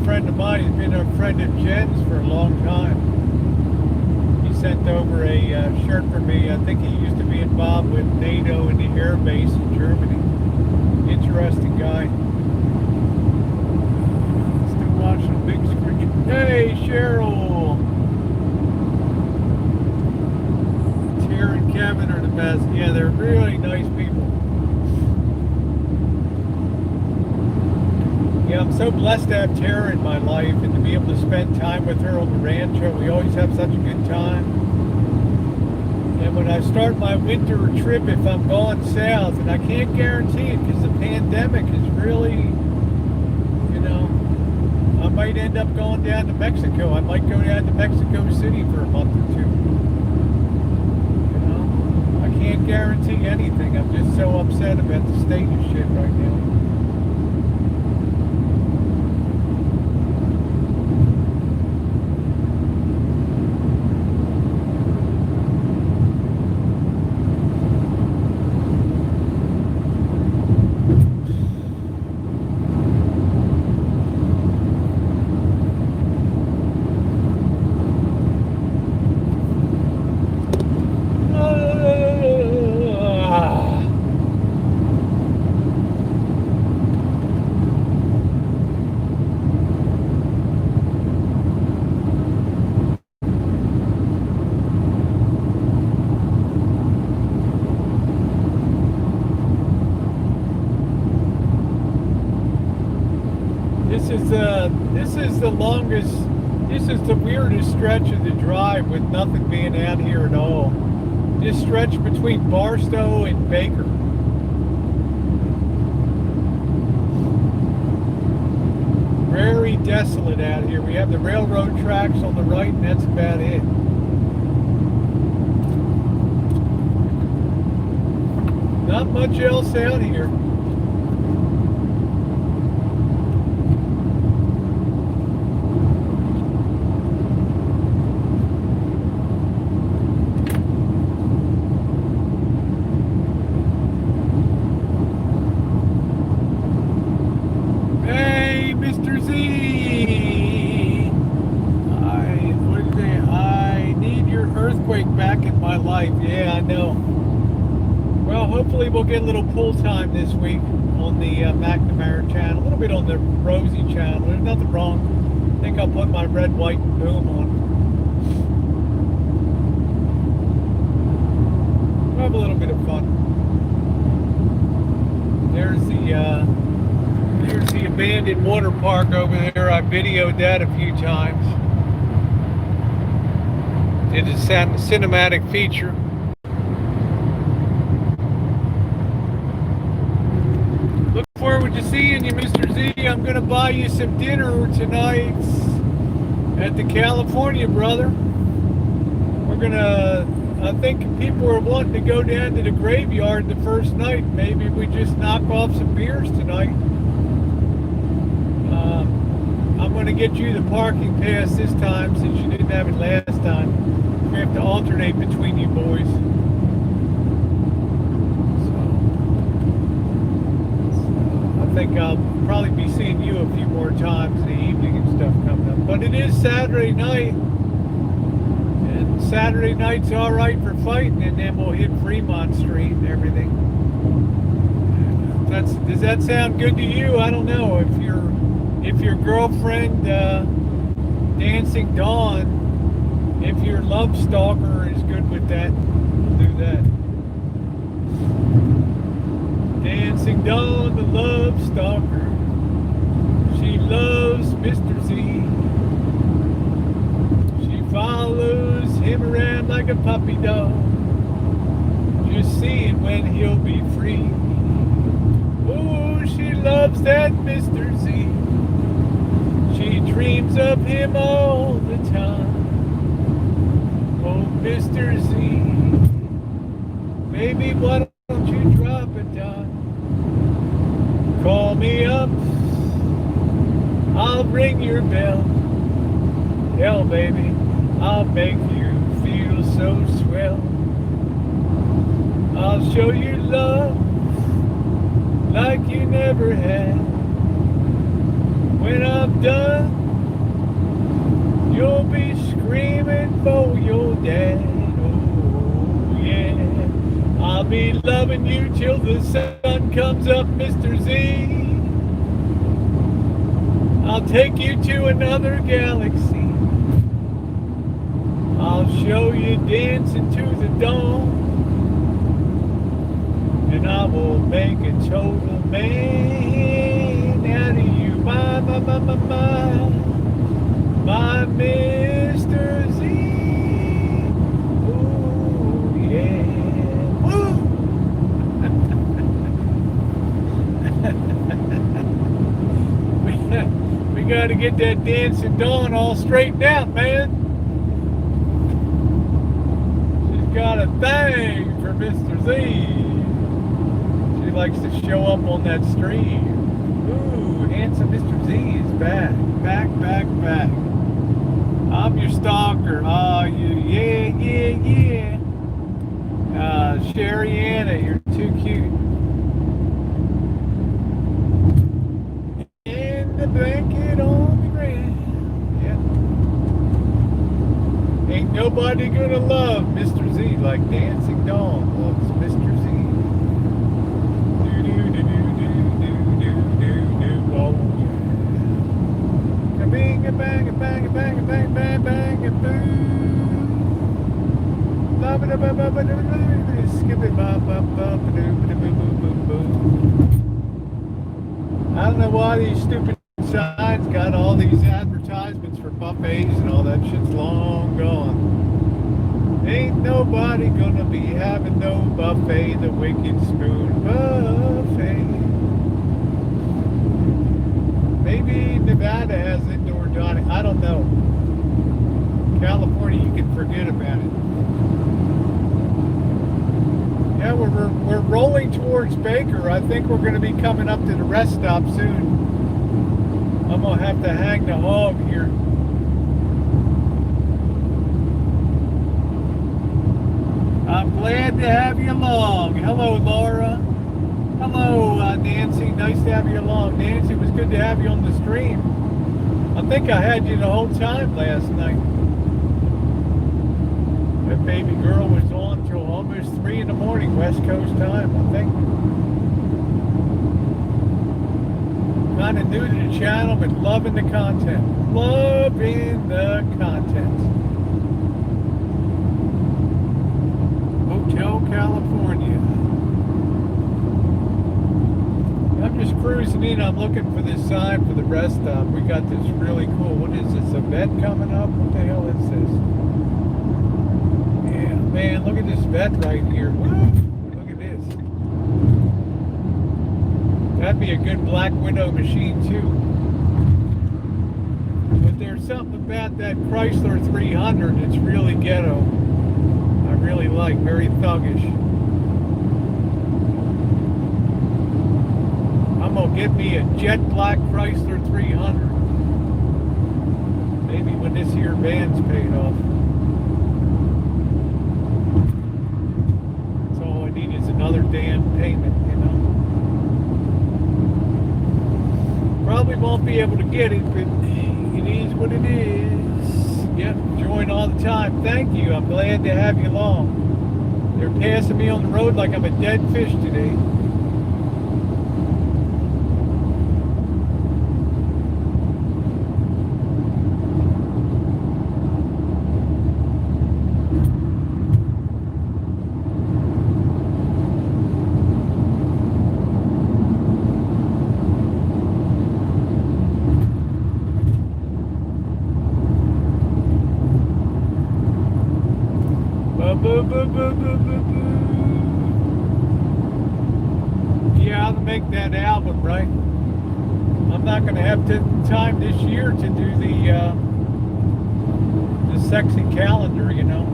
Friend of mine, he's been a friend of Jen's for a long time. He sent over a shirt for me. I think he used to be involved with NATO and the air base in Germany. Interesting guy. Still watching a big screen. Hey, Cheryl! Tara and Kevin are the best. Yeah, they're really nice people. Yeah, I'm so blessed to have Tara in my life and to be able to spend time with her on the rancho. We always have such a good time. And when I start my winter trip, if I'm going south, and I can't guarantee it because the pandemic is really, you know, I might end up going down to Mexico. I might go down to Mexico City for a month or two. You know, I can't guarantee anything. I'm just so upset about the state of shit right now. This is the weirdest stretch of the drive with nothing being out here at all. This stretch between Barstow and Baker. very desolate out here. We have the railroad tracks on the right, and that's about it. Not much else out here. Hey, Mr. Z. I need your earthquake back in my life. Yeah, I know. Well, hopefully we'll get a little pull time this week on the McNamara channel, a little bit on the Rosie channel. There's nothing wrong. I think I'll put my red, white, and boom on. We'll have a little bit of fun. There's the abandoned water park over there. I videoed that a few times. Did a cinematic feature. Look forward to seeing you, Mr. Z. I'm going to buy you some dinner tonight at the California, brother. We're going to, I think people are wanting to go down to the graveyard the first night. Maybe we just knock off some beers tonight. I'm going to get you the parking pass this time since you didn't have it last time. We have to alternate between you boys. I think I'll probably be seeing you a few more times in the evening and stuff coming up. But it is Saturday night, and Saturday night's all right for fighting, and then we'll hit Fremont Street and everything. Does that sound good to you? I don't know. If your girlfriend Dancing Dawn, if your love stalker is good with that, we'll do that. Dancing Dawn, the love stalker. She loves Mr. Z. She follows him around like a puppy dog, just seeing when he'll be free. Oh, she loves that Mr. Z. She dreams of him all the time. Oh, Mr. Z, baby, why don't you drop a dime? Call me up, I'll ring your bell. Hell, baby, I'll make you feel so swell. I'll show you love like you never had. When I'm done, you'll be screaming for your dad. Oh, yeah. I'll be loving you till the sun comes up, Mr. Z. I'll take you to another galaxy. I'll show you dancing to the dawn. And I will make a total man out of you. My Mr. Z. Ooh, yeah. Woo! we got to get that Dancing Dawn all straightened out, man. She's got a thing for Mr. Z. She likes to show up on that stream. Ooh, handsome Mr. Z is back. Back. I'm your stalker. Oh, yeah. Sherry Anna, you're too cute. In the blanket on the ground. Yeah. Ain't nobody gonna love Mr. Z like Dancing Dawn loves Mr. Z. Bang, bang, bang, bang, bang, bang, bang, boom. Skip it, I don't know why these stupid signs got all these advertisements for buffets and all that shit's long gone. Ain't nobody gonna be having no buffet, the Wicked Spoon buffet. Maybe Nevada Nevada has indoor dining. I don't know. California, you can forget about it. Yeah, we're rolling towards Baker. I think we're going to be coming up to the rest stop soon. I'm going to have to hang the hog here. I'm glad to have you along. Hello, Laura. Hello, Nancy. Nice to have you along. Nancy, it was good to have you on the stream. I think I had you the whole time last night. That baby girl was on till almost 3 in the morning, West Coast time, I think. Kind of new to the channel, but loving the content. Loving the content. Hotel California. I'm just cruising in. I'm looking for this sign for the rest stop. We got this really cool. What is this? A vet coming up? What the hell is this? Yeah, man, look at this vet right here. Woo! Look at this. That'd be a good Black Widow machine too. But there's something about that Chrysler 300 that's really ghetto. I really like, very thuggish. I'm gonna get me a jet black Chrysler 300. Maybe when this here van's paid off. That's all I need is another damn payment, you know. Probably won't be able to get it, but it is what it is. Yep, join all the time. Thank you. I'm glad to have you along. They're passing me on the road like I'm a dead fish today. Yeah, I'll make that album, right? I'm not going to have time this year to do the sexy calendar, you know.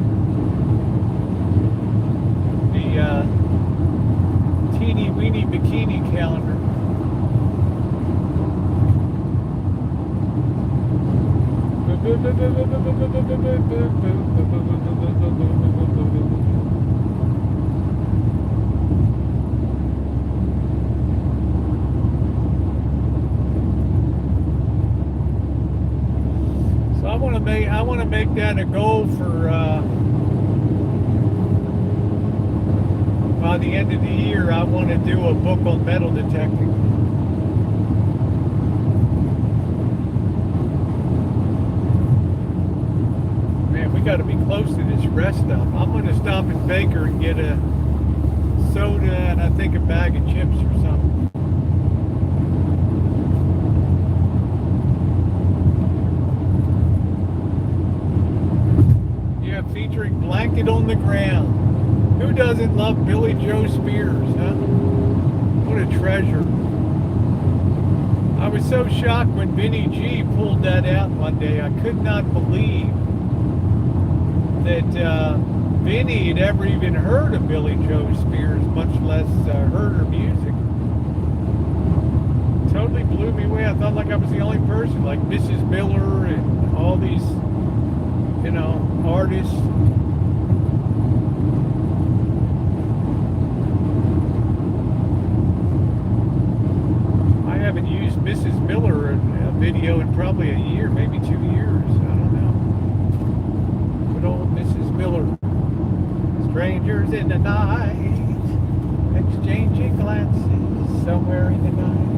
The teeny weeny bikini calendar. So I want to make that a goal for by the end of the year. I want to do a book on metal detecting. Got to be close to this rest stop. I'm going to stop at Baker and get a soda and I think a bag of chips or something. Yeah, featuring Blanket on the Ground. Who doesn't love Billy Joe Spears, huh? What a treasure. I was so shocked when Benny G pulled that out one day. I could not believe that Benny had ever even heard of Billy Joe Spears, much less heard her music. Totally blew me away. I thought like I was the only person, like Mrs. Miller and all these, you know, artists. I haven't used Mrs. Miller in a video in probably a year, maybe 2 years. I don't know. Old Mrs. Miller. Strangers in the night, exchanging glances somewhere in the night.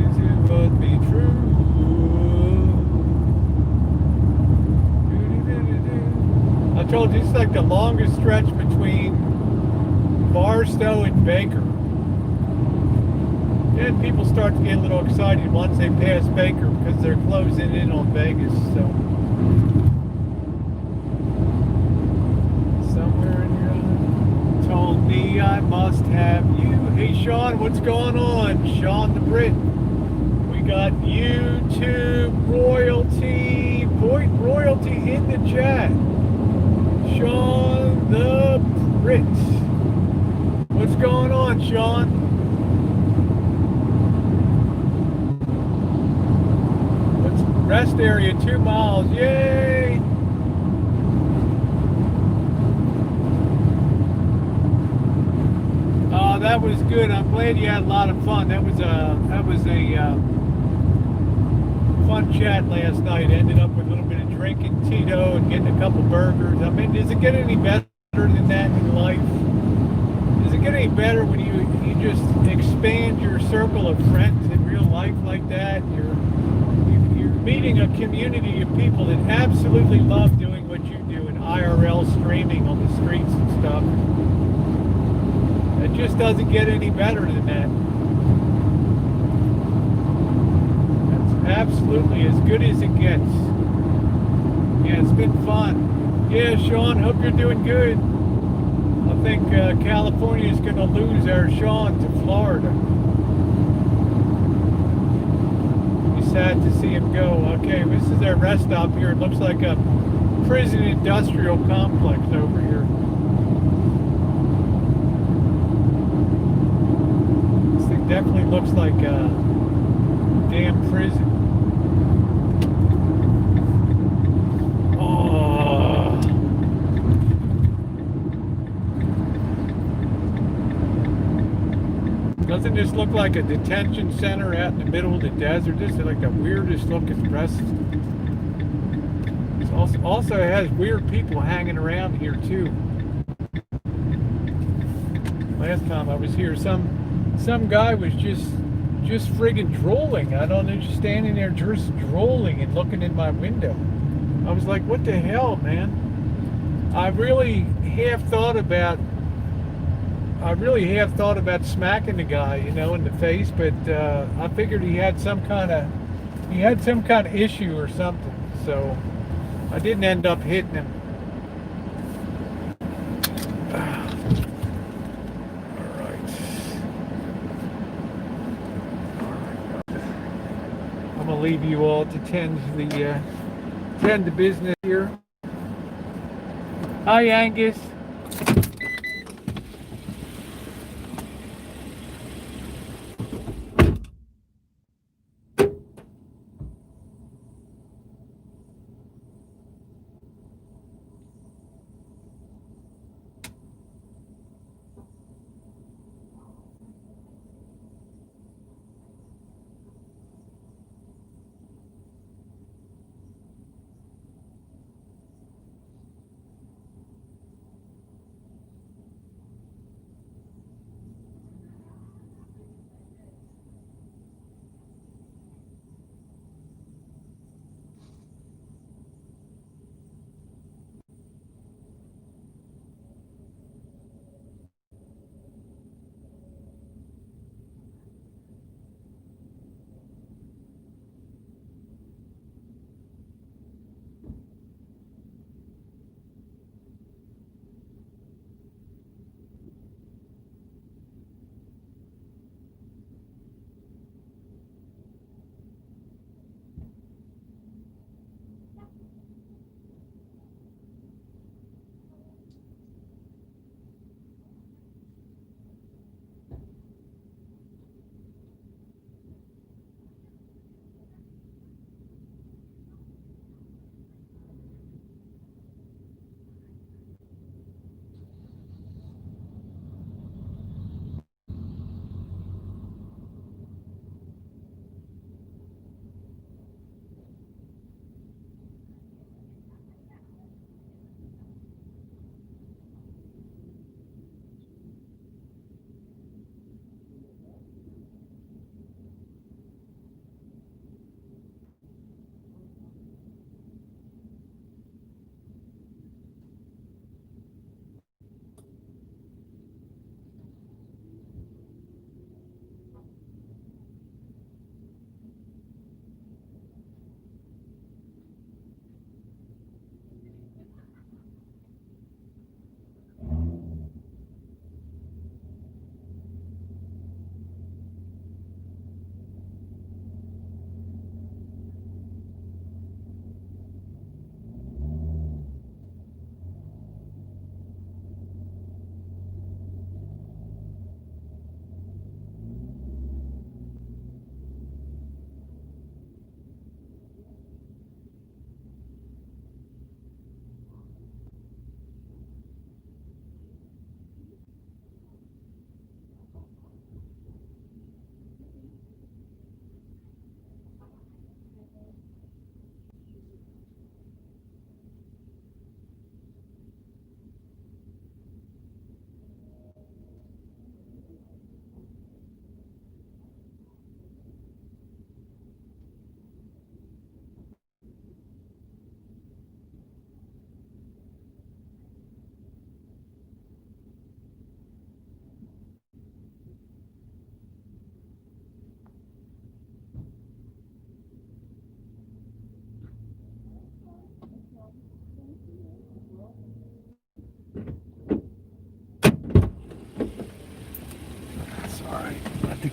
Is it must be true? I told you it's like the longest stretch between Barstow and Baker. And people start to get a little excited once they pass Baker because they're closing in on Vegas. So somewhere in your eye told me I must have you. Hey Sean, What's going on, Sean the Brit? We got YouTube royalty, point royalty in the chat. Sean the Brit. What's going on, Sean? What's rest area 2 miles? Yay! Oh, that was good. I'm glad you had a lot of fun. That was a fun chat last night. Ended up with a little bit of drinking Tito and getting a couple burgers. I mean, does it get any better than that in life? Does it get any better when you just expand your circle of friends in real life like that? You're meeting a community of people that absolutely love doing what you do in IRL streaming on the streets and stuff. It just doesn't get any better than that. That's absolutely as good as it gets. Yeah, it's been fun. Yeah, Sean, hope you're doing good. I think California is going to lose our Sean to Florida. Be sad to see him go. Okay, this is our rest stop here. It looks like a prison industrial complex over here. This thing definitely looks like a damn prison. Doesn't this look like a detention center out in the middle of the desert? This is like the weirdest looking restaurant. It also has weird people hanging around here too. Last time I was here, some guy was just friggin' drooling. I don't know, just standing there just drooling and looking in my window. I was like, what the hell, man? I really have thought about smacking the guy, in the face, but I figured he had some kind of issue or something, so I didn't end up hitting him. All right. I'm gonna leave you all to tend to business here. Hi, Angus.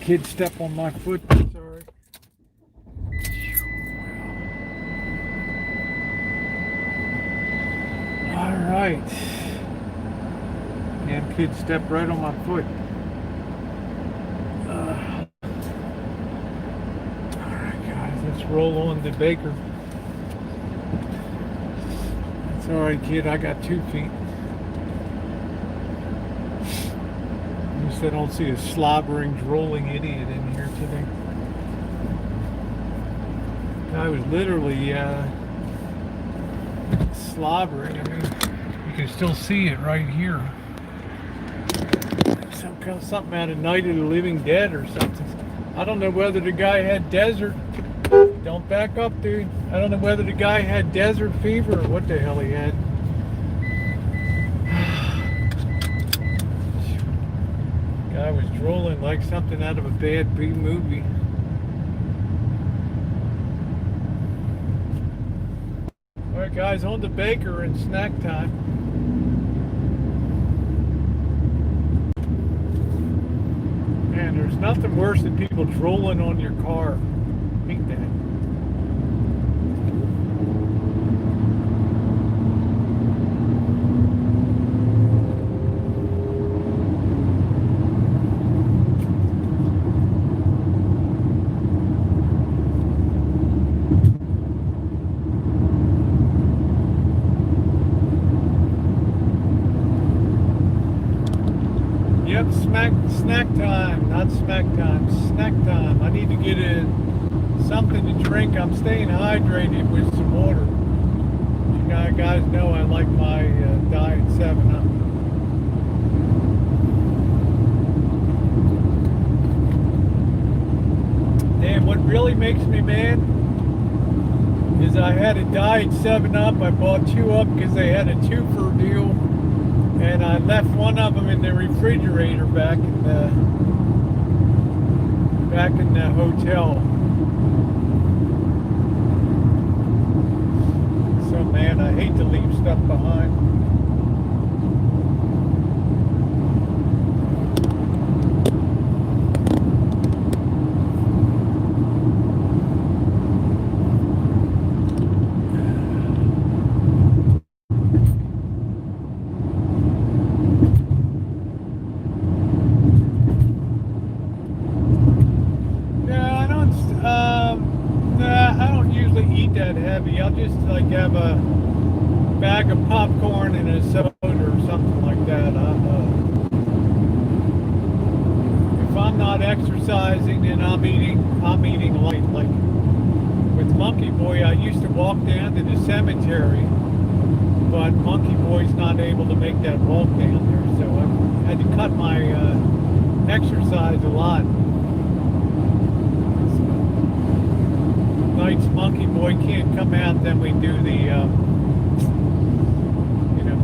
kid step on my foot. Sorry. All right. Damn kid stepped right on my foot. All right, guys, let's roll on to Baker. That's all right, kid. I got 2 feet. At least I don't see a slobbering, drooling idiot in here today. I was literally slobbering. I mean, you can still see it right here. Something out of Night of the Living Dead or something. I don't know whether the guy had desert. Don't back up, dude. I don't know whether the guy had desert fever or what the hell he had. Guy was drooling like something out of a bad B movie. All right, guys, on to Baker and snack time. Man, there's nothing worse than people drooling on your car. Hate that. Yep, snack time, not smack time, snack time. I need to get something to drink. I'm staying hydrated with some water. You guys know I like my diet 7-Up. And what really makes me mad is I had a diet 7-Up. I bought 2 up because they had a 2-for deal. And I left one of them in the refrigerator back in the hotel. So man, I hate to leave stuff behind. Heavy. I'll just like have a bag of popcorn and a soda or something like that. If I'm not exercising, then I'm eating light. Like with Monkey Boy, I used to walk down to the cemetery, but Monkey Boy's not able to make that walk down there, so I had to cut my exercise a lot. Nights Monkey Boy can't come out, then we do the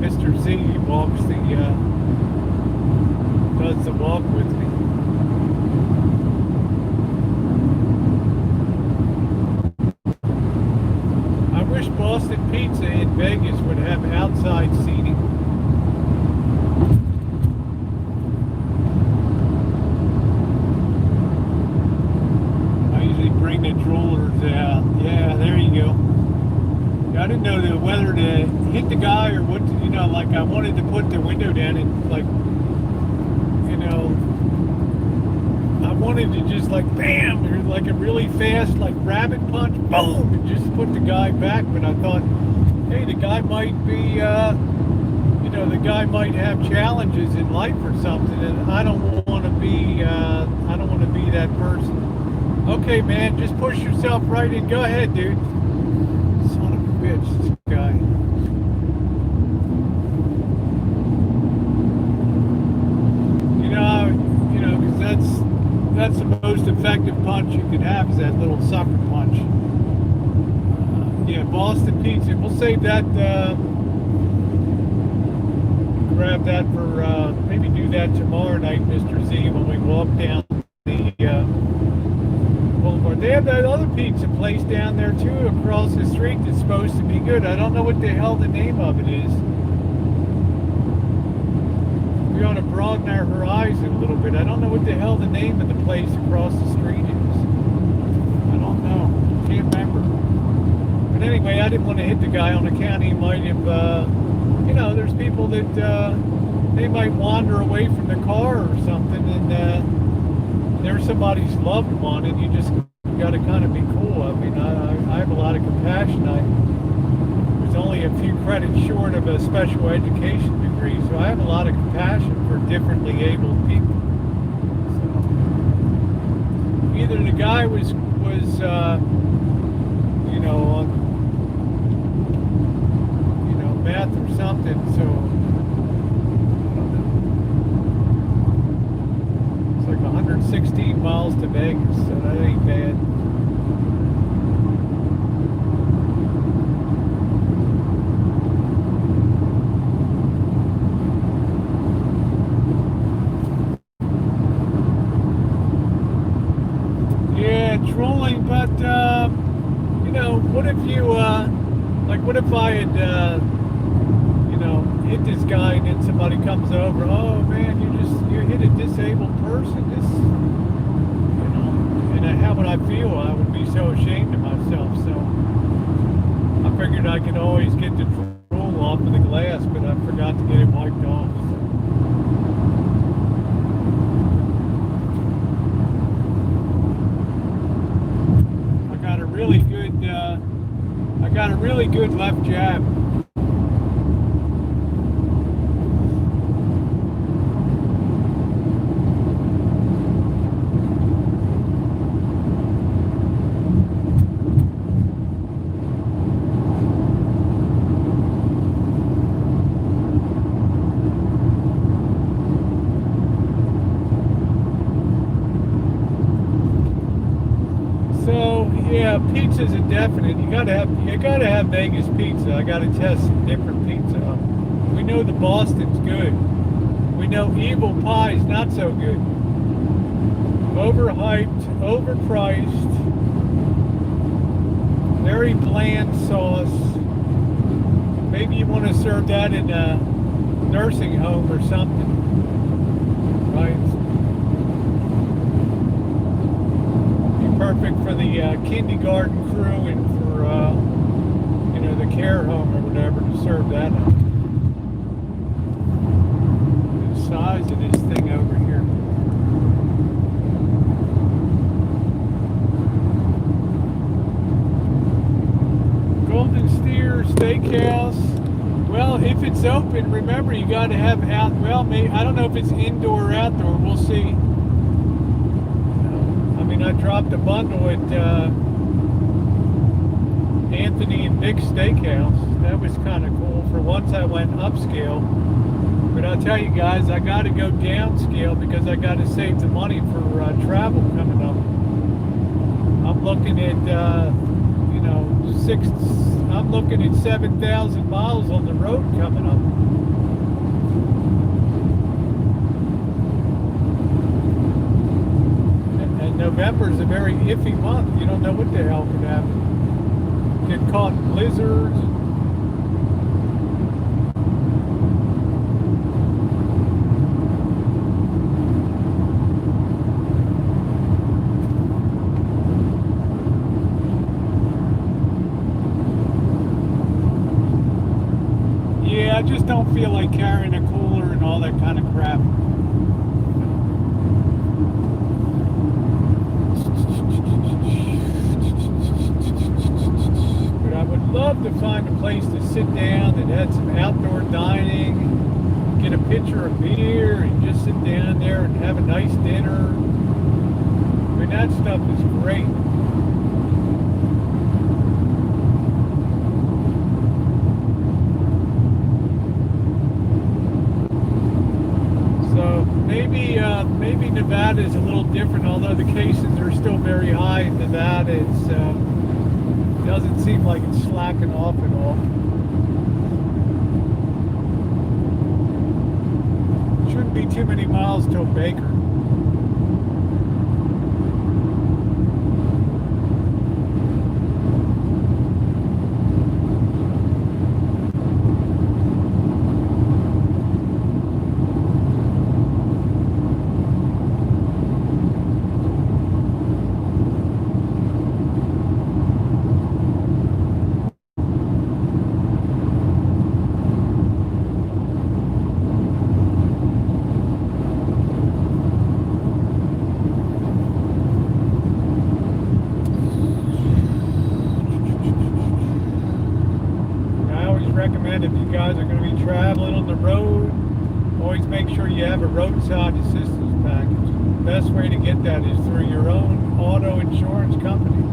Mr. Z walks does the walk with me. I wish Boston Pizza in Vegas would have outside seating. Bring the droolers out. Yeah, there you go. I didn't know whether to hit the guy or what to, like I wanted to put the window down and like, I wanted to just like bam, or like a really fast like rabbit punch, boom, and just put the guy back. But I thought, hey, the guy might be, the guy might have challenges in life or something, and I don't want to be that person. Okay, man, just push yourself right in. Go ahead, dude. Son of a bitch, this guy. Because that's the most effective punch you can have, is that little sucker punch. Yeah, Boston Pizza. We'll save that. Grab that for maybe do that tomorrow night, Mr. Z, when we walk down the Boulevard. They have that other pizza place down there too across the street that's supposed to be good. I don't know what the hell the name of it is. we ought to broaden our horizon a little bit. I don't know what the hell the name of the place across the street is. I don't know. Can't remember. But anyway, I didn't want to hit the guy on account he might have, there's people that they might wander away from the car or something, and they're somebody's loved one, and you just got to kind of be cool. I mean, I have a lot of compassion. I was only a few credits short of a special education degree, so I have a lot of compassion for differently abled people. So either the guy was on meth or something, so I don't know. It's like 116 miles to Vegas, so that ain't bad. Yeah, trolling, but what if you what if I had hit this guy and then somebody comes over, oh man, you hit a disabled person, and how would I feel? I would be so ashamed of myself. So I figured I could always get the drool off of the glass, but I forgot to get it wiped off. So. I got a really good left jab. Yeah, pizza's a definite. You gotta have Vegas pizza. I gotta test some different pizza. We know the Boston's good. We know Evil Pie's not so good. Overhyped, overpriced, very bland sauce. Maybe you want to serve that in a nursing home or something, right? Perfect for the kindergarten crew and for the care home or whatever to serve that up. The size of this thing over here. Golden Steer Steakhouse. Well, if it's open, remember you got to have out. Well, maybe, I don't know if it's indoor or outdoor. We'll see. I dropped a bundle at Anthony and Vic's Steakhouse. That was kind of cool. For once I went upscale. But I'll tell you guys, I got to go downscale because I got to save the money for travel coming up. I'm looking at, I'm looking at 7,000 miles on the road coming up. November's a very iffy month. You don't know what the hell could happen. Get caught in blizzards. Yeah, I just don't feel like carrying a cooler and all that kind of crap. Love to find a place to sit down that had some outdoor dining, get a pitcher of beer and just sit down there and have a nice dinner. I mean, that stuff is great. So maybe Nevada is a little different, although the cases are still very high in Nevada. It doesn't seem like it's slacking off at all. Shouldn't be too many miles till Baker. recommend if you guys are going to be traveling on the road, always make sure you have a roadside assistance package. The best way to get that is through your own auto insurance company.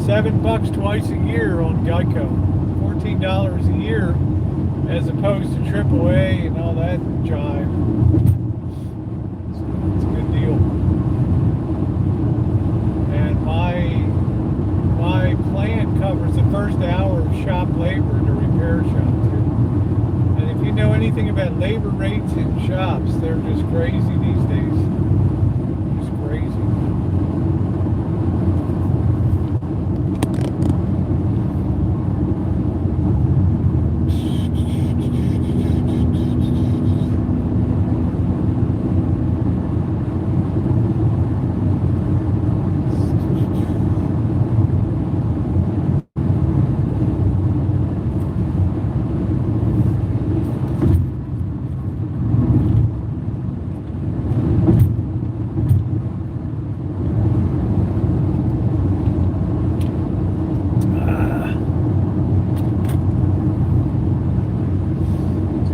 $7 twice a year on Geico, $14 a year, as opposed to AAA and all that jive. So it's a good deal. And my plan covers the first hour of shop labor at a repair shop too. And if you know anything about labor rates in shops, they're just crazy these days. Just crazy.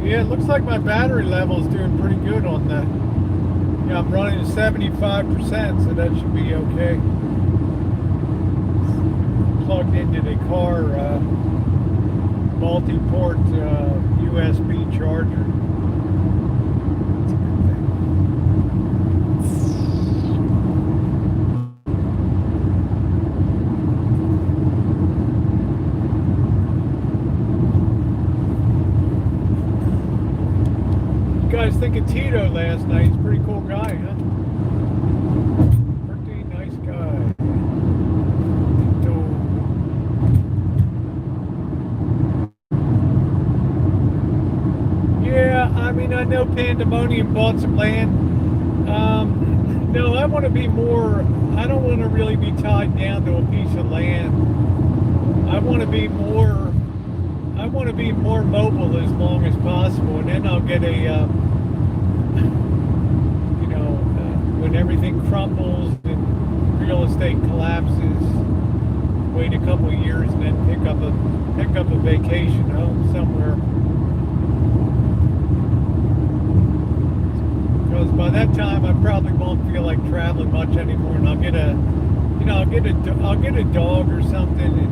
Yeah, it looks like my battery level is doing pretty good on that. Yeah, I'm running at 75%, so that should be okay. Plugged into the car multi-port USB charger. That's a good thing. You guys think of Tito last night? He's a pretty cool guy, huh? Pretty nice guy. Tito. Yeah, I mean, I know Pandemonium bought some land. No, I want to be more, I don't want to really be tied down to a piece of land. I want to be more mobile as long as possible, and then I'll get a, when everything crumbles and real estate collapses, wait a couple of years and then pick up a vacation home somewhere. Because by that time I probably won't feel like traveling much anymore, and I'll get a dog or something and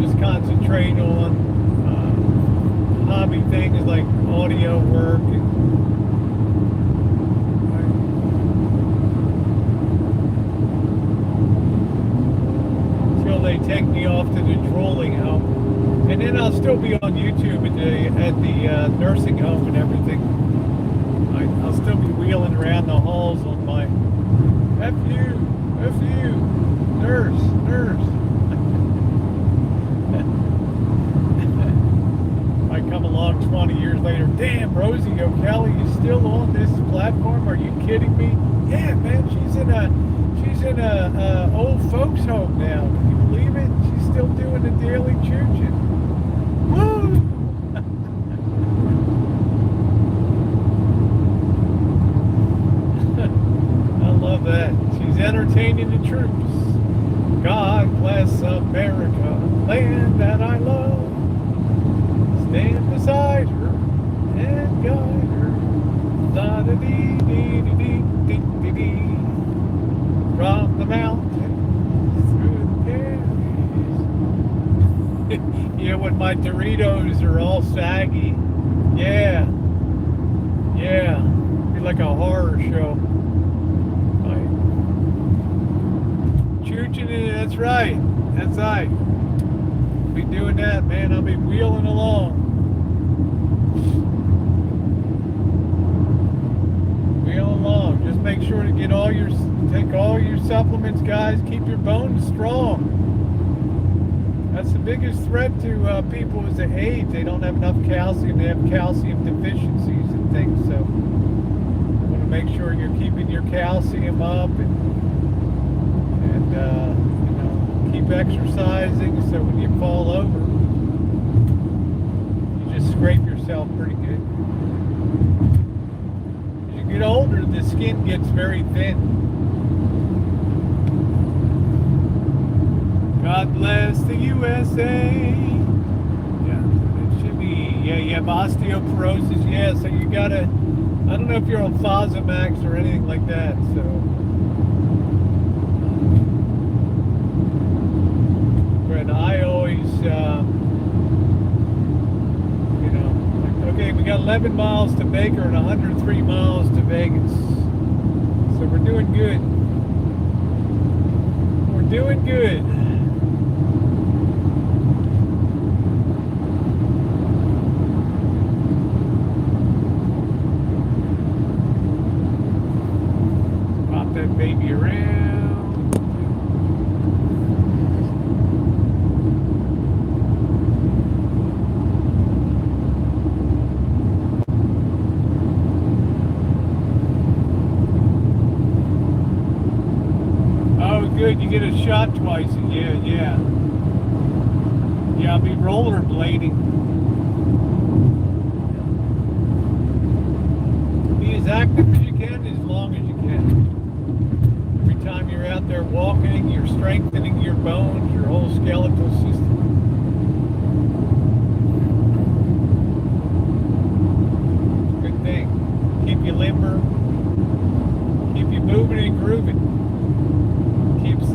just concentrate on hobby things like audio work until they take me off to the trolling home, and then I'll still be on YouTube at the nursing home and everything. I'll still be wheeling around the halls on my F you, nurse. I come along 20 years later, damn, Rosie O'Kelly is still on this platform? Are you kidding me? Yeah, man, she's in a old folks home now. Can you believe it? She's still doing the daily choo-choo. Woo! I love that. She's entertaining the troops. God bless America, land that I love. Stand beside her and guide her. La da dee dee dee dee dee dee dee. From the mountains through the valleys. Yeah, when my Doritos are all saggy. Yeah. Be like a horror show. Chooching it, that's right. Be doing that, man. I'll be wheeling along. Just make sure to take all your supplements, guys. Keep your bones strong. That's the biggest threat to people is the AIDS. They don't have enough calcium. They have calcium deficiencies and things. So you want to make sure you're keeping your calcium up and keep exercising, so when you fall over, you just scrape yourself pretty good. As you get older, the skin gets very thin. God bless the USA. Yeah, it should be. Yeah, you have osteoporosis. Yeah, so you gotta. I don't know if you're on Fosamax or anything like that. So, but I always, like, okay, we got 11 miles to Baker and 103 miles to Vegas. So we're doing good. We're doing good. Pop that baby around. Good, you get a shot twice. Yeah. I'll be rollerblading. Be as active as you can, as long as you can. Every time you're out there walking, you're strengthening your bones, your whole skeletal system. Good thing. Keep you limber. Keep you moving and grooving. Keeps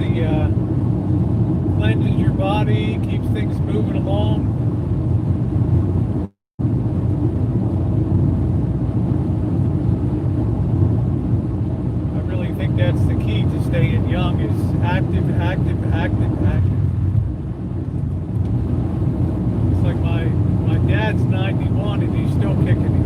cleanses your body, keeps things moving along. I really think that's the key to staying young is active. It's like my dad's 91 and he's still kicking it.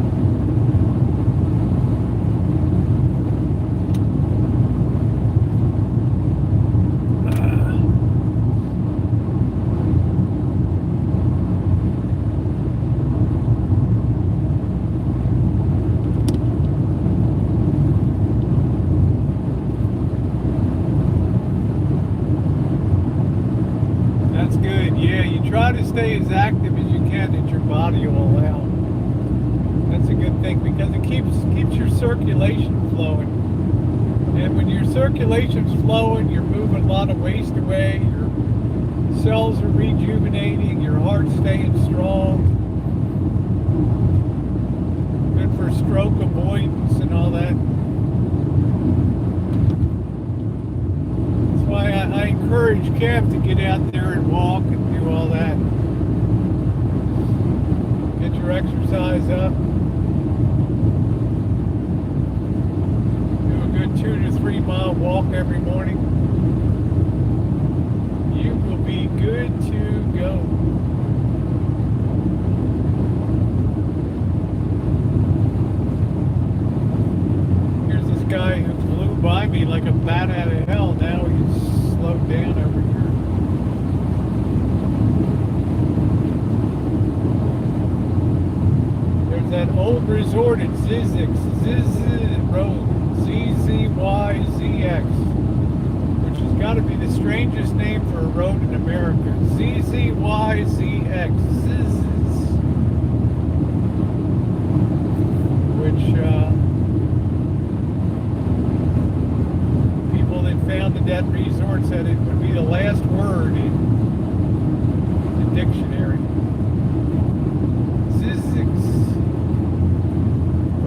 Try to stay as active as you can that your body will allow. That's a good thing because it keeps your circulation flowing. And when your circulation's flowing, you're moving a lot of waste away, your cells are rejuvenating, your heart's staying strong. Good for stroke avoidance and all that. That's why I encourage Kev to get out there and walk and do all that. Get your exercise up. Do a good 2 to 3 mile walk every morning. You will be good to go. Here's this guy who flew by me like a bat out of hell. Now he's slowed down over here. That old resort at Zizix Road, ZZYZX, which has got to be the strangest name for a road in America. ZZYZX, Zizix, which people that founded that resort said it would be the last word in the dictionary. Zizix.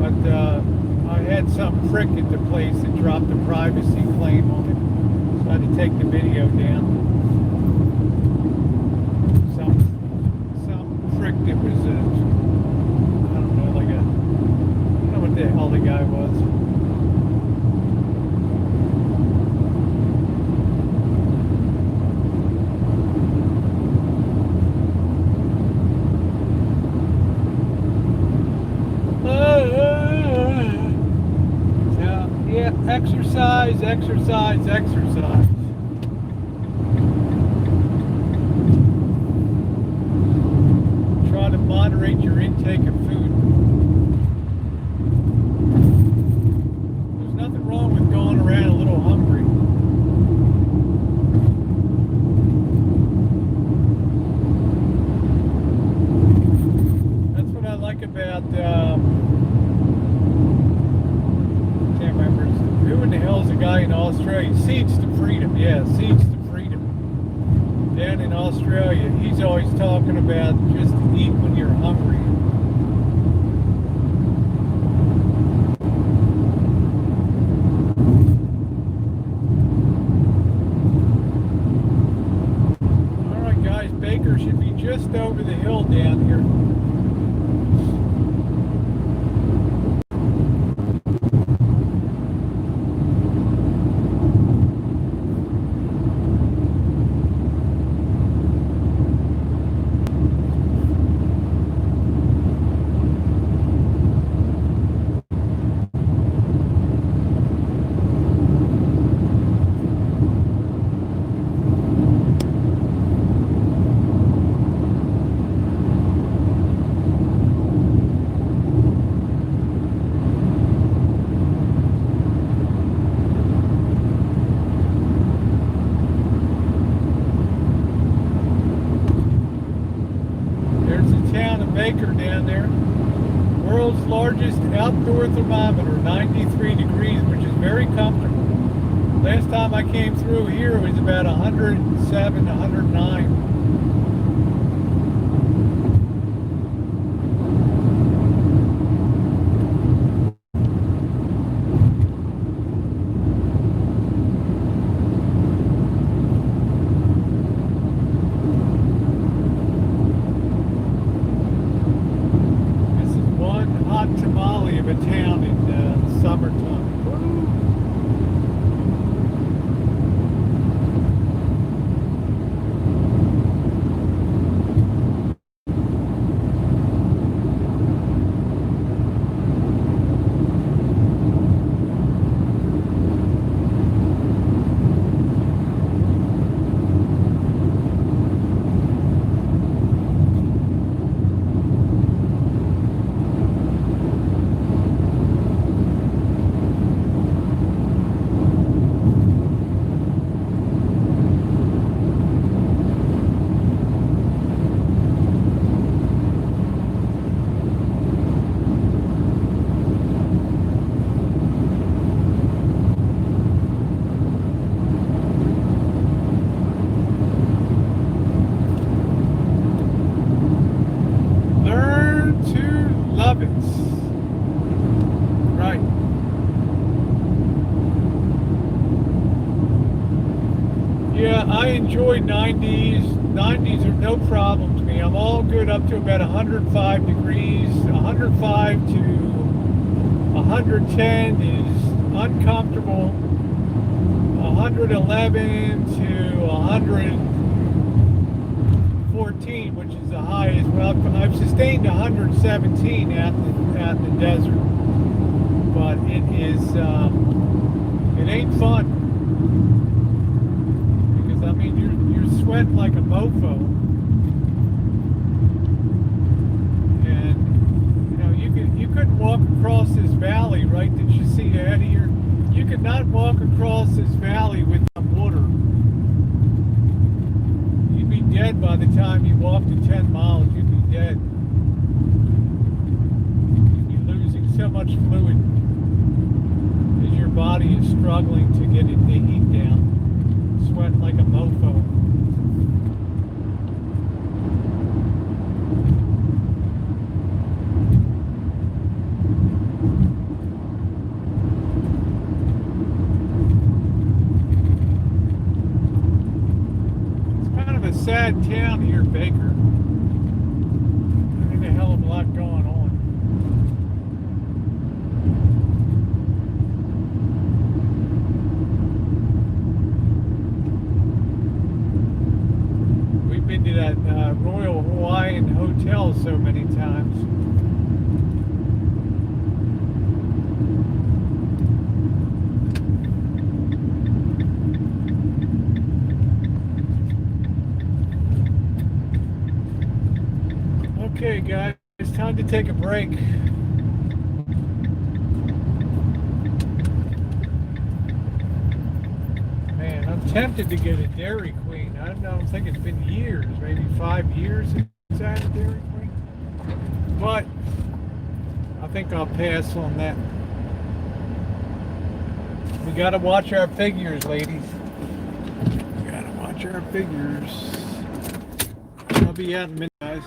But I had some prick at the place that dropped a privacy claim on it, so I had to take the video down. Some prick that was I don't know, like I don't know what the hell the guy was. Exercise. Try to moderate your intake of food. There's nothing wrong with going around a little hungry. That's what I like about can't remember who in the hell's the guy in Australia? Seeds to Freedom. Yeah, Seeds to Freedom. down in Australia, he's always talking about just eat when you're hungry. All right, guys, Baker should be just over the hill down here. Baker down there. World's largest outdoor thermometer, 93 degrees, which is very comfortable. Last time I came through here, it was about 107, 109. Tamale of a town in the summertime. Right. Yeah, I enjoy 90s. 90s are no problem to me. I'm all good up to about 105 degrees. 105 to 110 is uncomfortable. 111 to 114, which is the highest. Well, I've sustained 117 out in the desert, but it ain't fun, because I mean you're sweating like a mofo, and you couldn't walk across this valley, right? Did you see ahead of here? You could not walk across this valley without water. You'd be dead by the time you walked the 10 miles. You'd be dead. You'd be losing so much fluid as your body is struggling to get the heat down. Sweating like a mofo. Sad town here, Baker. There's a hell of a lot going on. We've been to that Royal Hawaiian Hotel so many times. Okay, guys, it's time to take a break. Man, I'm tempted to get a Dairy Queen. I don't think it's been years, maybe 5 years since I had a Dairy Queen. But I think I'll pass on that. We gotta watch our figures, ladies. We gotta watch our figures. I'll be out in a minute, guys.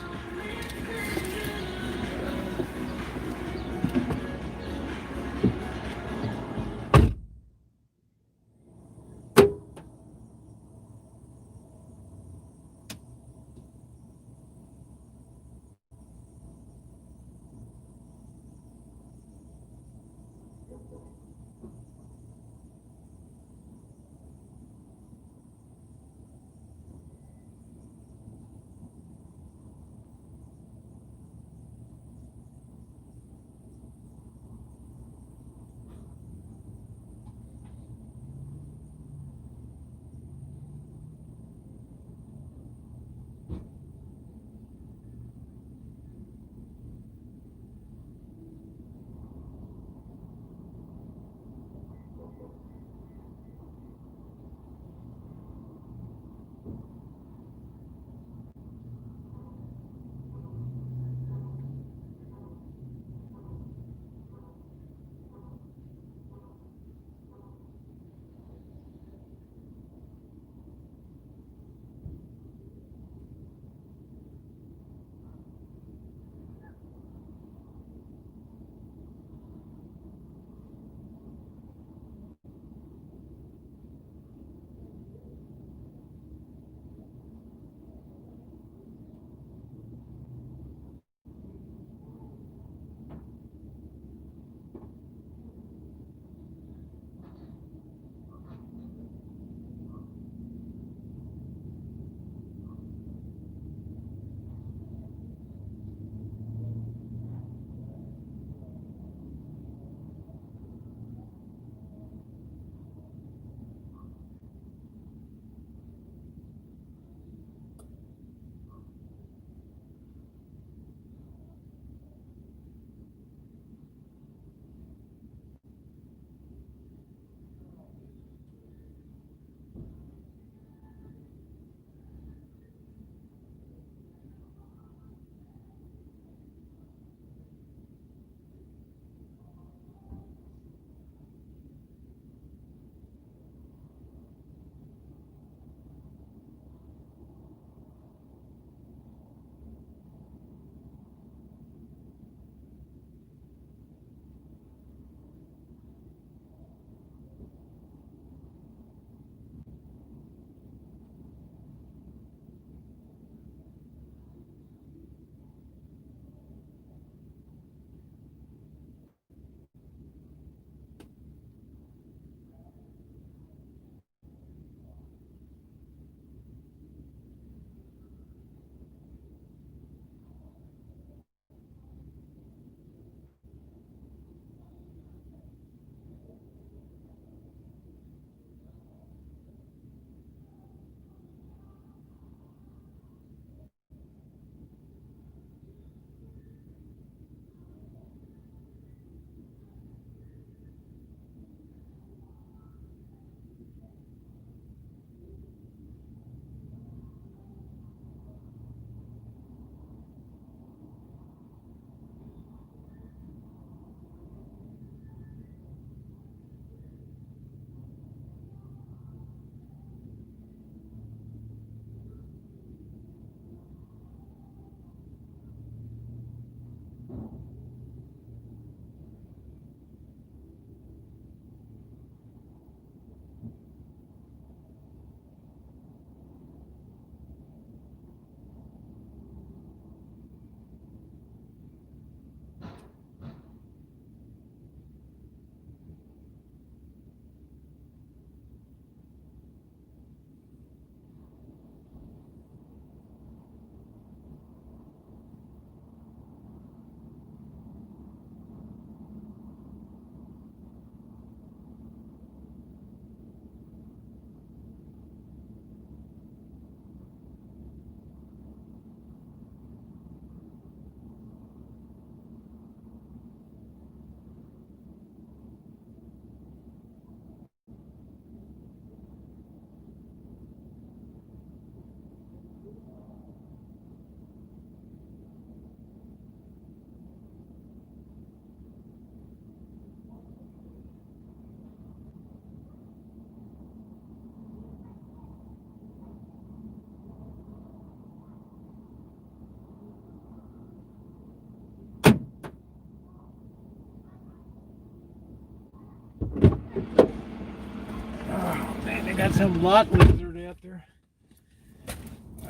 some lot lizard out there.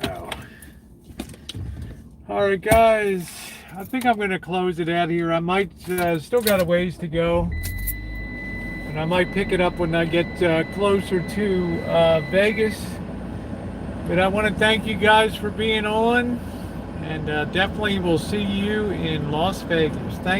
Wow. All right, guys. I think I'm going to close it out here. I might still got a ways to go, and I might pick it up when I get closer to Vegas. But I want to thank you guys for being on, and definitely we'll see you in Las Vegas. Thank